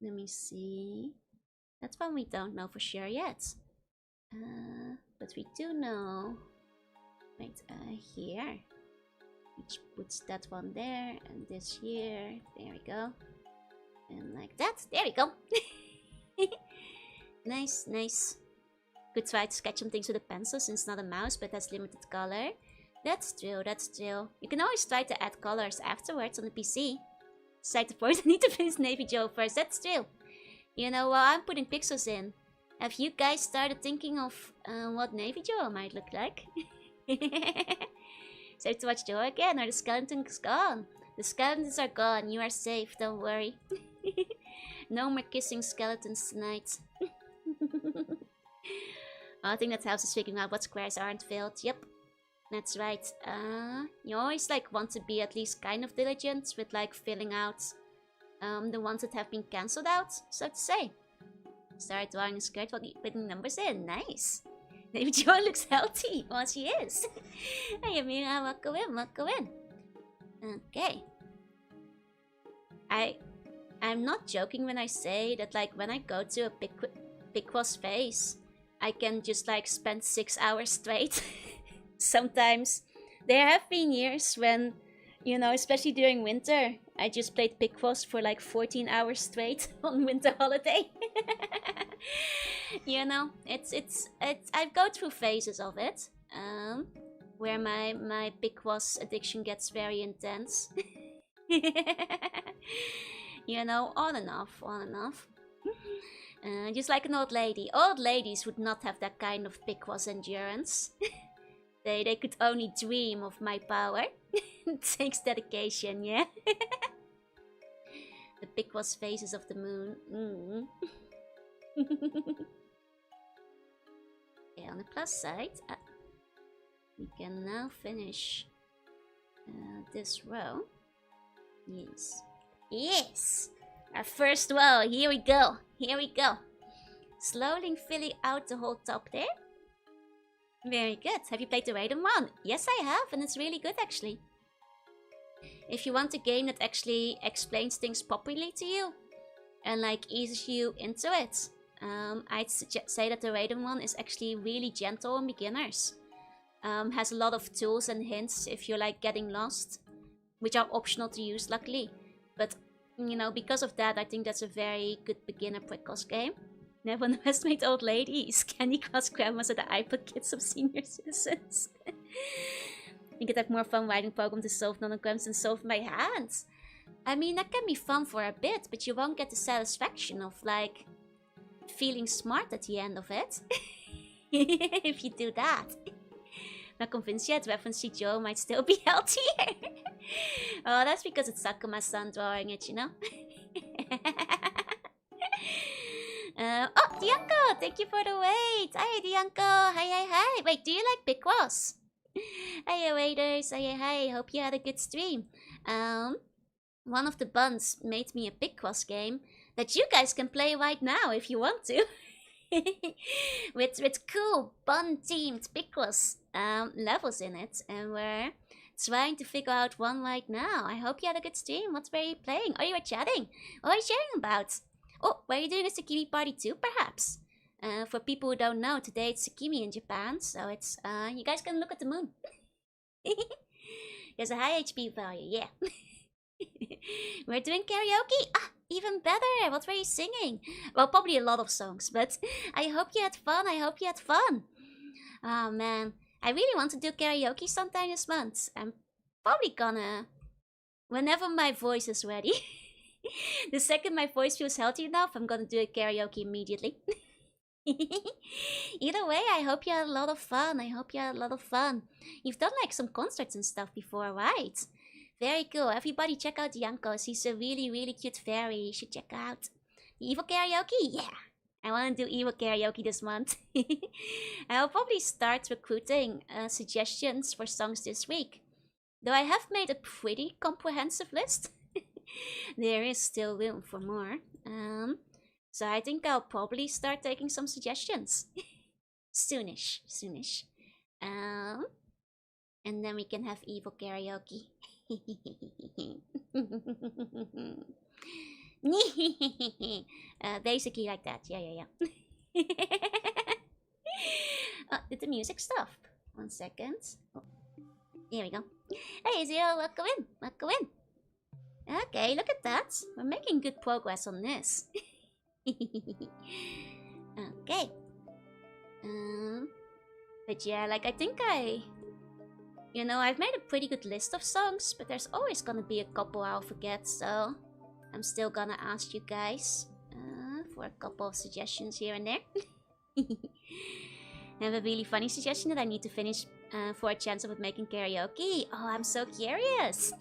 Let me see. That one we don't know for sure yet. But we do know. Wait, here. Which puts that one there and this here. There we go. And like that. There we go. Nice, nice. Could try to sketch some things with a pencil since it's not a mouse, but has limited color. That's true, that's true. You can always try to add colors afterwards on the PC. Side the port, I need to finish Navy Joe first. That's true. You know, while I'm putting pixels in, have you guys started thinking of what Navy Joe might look like? So to watch Joe again, or the skeleton's gone? The skeletons are gone, you are safe, don't worry. No more kissing skeletons tonight. I think that helps us figuring out what squares aren't filled. Yep, that's right. You always like want to be at least kind of diligent with like filling out the ones that have been cancelled out, so to say. Start drawing a skirt while putting numbers in. Nice. Maybe Joy looks healthy. Well, she is. Hey, Amira, welcome in, welcome in. Okay. I'm not joking when I say that, like, when I go to a Picross phase, I can just, like, spend 6 hours straight. Sometimes. There have been years when, you know, especially during winter, I just played Picross for, like, 14 hours straight on winter holiday. You know, it's I go through phases of it, where my Picross addiction gets very intense. You know, on and off, on and off. Just like an old lady. Old ladies would not have that kind of Picross endurance. They could only dream of my power. It takes dedication, yeah. The Picross phases of the moon. Okay, on the plus side, we can now finish this row. Yes. Yes! Our first row, here we go. Here we go. Slowly filling out the whole top there. Very good. Have you played the Raiden one? Yes, I have, and it's really good actually. If you want a game that actually explains things properly to you and like eases you into it, I'd say that the Raiden one is actually really gentle on beginners. Has a lot of tools and hints if you're like getting lost, which are optional to use luckily. But, you know, because of that, I think that's a very good beginner Picross game. Never underestimate old ladies. Candy Crush grandmas are the iPod kids of senior citizens. You could have more fun writing program to solve nanograms than solve my hands. I mean, that can be fun for a bit, but you won't get the satisfaction of, like, feeling smart at the end of it. If you do that. Not convinced yet, reference to Joe might still be healthier. Oh, that's because it's Sakuma-san drawing it, you know? Oh, Dianco! Thank you for the wait! Hi, Dianco! Hi! Wait, do you like Picross? Hiya, waiters! Hi! Hope you had a good stream. One of the buns made me a Picross game that you guys can play right now if you want to. with cool bun-themed Picross levels in it, and we're trying to figure out one right now. I hope you had a good stream. What were you playing? Oh, you were chatting. What are you sharing about? Oh, were you doing a Tsukimi party too, perhaps? For people who don't know, today it's Tsukimi in Japan, so it's you guys can look at the moon. There's a high HP value, yeah. We're doing karaoke. Ah, even better. What were you singing? Well, probably a lot of songs, but I hope you had fun. Oh man, I really want to do karaoke sometime this month. I'm probably gonna, whenever my voice is ready. The second my voice feels healthy enough, I'm gonna do a karaoke immediately. Either way, I hope you had a lot of fun. You've done like some concerts and stuff before, right? Very cool. Everybody check out Yankos. He's a really, really cute fairy. You should check out Evil Karaoke. Yeah, I want to do Evil Karaoke this month. I'll probably start recruiting suggestions for songs this week. Though I have made a pretty comprehensive list. There is still room for more. So I think I'll probably start taking some suggestions. Soonish. And then we can have evil karaoke. Basically like that. Yeah. Oh, did the music stop? 1 second. Oh, here we go. Hey, Zero, welcome in. Welcome in. Okay, look at that. We're making good progress on this. Okay. But yeah, like I think I've made a pretty good list of songs, but there's always gonna be a couple I'll forget, so I'm still gonna ask you guys for a couple of suggestions here and there. I have a really funny suggestion that I need to finish for a chance of it making karaoke. Oh, I'm so curious.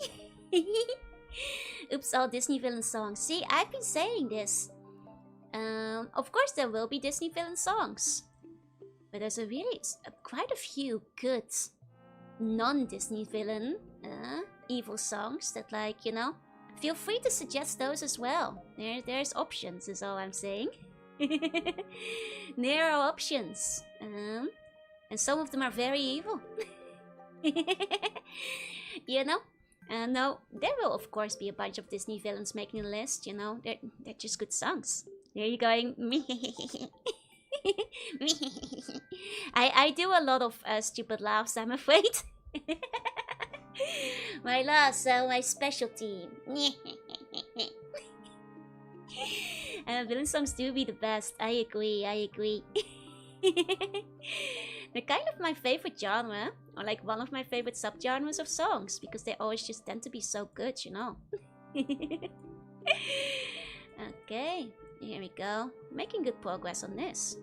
Oops, all Disney villain songs. See, I've been saying this. Of course there will be Disney villain songs. But there's quite a few good non-Disney villain evil songs that, like, feel free to suggest those as well. There's options is all I'm saying. There are options. And some of them are very evil. No, there will of course be a bunch of Disney villains making the list, they're just good songs. There you going. I do a lot of stupid laughs, I'm afraid. My laughs are my specialty. Villain songs do be the best. I agree. They're kind of my favorite genre, or like one of my favorite subgenres of songs, because they always just tend to be so good, Okay, here we go. Making good progress on this.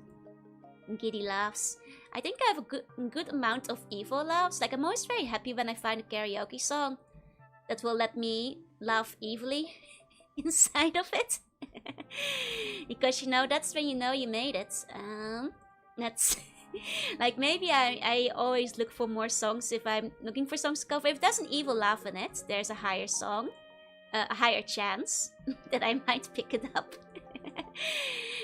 Giddy laughs. I think I have a good amount of evil laughs. Like, I'm always very happy when I find a karaoke song that will let me laugh evilly inside of it. Because that's when you made it. That's like, maybe I always look for more songs if I'm looking for songs to cover. If there's an evil laugh in it, there's a higher chance that I might pick it up.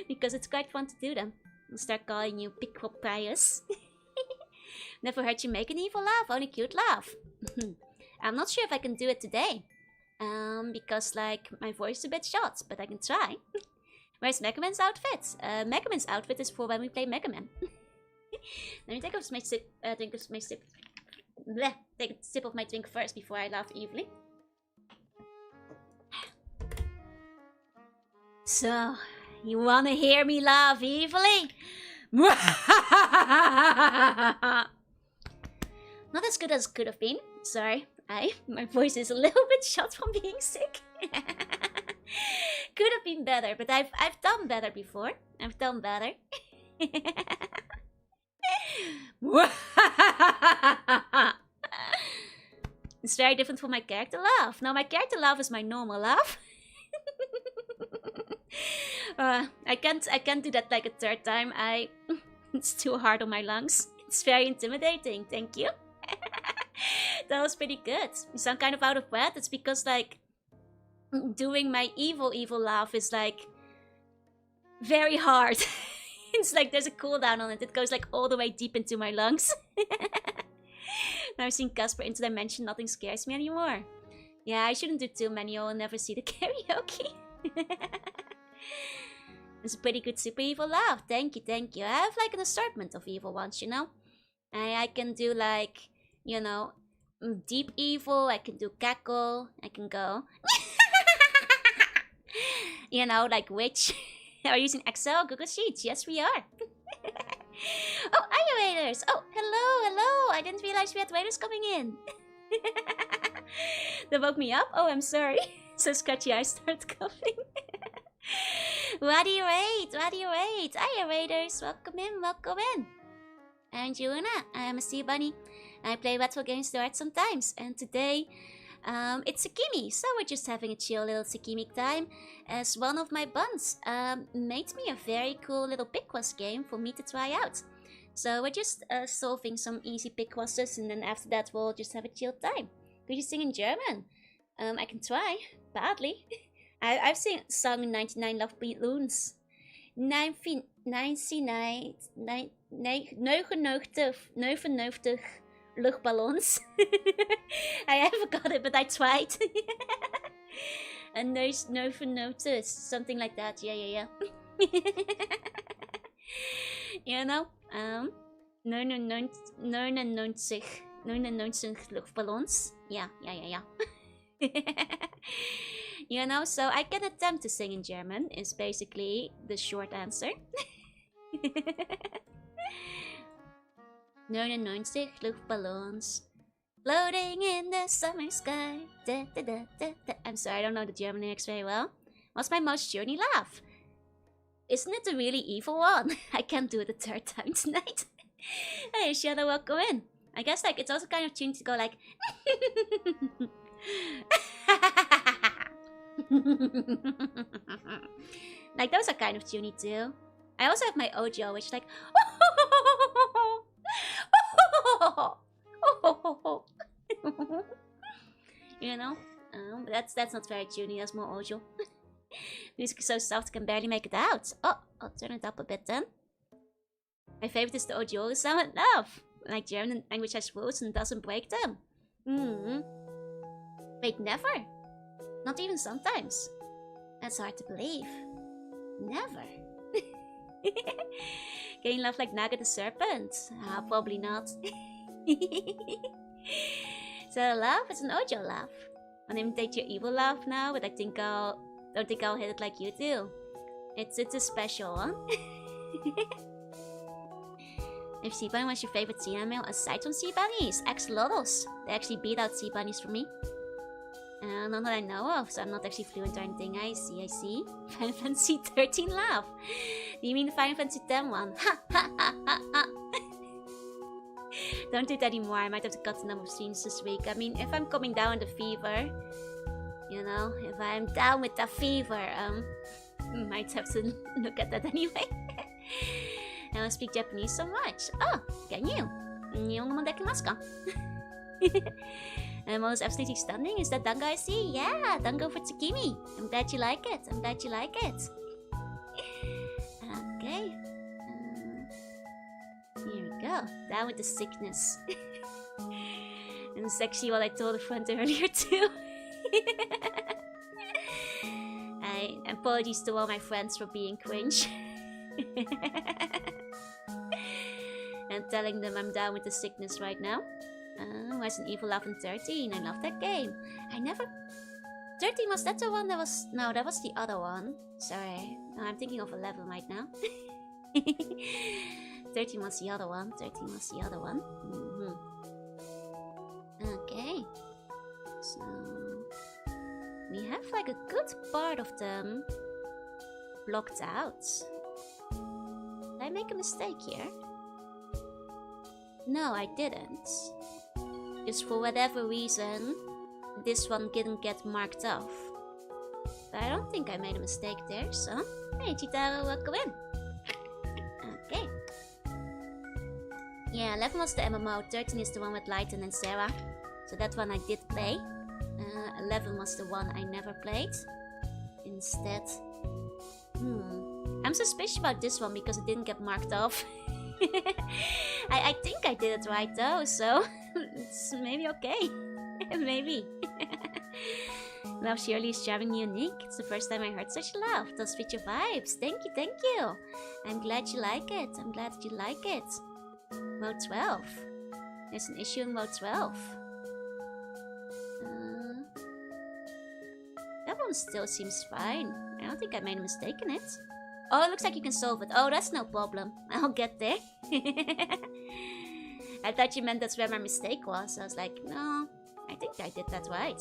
Because it's quite fun to do them. I'll start calling you Pickle Pious. Never heard you make an evil laugh, only cute laugh. I'm not sure if I can do it today. Because, like, my voice is a bit shot, but I can try. Where's Mega Man's outfit? Mega Man's outfit is for when we play Mega Man. Let me take a sip, take a sip of my drink first before I laugh evilly. So, you wanna hear me laugh evilly? Not as good as it could have been. Sorry, my voice is a little bit shot from being sick. Could have been better, but I've done better before. I've done better. It's very different from my character laugh. Now my character laugh is my normal laugh. I can't do that like a third time. It's too hard on my lungs. It's very intimidating. Thank you. That was pretty good. You sound kind of out of breath. It's because, like, doing my evil laugh is, like, very hard. It's like there's a cooldown on it. It goes, like, all the way deep into my lungs. Now I've seen Casper Interdimension, nothing scares me anymore. Yeah, I shouldn't do too many or I'll never see the karaoke. It's a pretty good super evil laugh. Thank you. I have, like, an assortment of evil ones, I can do, like, deep evil. I can do cackle. I can go... like witch. Are you using Excel, Google Sheets? Yes, we are. Oh, are you raiders? Oh, hello. I didn't realize we had raiders coming in. They woke me up? Oh, I'm sorry. So scratchy I start coughing. What do you rate? Hiya, raiders. Welcome in. I'm Jorunna. I'm a sea bunny. I play retro games to art sometimes. And today, it's Tsukimi. So we're just having a chill little Tsukimi time. As one of my buns made me a very cool little Picross game for me to try out. So we're just solving some easy Picrosses, and then after that we'll just have a chill time. Could you sing in German? I can try. Badly. I've sung 99 Love Balloons. 99 99 luchtballons. I forgot it, but I tried. And there's 99, something like that. Yeah. You know, 99 luchtballons. Yeah. You know, so I can attempt to sing in German is basically the short answer. 99 luchtballons floating in the summer sky. Da, da, da, da, da. I'm sorry, I don't know the German lyrics very well. What's my most journey laugh? Isn't it the really evil one? I can't do it a third time tonight. Hey, Shadow, welcome in. I guess like it's also kind of tuned to go like. Like those are kind of tuney too. I also have my Ojo, which like. You know, that's not very tuney. That's more Ojo. Music is so soft, I can barely make it out. Oh, I'll turn it up a bit then. My favorite is the Ojo sound and love. Like German language has rules and doesn't break them. Wait, never? Not even sometimes? That's hard to believe. Never. Can you laugh like Naga the Serpent? Probably not. So laugh? It's an Ojo laugh. I'll imitate your evil laugh now, but I think don't think I'll hit it like you do. It's a special one. If Sea Bunny was your favorite sea animal aside from sea bunnies, axolotls. They actually beat out sea bunnies for me. None that I know of, so I'm not actually fluent or anything. I see. Final Fantasy 13 laugh. Do you mean the Final Fantasy 10 one? Don't do that anymore. I might have to cut the number of streams this week. I mean, if I'm coming down with the fever, you know, if I'm down with the fever, I might have to look at that anyway. I don't speak Japanese so much. Oh, can you? Most absolutely stunning. Is that Dango I see? Yeah, Dango for Tsukimi. I'm glad you like it. Okay. Here we go. Down with the sickness. And it's actually what I told a friend earlier too. Apologies to all my friends for being cringe. And telling them I'm down with the sickness right now. Resident Evil 11 13. I love that game. 13 was that the one that was... No, that was the other one. Sorry. No, I'm thinking of 11 right now. 13 was the other one. Okay. So... we have like a good part of them blocked out. Did I make a mistake here? No, I didn't. Just for whatever reason, this one didn't get marked off. But I don't think I made a mistake there, so... Hey, Chitaro, welcome in! Okay. Yeah, 11 was the MMO, 13 is the one with Lighten and Sarah. So that one I did play. 11 was the one I never played. Instead... I'm suspicious about this one because it didn't get marked off. I think I did it right though, so it's maybe okay. Maybe. Love Shirley is charming and unique. It's the first time I heard such love. Those fit your vibes. Thank you. I'm glad you like it. Mode 12. There's an issue in mode 12. That one still seems fine. I don't think I made a mistake in it. Oh, it looks like you can solve it. Oh, that's no problem. I'll get there. I thought you meant that's where my mistake was. I was like, no, I think I did that right.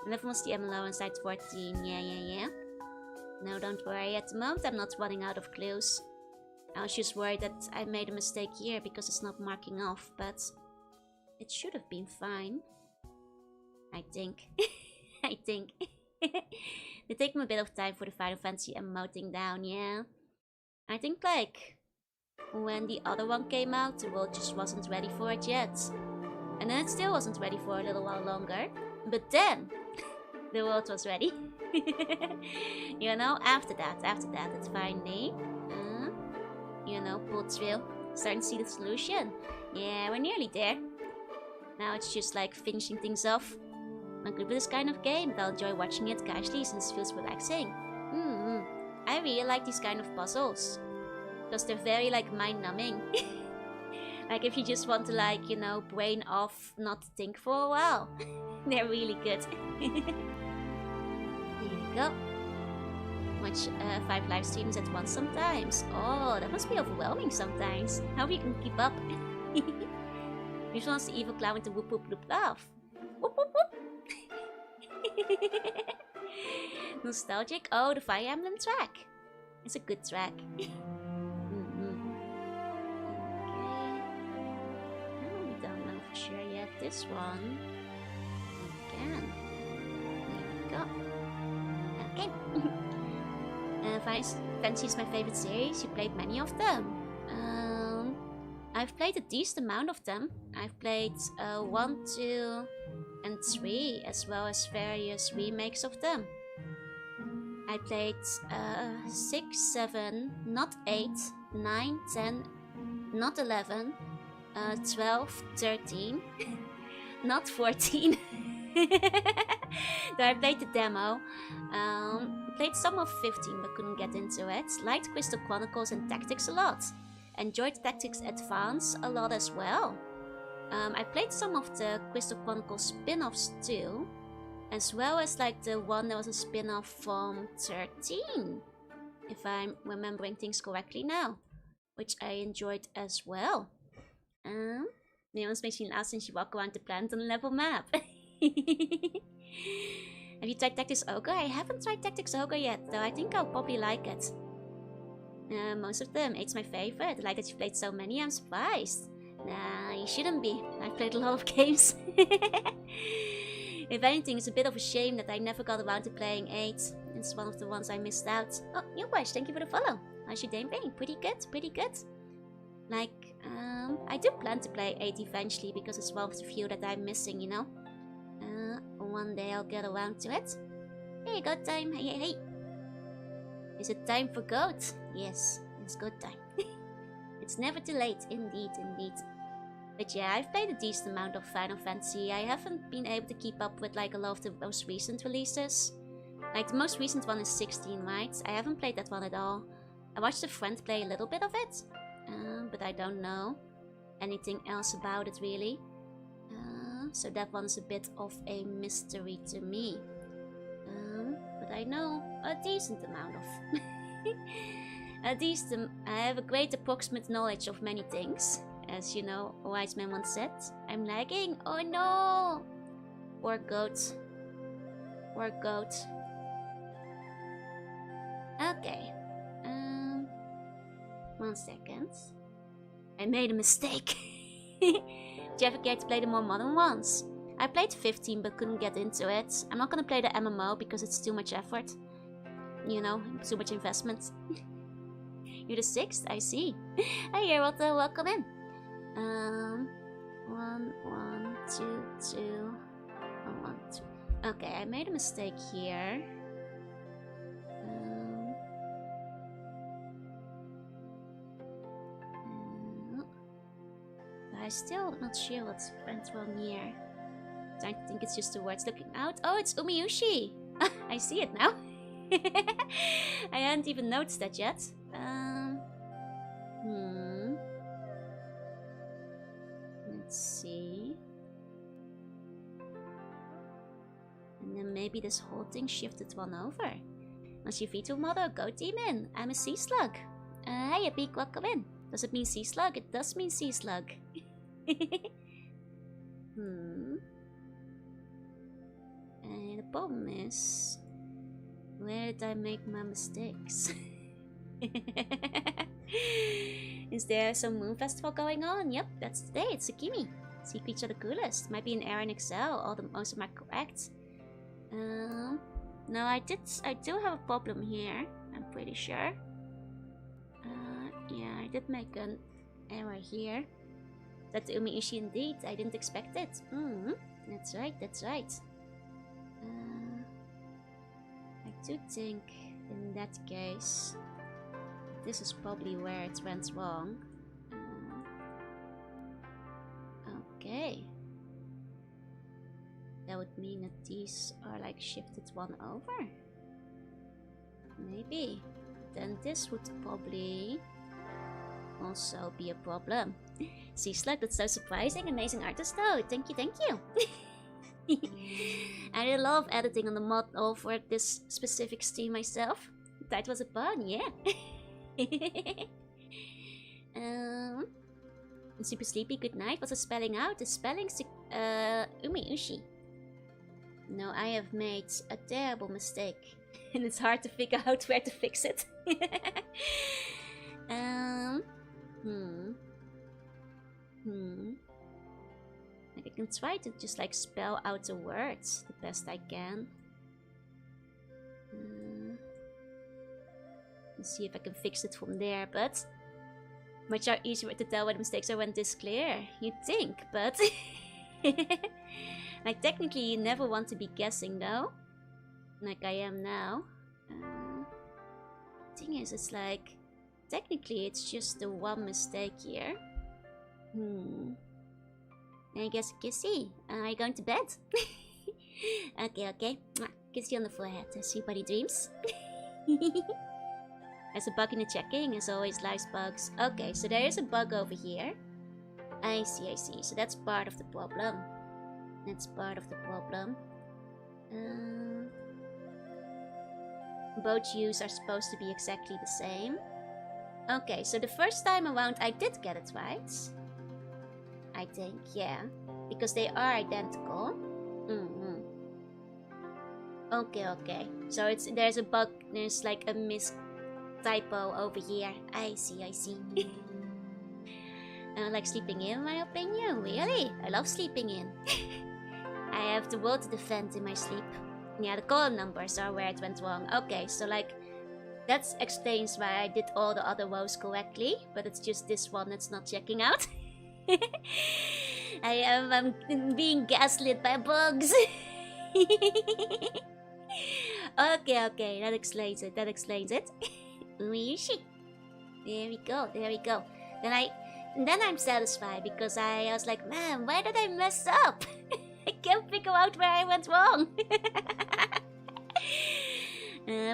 11 was the MLO inside 14. Yeah. No, don't worry. At the moment, I'm not running out of clues. I was just worried that I made a mistake here because it's not marking off, but it should have been fine. I think. It took me a bit of time for the Final Fantasy emoting down, yeah. I think like when the other one came out, the world just wasn't ready for it yet. And then it still wasn't ready for a little while longer. But then the world was ready. You know, after that, it's finally, you know, pulled through. Starting to see the solution. Yeah, we're nearly there. Now it's just like finishing things off. I'm good with this kind of game, but I'll enjoy watching it casually since it feels relaxing. I really like these kind of puzzles. Because they're very like mind-numbing. Like if you just want to like, you know, brain off, not think for a while. They're really good. Here we go. Watch 5 live streams at once sometimes. Oh, that must be overwhelming sometimes. Hope you can keep up. Which one's the evil clown with the whoop whoop loop laugh? Whoop whoop whoop! Nostalgic? Oh, the Fire Emblem track. It's a good track. Okay. Oh, we don't know for sure yet. This one. Again. Here we go. Okay. Fantasy is my favorite series. You played many of them. I've played a decent amount of them. I've played 1, 2, and 3, as well as various remakes of them. I played 6, 7, not 8, 9, 10, not 11, 12, 13, not 14. Though I played the demo. Played some of 15 but couldn't get into it. Liked Crystal Chronicles and Tactics a lot. Enjoyed Tactics Advance a lot as well. I played some of the Crystal Chronicles spin-offs too. As well as like the one that was a spin-off from 13. If I'm remembering things correctly now. Which I enjoyed as well. Neon's makes me laugh since you walk around the planet on a level map. Have you tried Tactics Ogre? I haven't tried Tactics Ogre yet, though I think I'll probably like it. Most of them. 8's my favorite. I like that you played so many, I'm surprised. Nah, you shouldn't be. I've played a lot of games. If anything, it's a bit of a shame that I never got around to playing 8. It's one of the ones I missed out. Oh, you guys, thank you for the follow. How's your day been? Pretty good, pretty good. Like, I do plan to play 8 eventually because it's one of the few that I'm missing, you know? One day I'll get around to it. Hey, go time. Hey, hey, hey. Is it time for goat? Yes, it's good time. It's never too late. Indeed, indeed. But yeah, I've played a decent amount of Final Fantasy. I haven't been able to keep up with like a lot of the most recent releases. Like the most recent one is 16, right? I haven't played that one at all. I watched a friend play a little bit of it. But I don't know anything else about it really. So that one's a bit of a mystery to me. But I know a decent amount of. I have a great approximate knowledge of many things. As you know, a wise man once said. I'm lagging. Oh no! Poor goat. Poor goat. Okay. 1 second. I made a mistake. Did you ever get to play the more modern ones? I played 15 but couldn't get into it. I'm not gonna play the MMO because it's too much effort. You know, too much investment. You're the 6th, I see. Hey, you're welcome in. 1, 1, 2, 2, 1, 2. Okay, I made a mistake here. I'm still not sure what's friends from here. I think it's just the words looking out. Oh, it's Umiyushi! I see it now. I hadn't even noticed that yet. Let's see. And then maybe this whole thing shifted one over. Was your Vtuber mother a goat demon? I'm a sea slug. Hey, a big welcome in. Does it mean sea slug? It does mean sea slug. And the problem is, where did I make my mistakes? Is there some moon festival going on? Yep, that's today. It's Tsukimi. Sea creatures are the coolest. Might be an error in Excel. All the most of my correct. No, I do have a problem here. I'm pretty sure. Yeah, I did make an error here. That's Umiyushi indeed. I didn't expect it. That's right, that's right. I do think in that case, this is probably where it went wrong. Okay. That would mean that these are like shifted one over. Maybe. Then this would probably also be a problem. Seaslug, that's so surprising. Amazing artist though. Thank you, thank you. I really love editing on the mod for this specific stream myself. That was a pun, yeah. Super sleepy, good night. What's the spelling out? The spelling Umiushi. No, I have made a terrible mistake. And it's hard to figure out where to fix it. Like I can try to just like spell out the words the best I can. Let's see if I can fix it from there, but much easier to tell where the mistakes are when this clear, you'd think, but like technically you never want to be guessing though, like I am now. Thing is, it's like technically it's just the one mistake here. I guess kissy. Are you going to bed? Okay. Kiss you on the forehead. See buddy dreams. There's a bug in the checking, as always, lies bugs. Okay, so there is a bug over here. I see. So that's part of the problem. Both views are supposed to be exactly the same. Okay, so the first time around I did get it right. I think, yeah. Because they are identical. Okay. So there's a bug, there's like a typo over here. I see. I like sleeping in my opinion, really? I love sleeping in. I have the world to defend in my sleep. Yeah, the column numbers are where it went wrong. Okay, so like, that explains why I did all the other rows correctly, but it's just this one that's not checking out. I'm being gaslit by bugs. Okay, that explains it. Umiushi. There we go. Then I'm satisfied because I was like, man, why did I mess up? I can't figure out where I went wrong.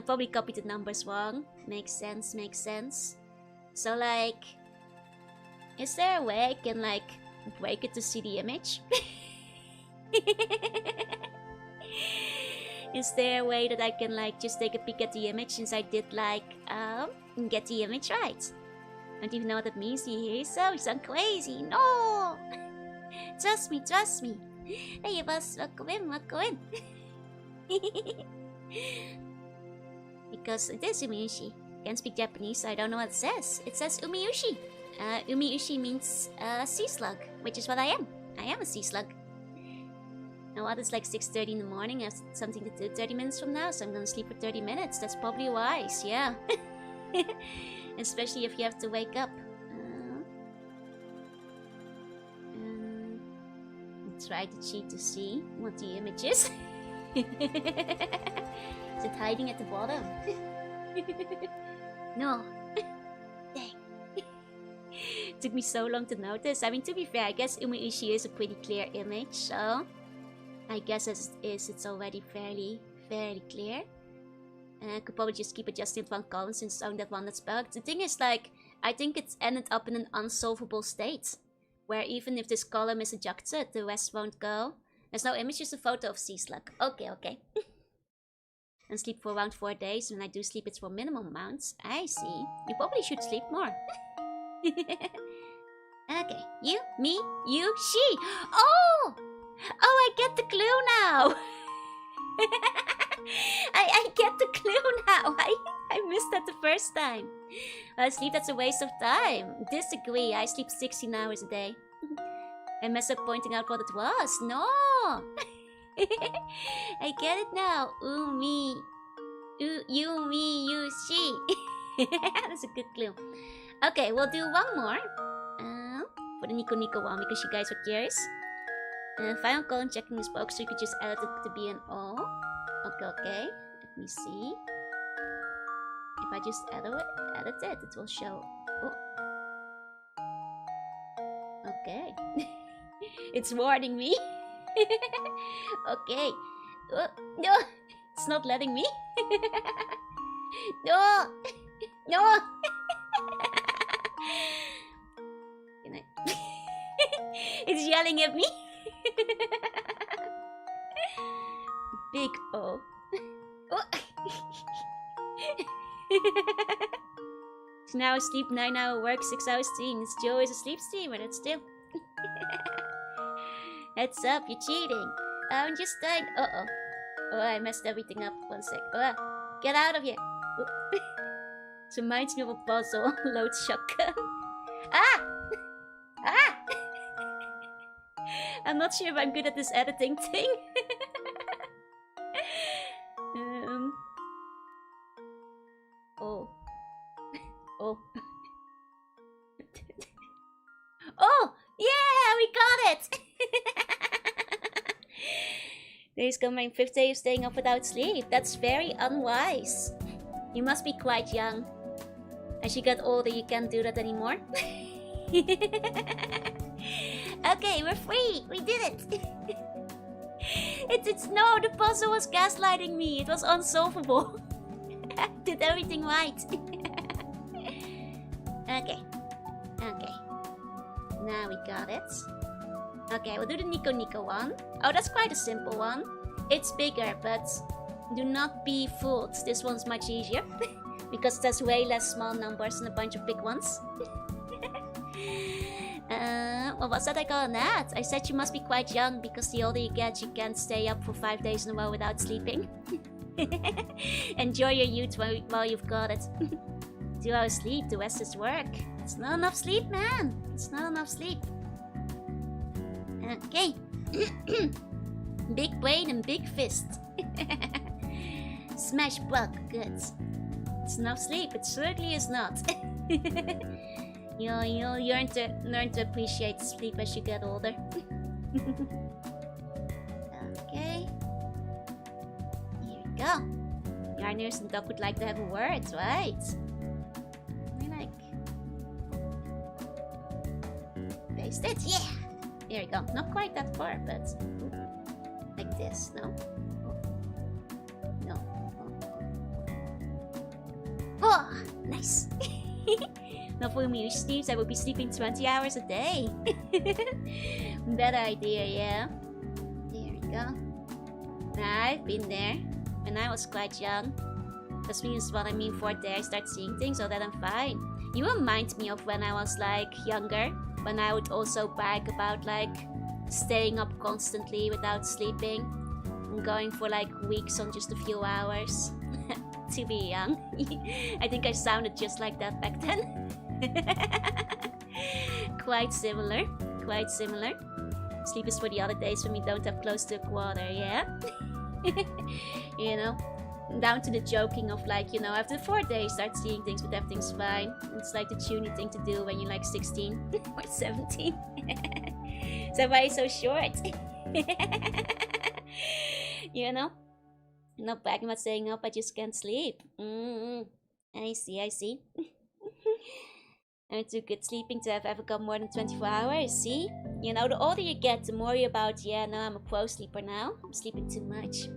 Probably copied the numbers wrong. Makes sense. So like, is there a way I can like break it to see the image? Is there a way that I can like just take a peek at the image since I did like get the image right? I don't even know what that means. You sound crazy. No! Trust me. Hey boss, welcome in. Because it is Umiushi. Can't speak Japanese, so I don't know what it says. It says Umiushi. Umiushi means sea slug, which is what I am. I am a sea slug. Now what, it's like 6:30 in the morning. I have something to do 30 minutes from now, so I'm gonna sleep for 30 minutes. That's probably wise, yeah. Especially if you have to wake up. Try to cheat to see what the image is. Is it hiding at the bottom? No. Dang. Took me so long to notice. I mean, to be fair, I guess Umiushi is a pretty clear image, so I guess it's already fairly clear. I could probably just keep adjusting one column since it's only that one that's bugged. The thing is, like, I think it's ended up in an unsolvable state, where even if this column is adjusted, the rest won't go. There's no image, just a photo of sea slug. Okay. And sleep for around 4 days. When I do sleep, it's for minimum amounts. I see. You probably should sleep more. Okay. You, me, you, she. Oh, I get the clue now. I get the clue now. I missed that the first time. I sleep, that's a waste of time. Disagree, I sleep 16 hours a day. I messed up pointing out what it was. No! I get it now. Me. You, me, you, she. That's a good clue. Okay, we'll do one more. For the Nico one, because you guys were curious. Final column checking is broke, so you could just edit it to be an O. Okay. me see. If I just edit it, it will show. Oh. Okay. It's warning me. Okay. Oh, no! It's not letting me. No! No! Can I... It's yelling at me. Big O. Oh. It's now asleep, 9-hour work, 6 hours stream. It's Joe is a sleep streamer, that's still. Heads up, you're cheating. I'm just dying. Uh-oh. Oh, I messed everything up. 1 sec. Oh, get out of here. Oh. This reminds me of a puzzle. Load shotgun. Ah! Ah! I'm not sure if I'm good at this editing thing. Oh. Oh. Oh! Yeah! We got it! Today's my 5th day of staying up without sleep. That's very unwise. You must be quite young. As you get older, you can't do that anymore. Okay, we're free! We did it! No, the puzzle was gaslighting me. It was unsolvable. Did everything right. Okay. Okay. Now we got it. Okay, we'll do the Nico Nico one. Oh, that's quite a simple one. It's bigger, but do not be fooled. This one's much easier. Because there's way less small numbers and a bunch of big ones. Well, what said I call that? I said you must be quite young because the older you get, you can't stay up for 5 days in a row without sleeping. Enjoy your youth while you've got it. 2 hours sleep, the rest is work. It's not enough sleep, man. It's not enough sleep. Okay. Big brain and big fist. Smash bug, good. It's enough sleep, it certainly is not. You'll learn to appreciate sleep as you get older. Okay. Here we go. Yarners and Doc would like to have a word, right? Paste it, yeah! There we go. Not quite that far, but like this, no? No. Oh, nice! Not for me, sleeps, I will be sleeping 20 hours a day. Better idea, yeah? There we go. I've been there when I was quite young. That means what I mean 4th day I start seeing things, so that I'm fine. You remind me of when I was like younger, when I would also brag about like staying up constantly without sleeping and going for like weeks on just a few hours. To be young. I think I sounded just like that back then. Quite similar. Quite similar. Sleep is for the other days when we don't have close to a quarter, yeah? You know? Down to the joking of like, you know, after 4 days start seeing things but everything's fine. It's like the chuny thing to do when you're like 16 or 17. So why is so short? You know? Not bragging about staying up, I just can't sleep. I see, I see. I'm too good sleeping to have ever got more than 24 hours, see? You know, the older you get, the more you're about, yeah, no, I'm a pro sleeper now. I'm sleeping too much.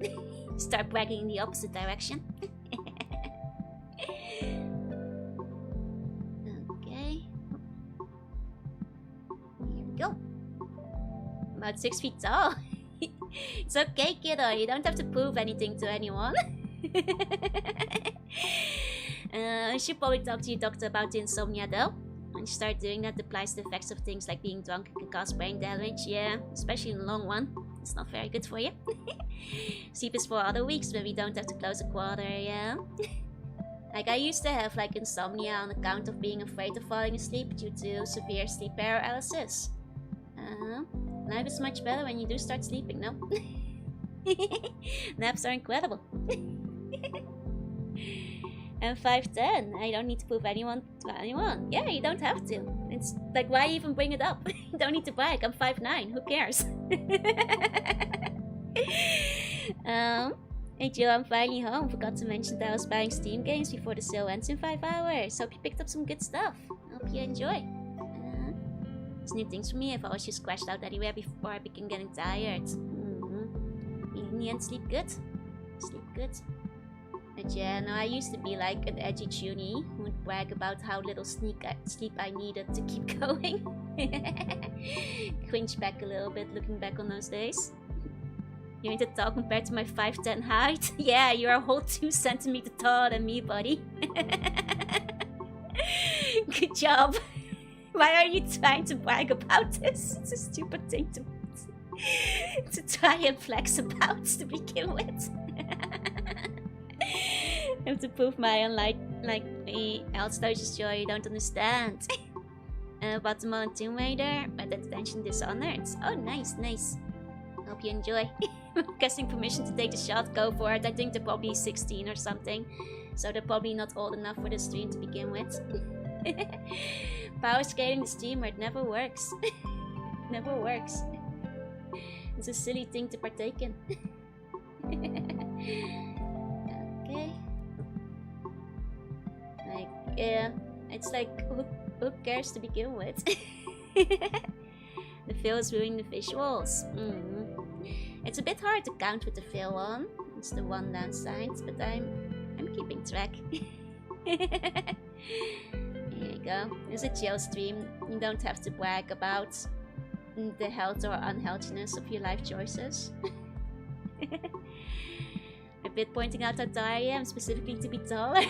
Start bragging in the opposite direction. Okay. Here we go. About 6 feet tall. It's okay, kiddo. You don't have to prove anything to anyone. I should probably talk to your doctor about the insomnia, though. When you start doing that, it applies the effects of things like being drunk and can cause brain damage. Yeah, especially in the long run. It's not very good for you. Sleep is for other weeks when we don't have to close a quarter, yeah? Like, I used to have, like, insomnia on account of being afraid of falling asleep due to severe sleep paralysis. Life is much better when you do start sleeping, no? Naps are incredible. I'm 5'10". I don't need to prove anyone to anyone. Yeah, you don't have to. It's like, why even bring it up? You don't need to brag. I'm 5'9". Who cares? Hey Joe, I'm finally home. Forgot to mention that I was buying Steam games before the sale ends in 5 hours. Hope you picked up some good stuff. Hope you enjoy. It's new things for me. I've always just crashed out anywhere before I begin getting tired. In the end, sleep good. Sleep good. But yeah, no, I used to be like an edgy tunie who would brag about how little sleep I needed to keep going. Cringe back a little bit looking back on those days. You're into tall compared to my 5'10" height? Yeah, you're a whole 2 centimeters taller than me, buddy. Good job. Why are you trying to brag about this? It's a stupid thing to try and flex about to begin with. I have to prove my unlike me. Else though, just sure you don't understand. Bottom on Tomb Raider, but attention Dishonored. Oh, nice, nice. Hope you enjoy. Requesting permission to take the shot, go for it. I think they're probably 16 or something, so they're probably not old enough for the stream to begin with. Power scaling the streamer, it never works. Never works. It's a silly thing to partake in. Okay. Like, yeah, it's like, who cares to begin with? The fill is ruining the visuals. It's a bit hard to count with the fill on. It's the one downside, but I'm keeping track. Here you go. It's a chill stream. You don't have to brag about the health or unhealthiness of your life choices. A bit pointing out how tall I am, specifically to be taller.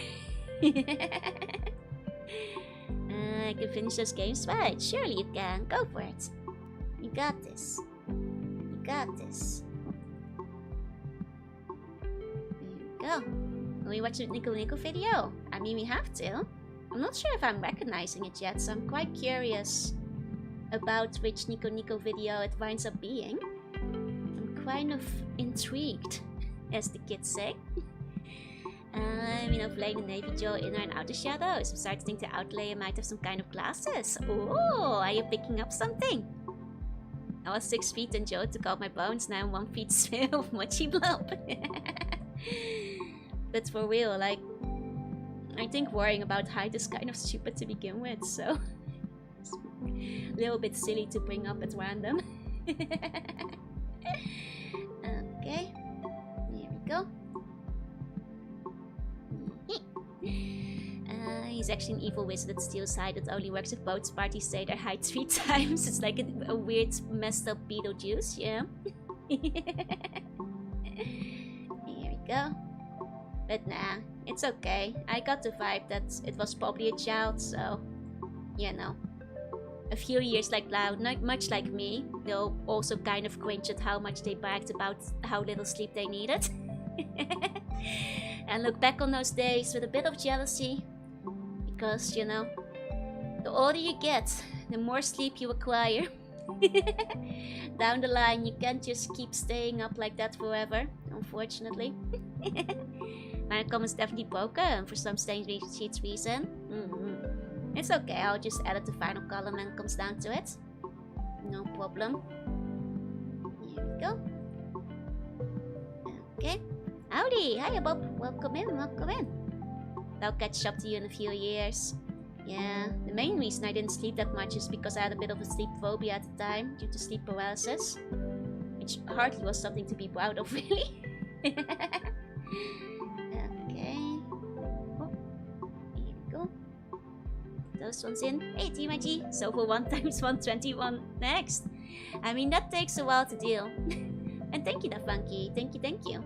I can finish those games right. Surely you can. Go for it. You got this. You got this. There you go. Will we watch a Nico Nico video? I mean, we have to. I'm not sure if I'm recognizing it yet, so I'm quite curious about which Nico Nico video it winds up being. I'm kind of intrigued, as the kids say. Playing the Navy Joe inner and outer shadows. I'm starting to think the outlayer might have some kind of glasses. Ooh, are you picking up something? I was 6 feet and Joe took out my bones. Now I'm 1 feet still of Mochi Blob. But for real, like, I think worrying about height is kind of stupid to begin with, so it's a little bit silly to bring up at random. Okay, here we go. He's actually an evil wizard that steals height that only works if both parties say their height 3 times. It's like a weird, messed up Beetlejuice, yeah? Here we go. But nah, it's okay. I got the vibe that it was probably a child, so, you know. A few years like Loud, not much like me, they'll also kind of cringe at how much they bragged about how little sleep they needed. And look back on those days with a bit of jealousy. Because, you know, the older you get, the more sleep you acquire. Down the line, you can't just keep staying up like that forever, unfortunately. My comment's definitely broken for some strange reason. It's okay, I'll just edit the final column when it comes down to it. No problem. Here we go. Okay. Howdy! Hiya Bob! Welcome in, welcome in. I'll catch up to you in a few years. Yeah, the main reason I didn't sleep that much is because I had a bit of a sleep phobia at the time due to sleep paralysis. Which hardly was something to be proud of, really. Okay. Oh, here we go. Those ones in. Hey TMIG! So for 1 times 121 next. I mean, that takes a while to deal. And thank you, Da Funky. Thank you.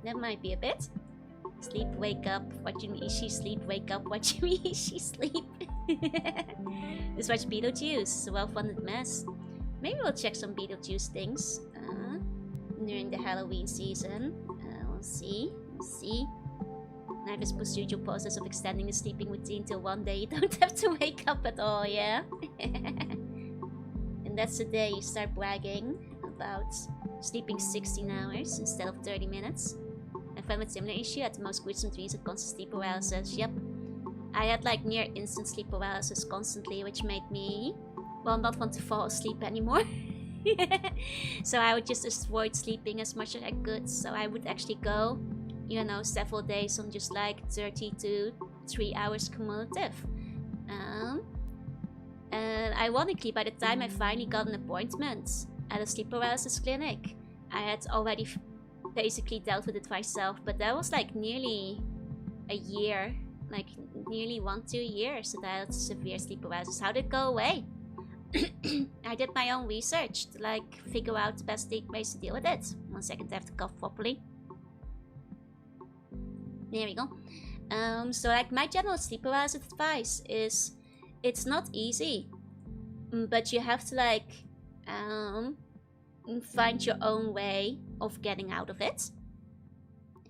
That might be a bit. Sleep, wake up, watching Ishii sleep, wake up, watching Ishii sleep. Just watch Beetlejuice, it's a well-funded mess. Maybe we'll check some Beetlejuice things during the Halloween season. We'll see. I have this procedural process of extending the sleeping routine till one day you don't have to wake up at all, yeah? And that's the day you start bragging about sleeping 16 hours instead of 30 minutes. I found with similar issue at the most gruesome dreams of constant sleep paralysis. Yep. I had like near instant sleep paralysis constantly, which made me, well, not want to fall asleep anymore. So I would just avoid sleeping as much as I could. So I would actually go, you know, several days on just like 30 to 3 hours cumulative. And ironically, by the time I finally got an appointment at a sleep paralysis clinic, I had already basically dealt with it myself. But that was like nearly a year, like nearly 1-2 years that I had severe sleep paralysis. How did it go away? I did my own research to like figure out the best ways to deal with it. 1 second, I have to cough properly. There we go. So like my general sleep paralysis advice is, it's not easy, but you have to like find your own way of getting out of it.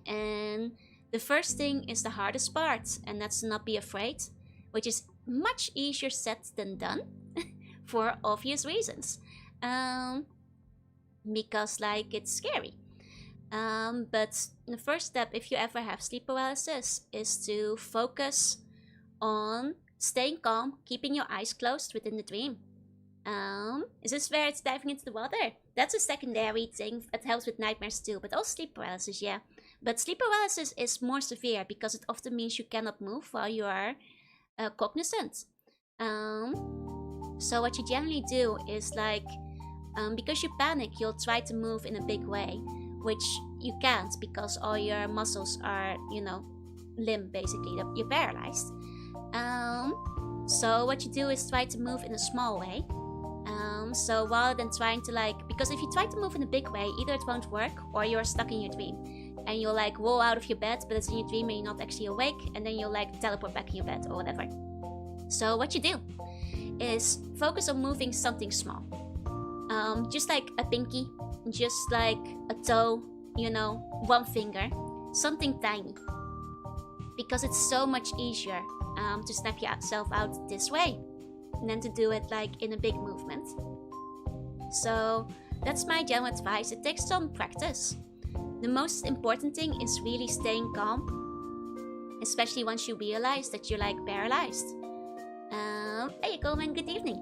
And the first thing is the hardest part, and that's to not be afraid, which is much easier said than done for obvious reasons. Because like it's scary. But the first step, if you ever have sleep paralysis, is to focus on staying calm, keeping your eyes closed within the dream. Is this where it's diving into the water? That's a secondary thing that helps with nightmares too, but also sleep paralysis, yeah. But sleep paralysis is more severe because it often means you cannot move while you are cognizant. So what you generally do is like, because you panic, you'll try to move in a big way, which you can't because all your muscles are, you know, limp basically. You're paralyzed. So what you do is try to move in a small way. So rather than trying to like, because if you try to move in a big way, either it won't work or you're stuck in your dream. And you'll like roll out of your bed, but it's in your dream and you're not actually awake, and then you'll like teleport back in your bed or whatever. So what you do is focus on moving something small. Just like a pinky, just like a toe, you know, one finger, something tiny. Because it's so much easier to snap yourself out this way than to do it like in a big movement. So that's my general advice. It takes some practice. The most important thing is really staying calm, especially once you realize that you're like paralyzed. Hey, Coleman, good evening.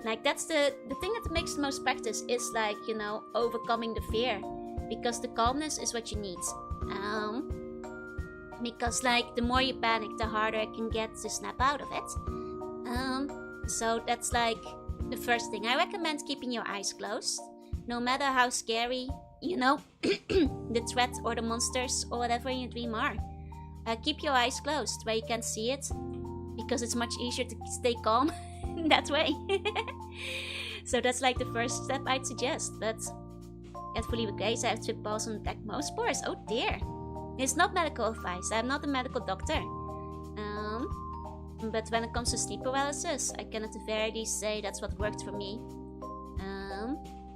Like that's the thing that makes the most practice is like, you know, overcoming the fear, because the calmness is what you need. Because like the more you panic, the harder it can get to snap out of it. So that's like the first thing. I recommend keeping your eyes closed, no matter how scary, you know, the threat or the monsters or whatever in your dream are. Keep your eyes closed where you can't see it, because it's much easier to stay calm that way. So that's like the first step I'd suggest. But at fully the case, I have to pause on attack most spores. Oh dear. It's not medical advice. I'm not a medical doctor. But when it comes to sleep paralysis, I can at the very least say that's what worked for me.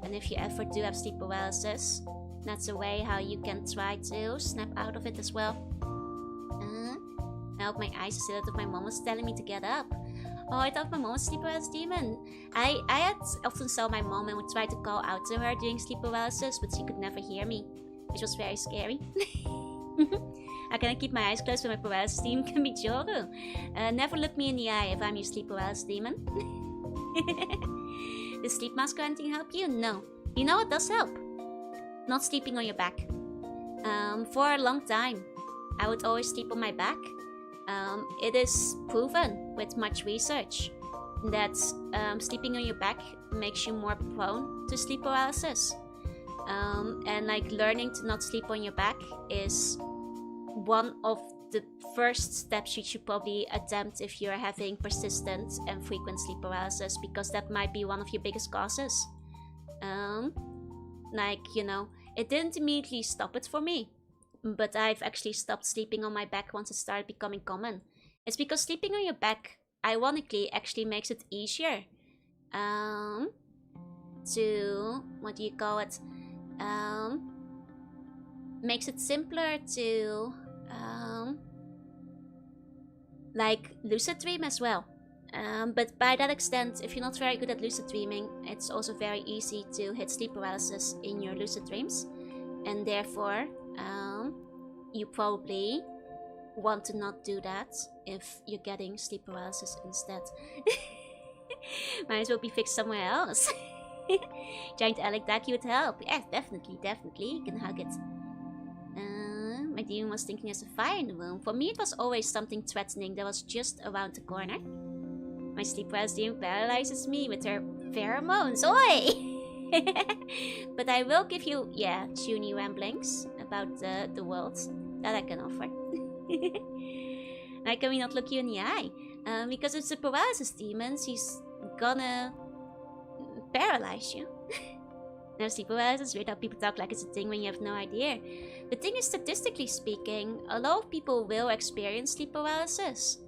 And if you ever do have sleep paralysis, that's a way how you can try to snap out of it as well. I hope my eyes are still out. My mom was telling me to get up. Oh, I thought my mom was a sleep paralysis demon. I had often saw my mom and would try to call out to her during sleep paralysis, but she could never hear me, which was very scary. How can I keep my eyes closed when my paralysis demon can be Joru? Never look me in the eye if I'm your sleep paralysis demon. Does sleep mask or anything help you? No. You know what does help? Not sleeping on your back. For a long time, I would always sleep on my back. It is proven with much research that sleeping on your back makes you more prone to sleep paralysis. And like learning to not sleep on your back is one of the first steps you should probably attempt if you're having persistent and frequent sleep paralysis, because that might be one of your biggest causes. Like, you know, it didn't immediately stop it for me, but I've actually stopped sleeping on my back once it started becoming common. It's because sleeping on your back, ironically, actually makes it easier to, what do you call it? Makes it simpler to like lucid dream as well. But by that extent, if you're not very good at lucid dreaming, it's also very easy to hit sleep paralysis in your lucid dreams, and therefore you probably want to not do that if you're getting sleep paralysis instead. Might as well be fixed somewhere else. Giant Alec Ducky would help. Yes, definitely, definitely. You can hug it. My demon was thinking as a fire in the room. For me, it was always something threatening that was just around the corner. My sleep paralysis demon paralyzes me with her pheromones. Oi! But I will give you, puny ramblings about the world that I can offer. Why can we not look you in the eye? Because it's a paralysis demon, he's gonna paralyze you. Now, sleep paralysis is weird how people talk like it's a thing when you have no idea. The thing is, statistically speaking, a lot of people will experience sleep paralysis.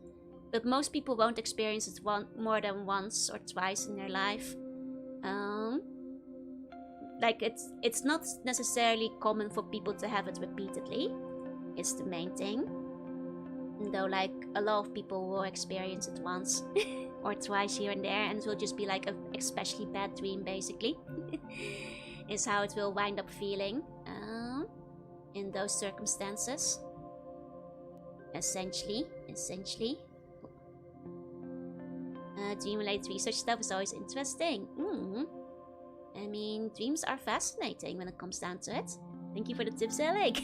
But most people won't experience it more than once or twice in their life. Like, it's not necessarily common for people to have it repeatedly. It's the main thing. Though, like, a lot of people will experience it once or twice here and there, and it will just be like a especially bad dream, basically. Is how it will wind up feeling in those circumstances. Essentially. Dream-related research stuff is always interesting. I mean, dreams are fascinating when it comes down to it. Thank you for the tips, Alec.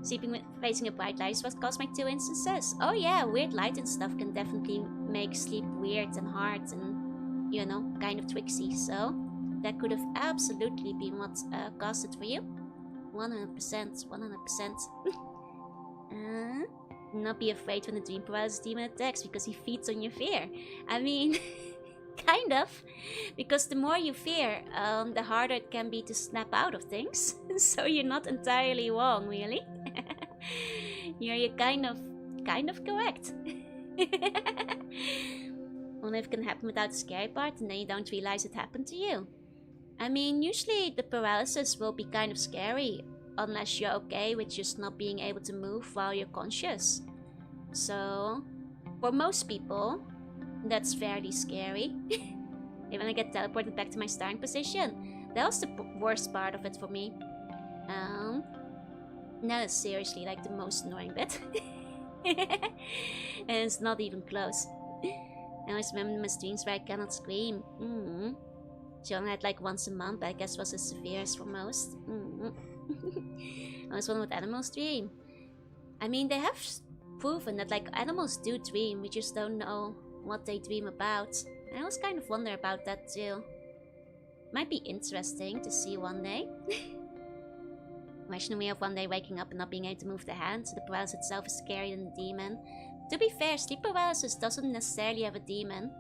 Sleeping facing a bright light is what caused my 2 instances. Oh yeah, weird light and stuff can definitely make sleep weird and hard and, you know, kind of tricksy. So that could have absolutely been what caused it for you. 100%. Not be afraid when the dream paralysis demon attacks because he feeds on your fear. I mean, kind of. Because the more you fear, the harder it can be to snap out of things. So you're not entirely wrong, really. You're kind of correct. Only if it can happen without the scary part, and then you don't realize it happened to you. I mean, usually the paralysis will be kind of scary, unless you're okay with just not being able to move while you're conscious. So, for most people, that's fairly scary. Even when I get teleported back to my starting position, that was the worst part of it for me. That is seriously like the most annoying bit. And it's not even close. I always remember my streams where I cannot scream. She only had like once a month, but I guess was the severest for most. I was wondering what animals dream. I mean, they have proven that like animals do dream, we just don't know what they dream about. I always kind of wonder about that too. Might be interesting to see one day. Imagine me of one day waking up and not being able to move the hand, so the paralysis itself is scarier than the demon. To be fair, sleep paralysis doesn't necessarily have a demon.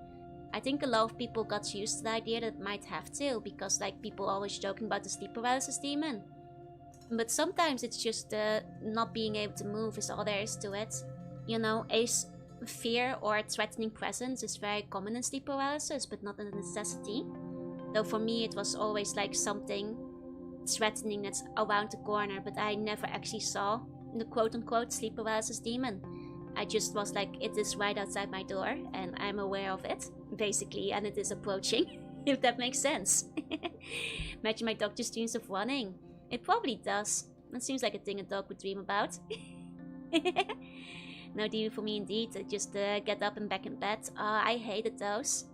I think a lot of people got used to the idea that it might have to, because like people always joking about the sleep paralysis demon. But sometimes it's just not being able to move is all there is to it. You know, fear or threatening presence is very common in sleep paralysis, but not a necessity. Though for me it was always like something threatening that's around the corner, but I never actually saw the quote-unquote sleep paralysis demon. I just was like, it is right outside my door, and I'm aware of it, basically, and it is approaching, if that makes sense. Imagine my dog just dreams of running. It probably does. That seems like a thing a dog would dream about. No demon for me indeed. I just get up and back in bed. I hated those.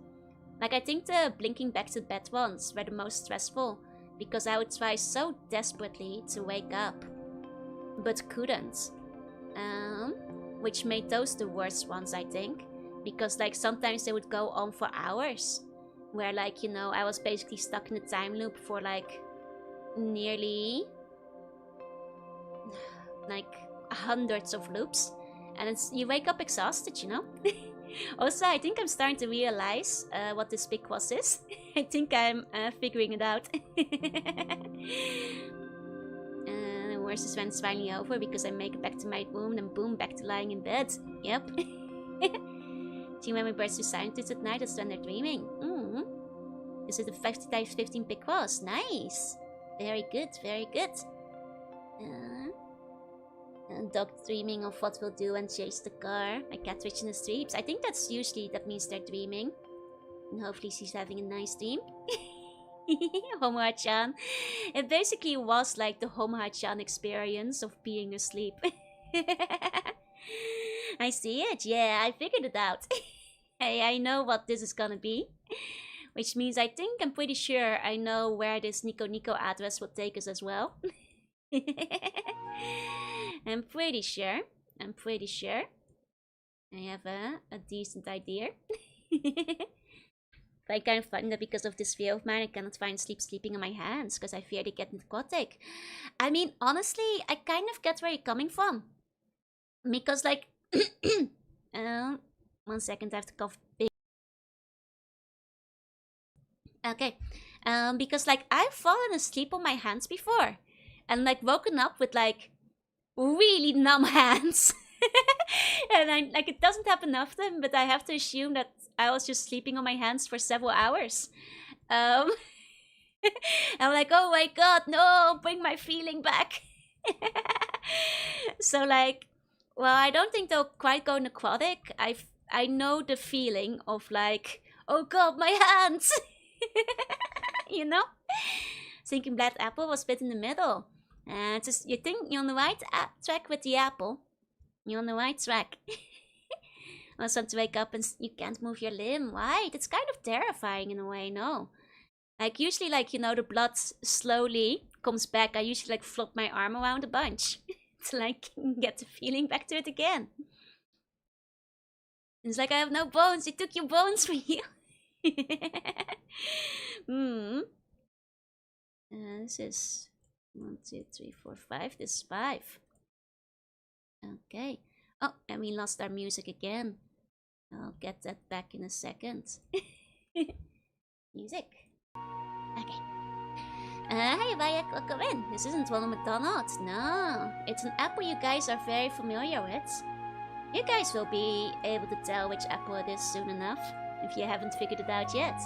Like, I think the blinking back to bed ones were the most stressful, because I would try so desperately to wake up, but couldn't. Which made those the worst ones, I think, because like sometimes they would go on for hours, where like, you know, I was basically stuck in a time loop for like nearly like hundreds of loops, and you wake up exhausted, you know. Also, I think I'm starting to realize what this big was is. I think I'm figuring it out. The worst is when it's finally over, because I make it back to my room and boom, back to lying in bed. Yep. Do you remember birds do silent at night? That's when they're dreaming. Is it a 50 times 15 pick was? Nice. Very good, very good. Dog dreaming of what we'll do and chase the car. My cat twitching the streets. I think that's usually, that means they're dreaming. And hopefully she's having a nice dream. Homo-chan. It basically was like the Homo-chan experience of being asleep. I see it. Yeah, I figured it out. Hey, I know what this is gonna be. Which means I'm pretty sure I know where this Nico Nico address will take us as well. I'm pretty sure. I have a decent idea. But I kind of find that because of this fear of mine, I cannot find sleeping on my hands because I fear they get necrotic. I mean, honestly, I kind of get where you're coming from. Because, like, 1 second, I have to cough big. Okay. Because, like, I've fallen asleep on my hands before. And, like, woken up with, like, really numb hands. And like, it doesn't happen often, but I have to assume that I was just sleeping on my hands for several hours. I'm like, oh my god, no, bring my feeling back. So, like, well, I don't think they'll quite go necrotic. I know the feeling of, like, oh god, my hands. You know? Thinking Black Apple was split in the middle. Just, you think you're on the right track with the apple. You're on the right track. Also to wake up and you can't move your limb. Right? It's kind of terrifying in a way, no? Like, usually, like, you know, the blood slowly comes back. I usually, like, flop my arm around a bunch. To, like, get the feeling back to it again. It's like, I have no bones. They took your bones from you. This is 1, 2, 3, 4, 5. This is 5. Okay. Oh, and we lost our music again. I'll get that back in a second. Music. Okay. Hey, Bayek, welcome in. This isn't Ronald McDonald. No, it's an apple you guys are very familiar with. You guys will be able to tell which apple it is soon enough, if you haven't figured it out yet.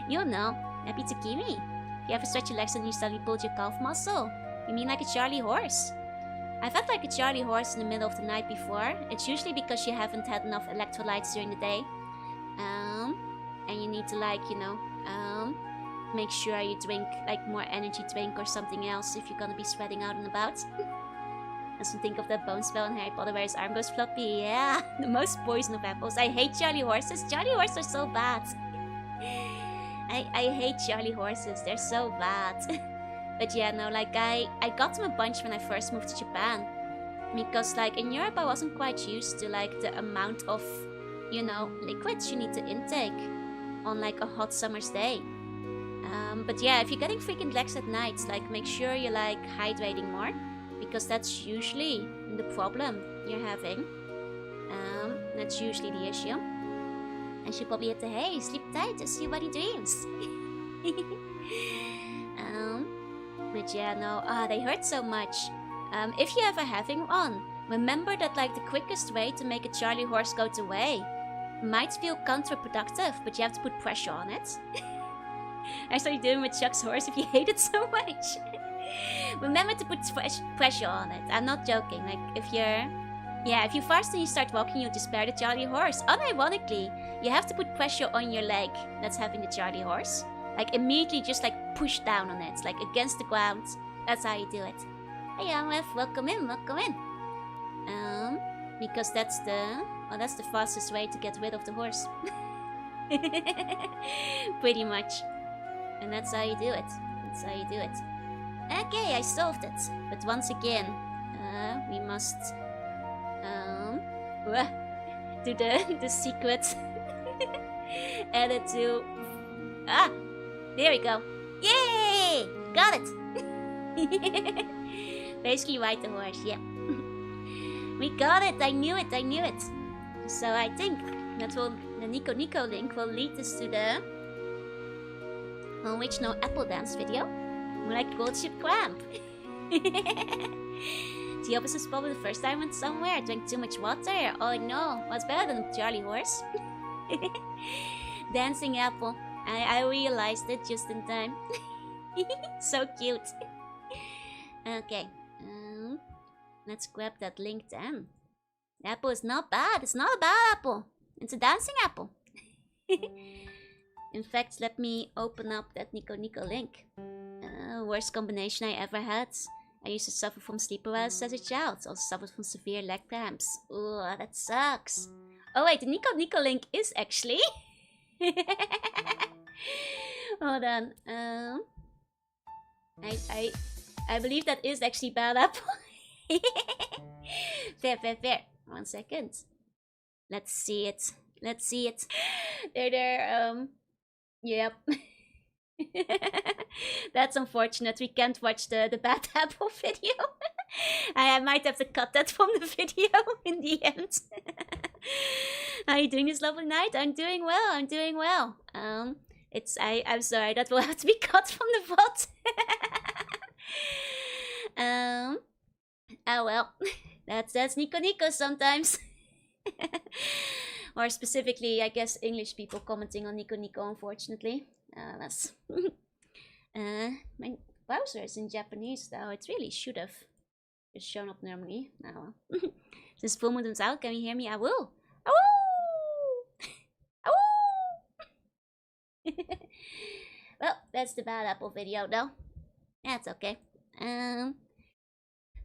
You'll know. Happy Tsukimi. If you ever stretch your legs and you suddenly pulled your calf muscle, you mean like a Charlie horse. I've had like a Charlie horse in the middle of the night before. It's usually because you haven't had enough electrolytes during the day. And you need to, like, you know, make sure you drink like more energy drink or something else if you're gonna be sweating out and about. As you think of that bone spell in Harry Potter where his arm goes floppy. Yeah, the most poison of apples. I hate Charlie horses. Charlie horses are so bad. I hate Charlie horses. They're so bad. But yeah, no, like, I got them a bunch when I first moved to Japan. Because, like, in Europe I wasn't quite used to, like, the amount of, you know, liquids you need to intake on, like, a hot summer's day. But yeah, if you're getting freaking legs at night, like, make sure you're, like, hydrating more. Because that's usually the problem you're having. That's usually the issue. I should probably hit the hey, sleep tight as your body dreams. But yeah, no, they hurt so much. If you're ever having one, remember that, like, the quickest way to make a Charlie horse go away might feel counterproductive, but you have to put pressure on it. That's what you're doing with Chuck's horse if you hate it so much. Remember to put pressure on it. I'm not joking. Like, if you're fast and you start walking, you'll just bear the Charlie horse. Unironically, you have to put pressure on your leg that's having the Charlie horse. Like, immediately just, like, push down on it. Like, against the ground. That's how you do it. Hey, Amref, welcome in. Because that's the fastest way to get rid of the horse. Pretty much. And that's how you do it. Okay, I solved it. But once again, we must do the secret. Add it to there we go. Yay! Got it. Basically ride the horse, yeah. We got it. I knew it. So I think that the Nico Nico link will lead us to the original Apple Dance video. More like Gold Ship Cramp. The opposite is probably the first time I went somewhere. I drank too much water. Oh no, what's better than Charlie horse? Dancing apple. I realized it just in time. So cute. Okay. Let's grab that link then. The apple is not bad. It's not a bad apple. It's a dancing apple. In fact, let me open up that Nico Nico link. Worst combination I ever had. I used to suffer from sleep paralysis as a child. Also suffered from severe leg cramps. Ooh, that sucks. Oh wait, the Nico Nico link is actually Hold on. I believe that is actually bad apple. Fair. 1 second. Let's see it. There. Yep. That's unfortunate. We can't watch the bad apple video. I might have to cut that from the video in the end. How are you doing this lovely night? I'm doing well. I'm sorry, that will have to be cut from the VOD. Oh well. That's Nico sometimes. Or specifically, I guess, English people commenting on Nico, unfortunately. That's... my browser is in Japanese, though. It really should have just shown up normally. Oh well. Since full moon is out, can you hear me? I will. Well, that's the bad apple video, though. That's okay.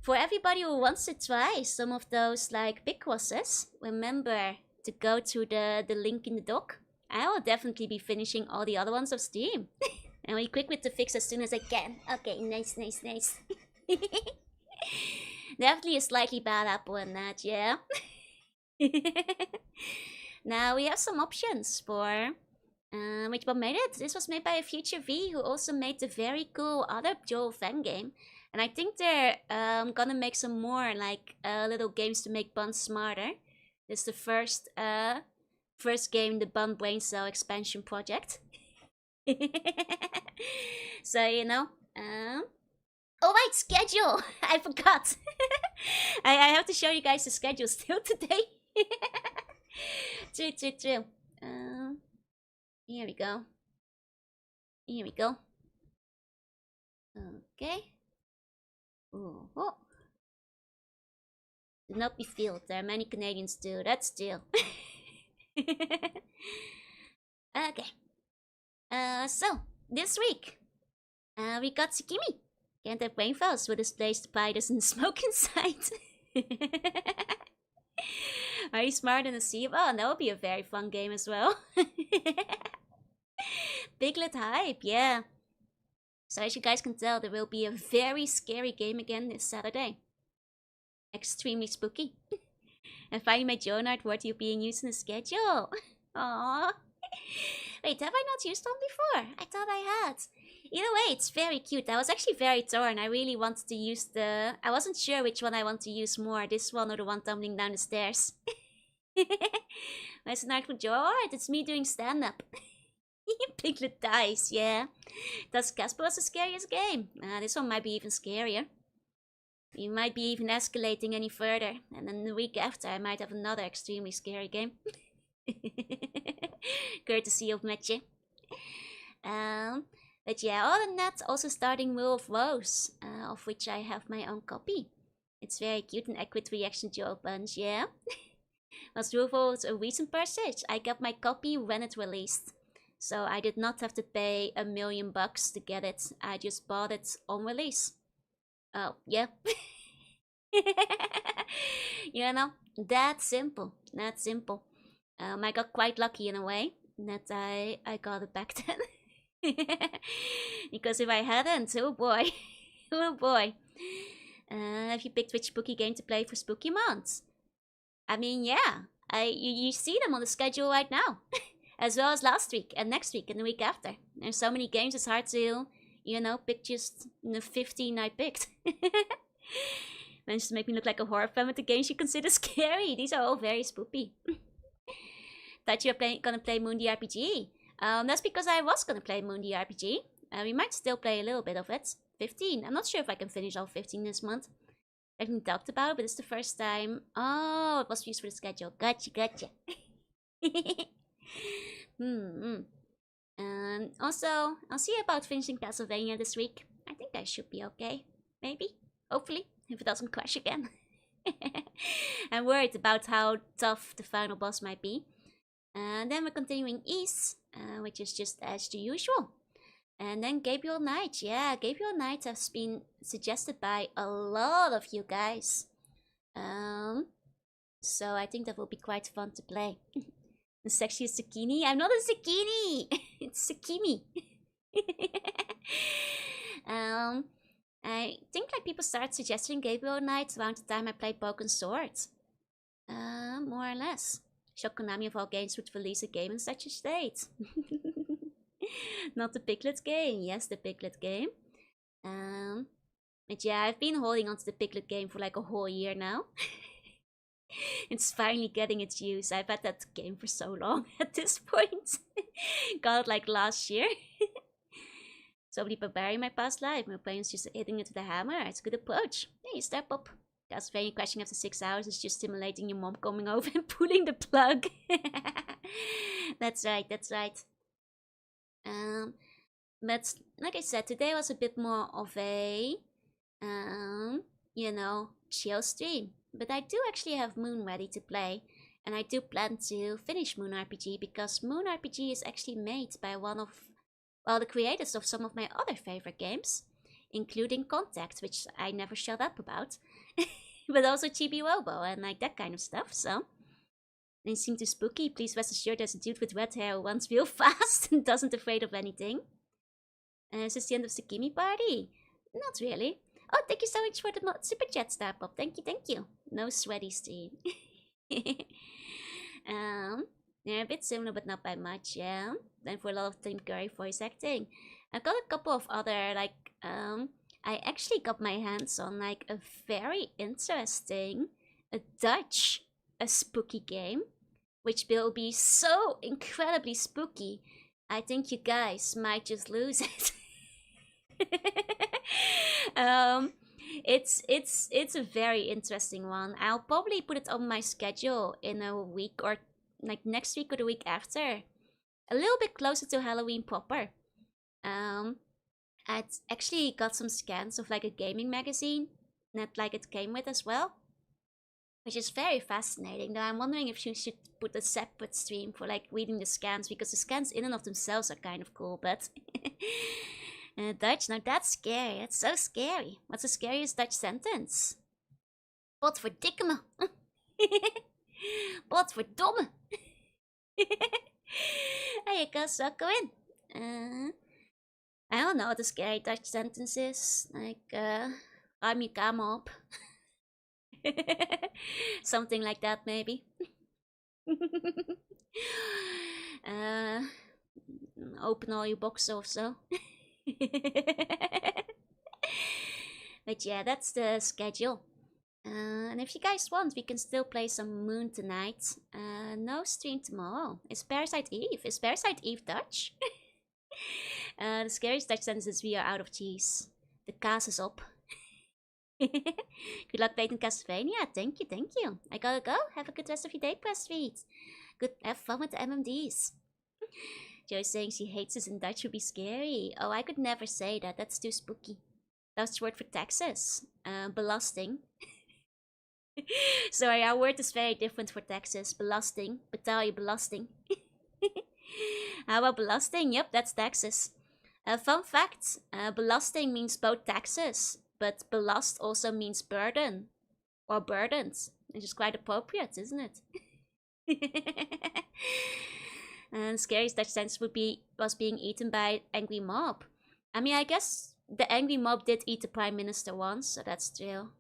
For everybody who wants to try some of those, like, big crosses, remember to go to the link in the doc. I will definitely be finishing all the other ones of Steam. And I'll be quick with the fix as soon as I can. Okay, nice. Definitely a slightly bad apple in that, yeah. Now we have some options for which one made it. This was made by a Future V, who also made the very cool other Joel fan game. And I think they're gonna make some more like little games to make Bun smarter. This is the first game in the Bun Brain Cell expansion project. So you know, oh right, schedule. I forgot. I have to show you guys the schedule still today. True. Here we go. Okay. Ooh. Do not be fooled. There are many Canadians too. That's still. Okay. So this week, we got Tsukimi. Can't have brain cells with this place to buy doesn't smoke inside. Are you smart in a sea? Oh, that would be a very fun game as well. Piglet hype, yeah. So as you guys can tell, there will be a very scary game again this Saturday. Extremely spooky. And finally my Jonard word you being used in the schedule. Aww. Wait, have I not used one before? I thought I had. Either way, it's very cute. I was actually very torn. I really wanted to use I wasn't sure which one I want to use more. This one or the one tumbling down the stairs. Nice night for Joe. Alright, it's me doing stand-up. Piglet dies, yeah. Does Casper was the scariest game? This one might be even scarier. We might be even escalating any further. And then the week after, I might have another extremely scary game. Courtesy of Matje. But yeah, other than that, also starting Will of Woes, of which I have my own copy. It's very cute and accurate reaction to opens, yeah. Was Will of Woes a recent purchase? I got my copy when it released. So I did not have to pay $1 million to get it. I just bought it on release. Oh, yeah. You know, that simple. I got quite lucky in a way that I got it back then. Because if I hadn't, oh boy. Have you picked which spooky game to play for spooky months? I mean, yeah. You see them on the schedule right now. As well as last week and next week and the week after. There's so many games, it's hard to, you know, pick just the 15 I picked. Managed to make me look like a horror fan with the games you consider scary. These are all very spooky. Thought you were gonna play Moon the RPG. That's because I was gonna play Moon the RPG. We might still play a little bit of it. 15. I'm not sure if I can finish all 15 this month. I haven't talked about it, but it's the first time. Oh, it was used for the schedule. Gotcha. Also, I'll see about finishing Castlevania this week. I think I should be okay. Maybe. Hopefully. If it doesn't crash again. I'm worried about how tough the final boss might be. Then we're continuing East, which is just as the usual. And then Gabriel Knight. Yeah, Gabriel Knight has been suggested by a lot of you guys. So I think that will be quite fun to play. Sexy zucchini? I'm not a zucchini! It's Tsukimi. I think like people start suggesting Gabriel nights around the time I played Broken Swords. More or less. Shock Konami of all games would release a game in such a state. Not the Piglet game. Yes, the Piglet game. But yeah, I've been holding on to the Piglet game for like a whole year now. It's finally getting its use. I've had that game for so long at this point. Got it like last year. Somebody barbarian in my past life. My brain's just hitting it with a hammer. It's a good approach. Hey, step up. Castlevania crashing after 6 hours is just stimulating your mom coming over and pulling the plug. That's right, that's right. But like I said, today was a bit more of a, you know, chill stream. But I do actually have Moon ready to play. And I do plan to finish Moon RPG because Moon RPG is actually made by one of, well, the creators of some of my other favorite games. Including Contact, which I never shut up about. But also Chibi Robo and like that kind of stuff, so. They seem too spooky. Please rest assured there's a dude with red hair who runs real fast and doesn't afraid of anything. Is this the end of Tsukimi party? Not really. Oh, thank you so much for the super chat, Star Pop. Thank you, thank you. No sweaty stream. They're a bit similar, but not by much, yeah. Then for a lot of Tim Curry voice acting. I've got a couple of other, like, I actually got my hands on, like, a very interesting, a spooky game, which will be so incredibly spooky. I think you guys might just lose it. It's a very interesting one. I'll probably put it on my schedule in a week or like next week or the week after. A little bit closer to Halloween proper. I actually got some scans of like a gaming magazine that like it came with as well. Which is very fascinating. Though I'm wondering if you should put a separate stream for like reading the scans, because the scans in and of themselves are kind of cool, but Dutch, now that's scary. That's so scary. What's the scariest Dutch sentence? Potverdikke. Potverdomme. Hey, guys, welcome in. I don't know what the scary Dutch sentence is. Like, ruim je kamer op. Something like that, maybe. Open all your boxes or so. But yeah, that's the schedule. And if you guys want, we can still play some Moon tonight. No stream tomorrow. It's Parasite Eve. Is Parasite Eve Dutch? The scariest Dutch sentence is we are out of cheese. The kaas is op. Good luck playing Castlevania. Thank you, thank you. I gotta go. Have a good rest of your day, Press Feed. Good, have fun with the MMDs. Joy's saying she hates us in Dutch would be scary. Oh, I could never say that. That's too spooky. That's the word for taxes. Belasting. Sorry, our word is very different for taxes. Belasting. Betaal je belasting. How about belasting? Yep, that's taxes. Fun fact. Belasting means both taxes. But belast also means burden. Or burdens. Which is quite appropriate, isn't it? And scariest Dutch sentence was being eaten by angry mob. I mean, I guess the angry mob did eat the prime minister once, so that's true.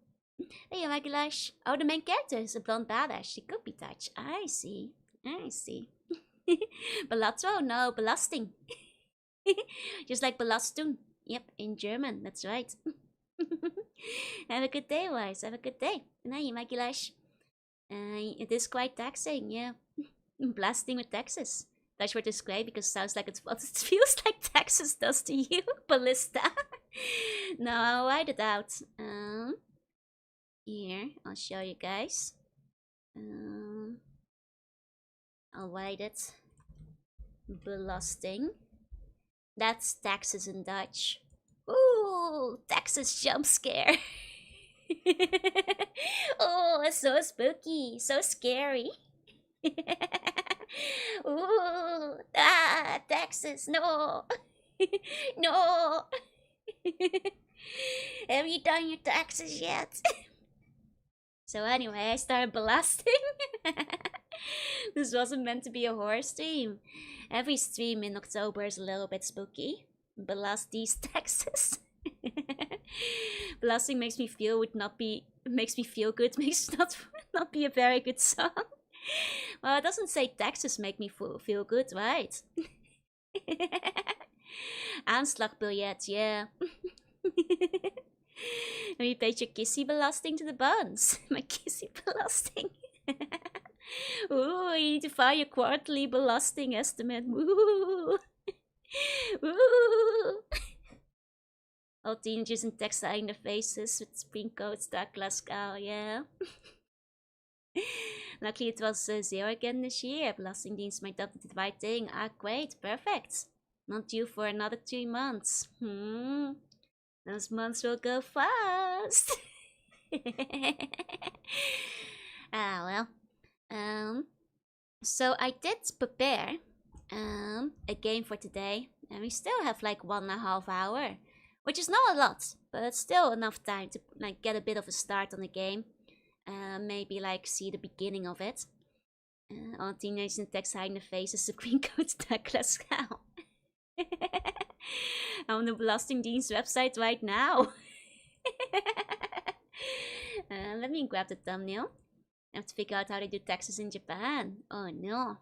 Hey, Magulash. Oh, the main character is a blonde badass. She could be Dutch. I see. I see. Belatro? No, belasting. Just like Belastung. Yep, in German. That's right. Have a good day, guys. Have a good day. Hey, Magulash. It is quite taxing, yeah. Blasting with taxes. Dutch word is great because it sounds like what it feels like Texas does to you, Ballista. No, I'll write it out. Here, I'll show you guys. I'll write it. Belasting. That's taxes in Dutch. Ooh, Texas jump scare. Oh, it's so spooky, so scary. Ooh, Texas, no. No. Have you done your taxes yet? So anyway, I started belasting. This wasn't meant to be a horror stream. Every stream in October is a little bit spooky. But last these taxes. Blasting makes me feel good, makes not be a very good song. Well, it doesn't say taxes make me feel good, right? Aanslagbiljet, yeah. And you paid your kissiebelasting to the buns. My kissiebelasting. Ooh, you need to file your quarterly belasting estimate. Ooh. Ooh. All teenagers in text eyeing their faces with spring coats, dark Glasgow, yeah. Luckily it was 0 again this year. Belastingdienst might up the right thing. Ah, great, perfect. Not due for another 3 months. Those months will go fast. Ah, well. So I did prepare a game for today. And we still have like 1.5 hours. Which is not a lot, but it's still enough time to like get a bit of a start on the game. Maybe like see the beginning of it. All teenagers in text hiding their faces, the green coat Douglas Cow. I'm on the Belastingdienst website right now. Let me grab the thumbnail. I have to figure out how they do taxes in Japan. Oh no.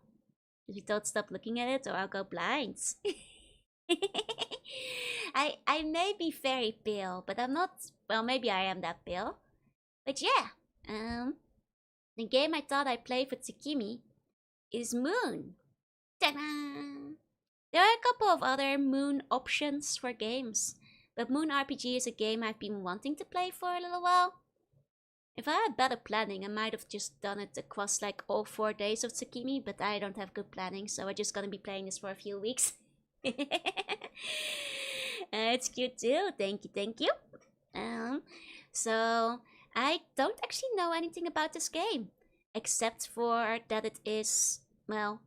If you don't stop looking at it or I'll go blind. I may be very pale, but I'm not. Well, maybe I am that pale. But yeah, the game I thought I'd play for Tsukimi is Moon. Ta-da! There are a couple of other Moon options for games, but Moon RPG is a game I've been wanting to play for a little while. If I had better planning, I might have just done it across like all 4 days of Tsukimi, but I don't have good planning, so I'm just gonna be playing this for a few weeks. It's cute too. Thank you. So I don't actually know anything about this game, except for that it is, well,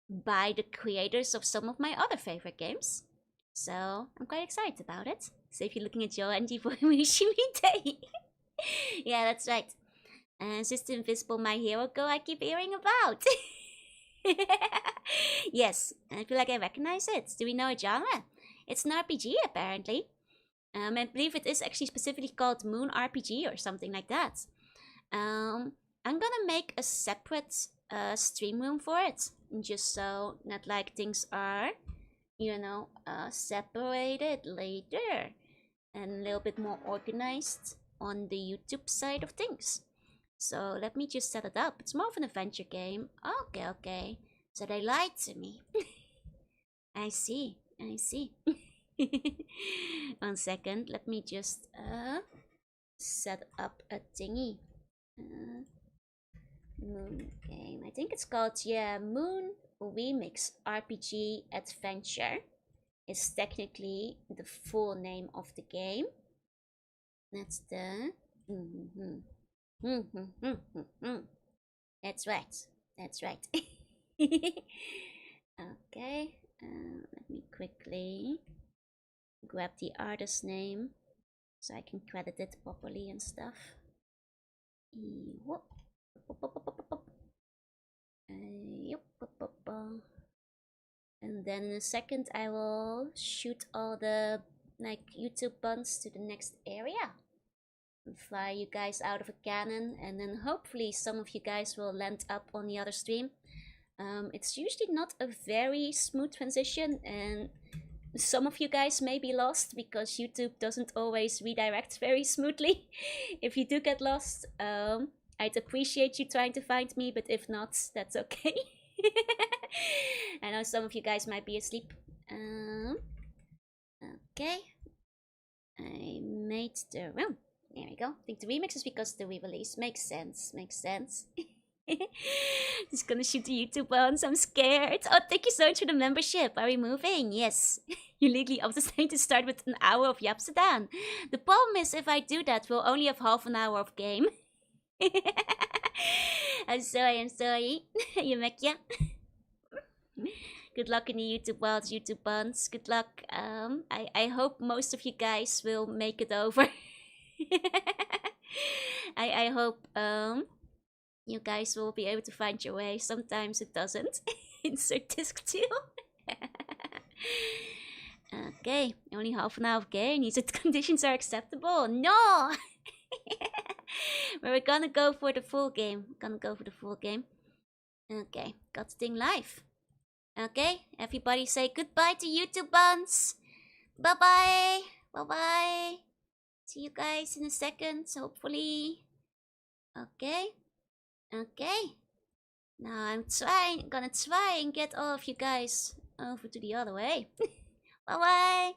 by the creators of some of my other favorite games. So I'm quite excited about it. So if you're looking at your NG for Wishimi Day. Yeah, that's right. And Sister Invisible, My Hero Girl I keep hearing about. Yes, I feel like I recognize it. Do we know a genre? It's an RPG apparently. I believe it is actually specifically called Moon RPG or something like that. I'm gonna make a separate stream room for it, just so that like things are, you know, separated later and a little bit more organized on the YouTube side of things. So let me just set it up. It's more of an adventure game. Okay. So they lied to me. I see. 1 second. Let me just set up a thingy. Moon game. I think it's called, yeah, Moon Remix RPG Adventure. Is technically the full name of the game. That's the... That's right. Okay, let me quickly grab the artist name so I can credit it properly and stuff. And then in a second I will shoot all the like YouTube buns to the next area. Fly you guys out of a cannon, and then hopefully some of you guys will land up on the other stream. It's usually not a very smooth transition, and some of you guys may be lost because YouTube doesn't always redirect very smoothly. If you do get lost, I'd appreciate you trying to find me, but if not, that's okay. I know some of you guys might be asleep. Okay. I made the room. There we go. I think the remix is because the re-release. Makes sense. Just gonna shoot the YouTube ones. I'm scared. Oh, thank you so much for the membership. Are we moving? Yes. You're legally deciding to start with an hour of Yapsadan. The problem is if I do that, we'll only have half an hour of game. I'm sorry. Yumekia. Good luck in the YouTube world, YouTube buns. Good luck. I hope most of you guys will make it over. I hope you guys will be able to find your way. Sometimes it doesn't. Insert disc 2. Okay, only half an hour of game. You said conditions are acceptable. No! But we're gonna go for the full game. Okay, got the thing live. Okay, everybody say goodbye to YouTube buns. Bye-bye. Bye-bye. See you guys in a second, hopefully. Okay. Okay. Now I'm gonna try and get all of you guys over to the other way. Bye-bye.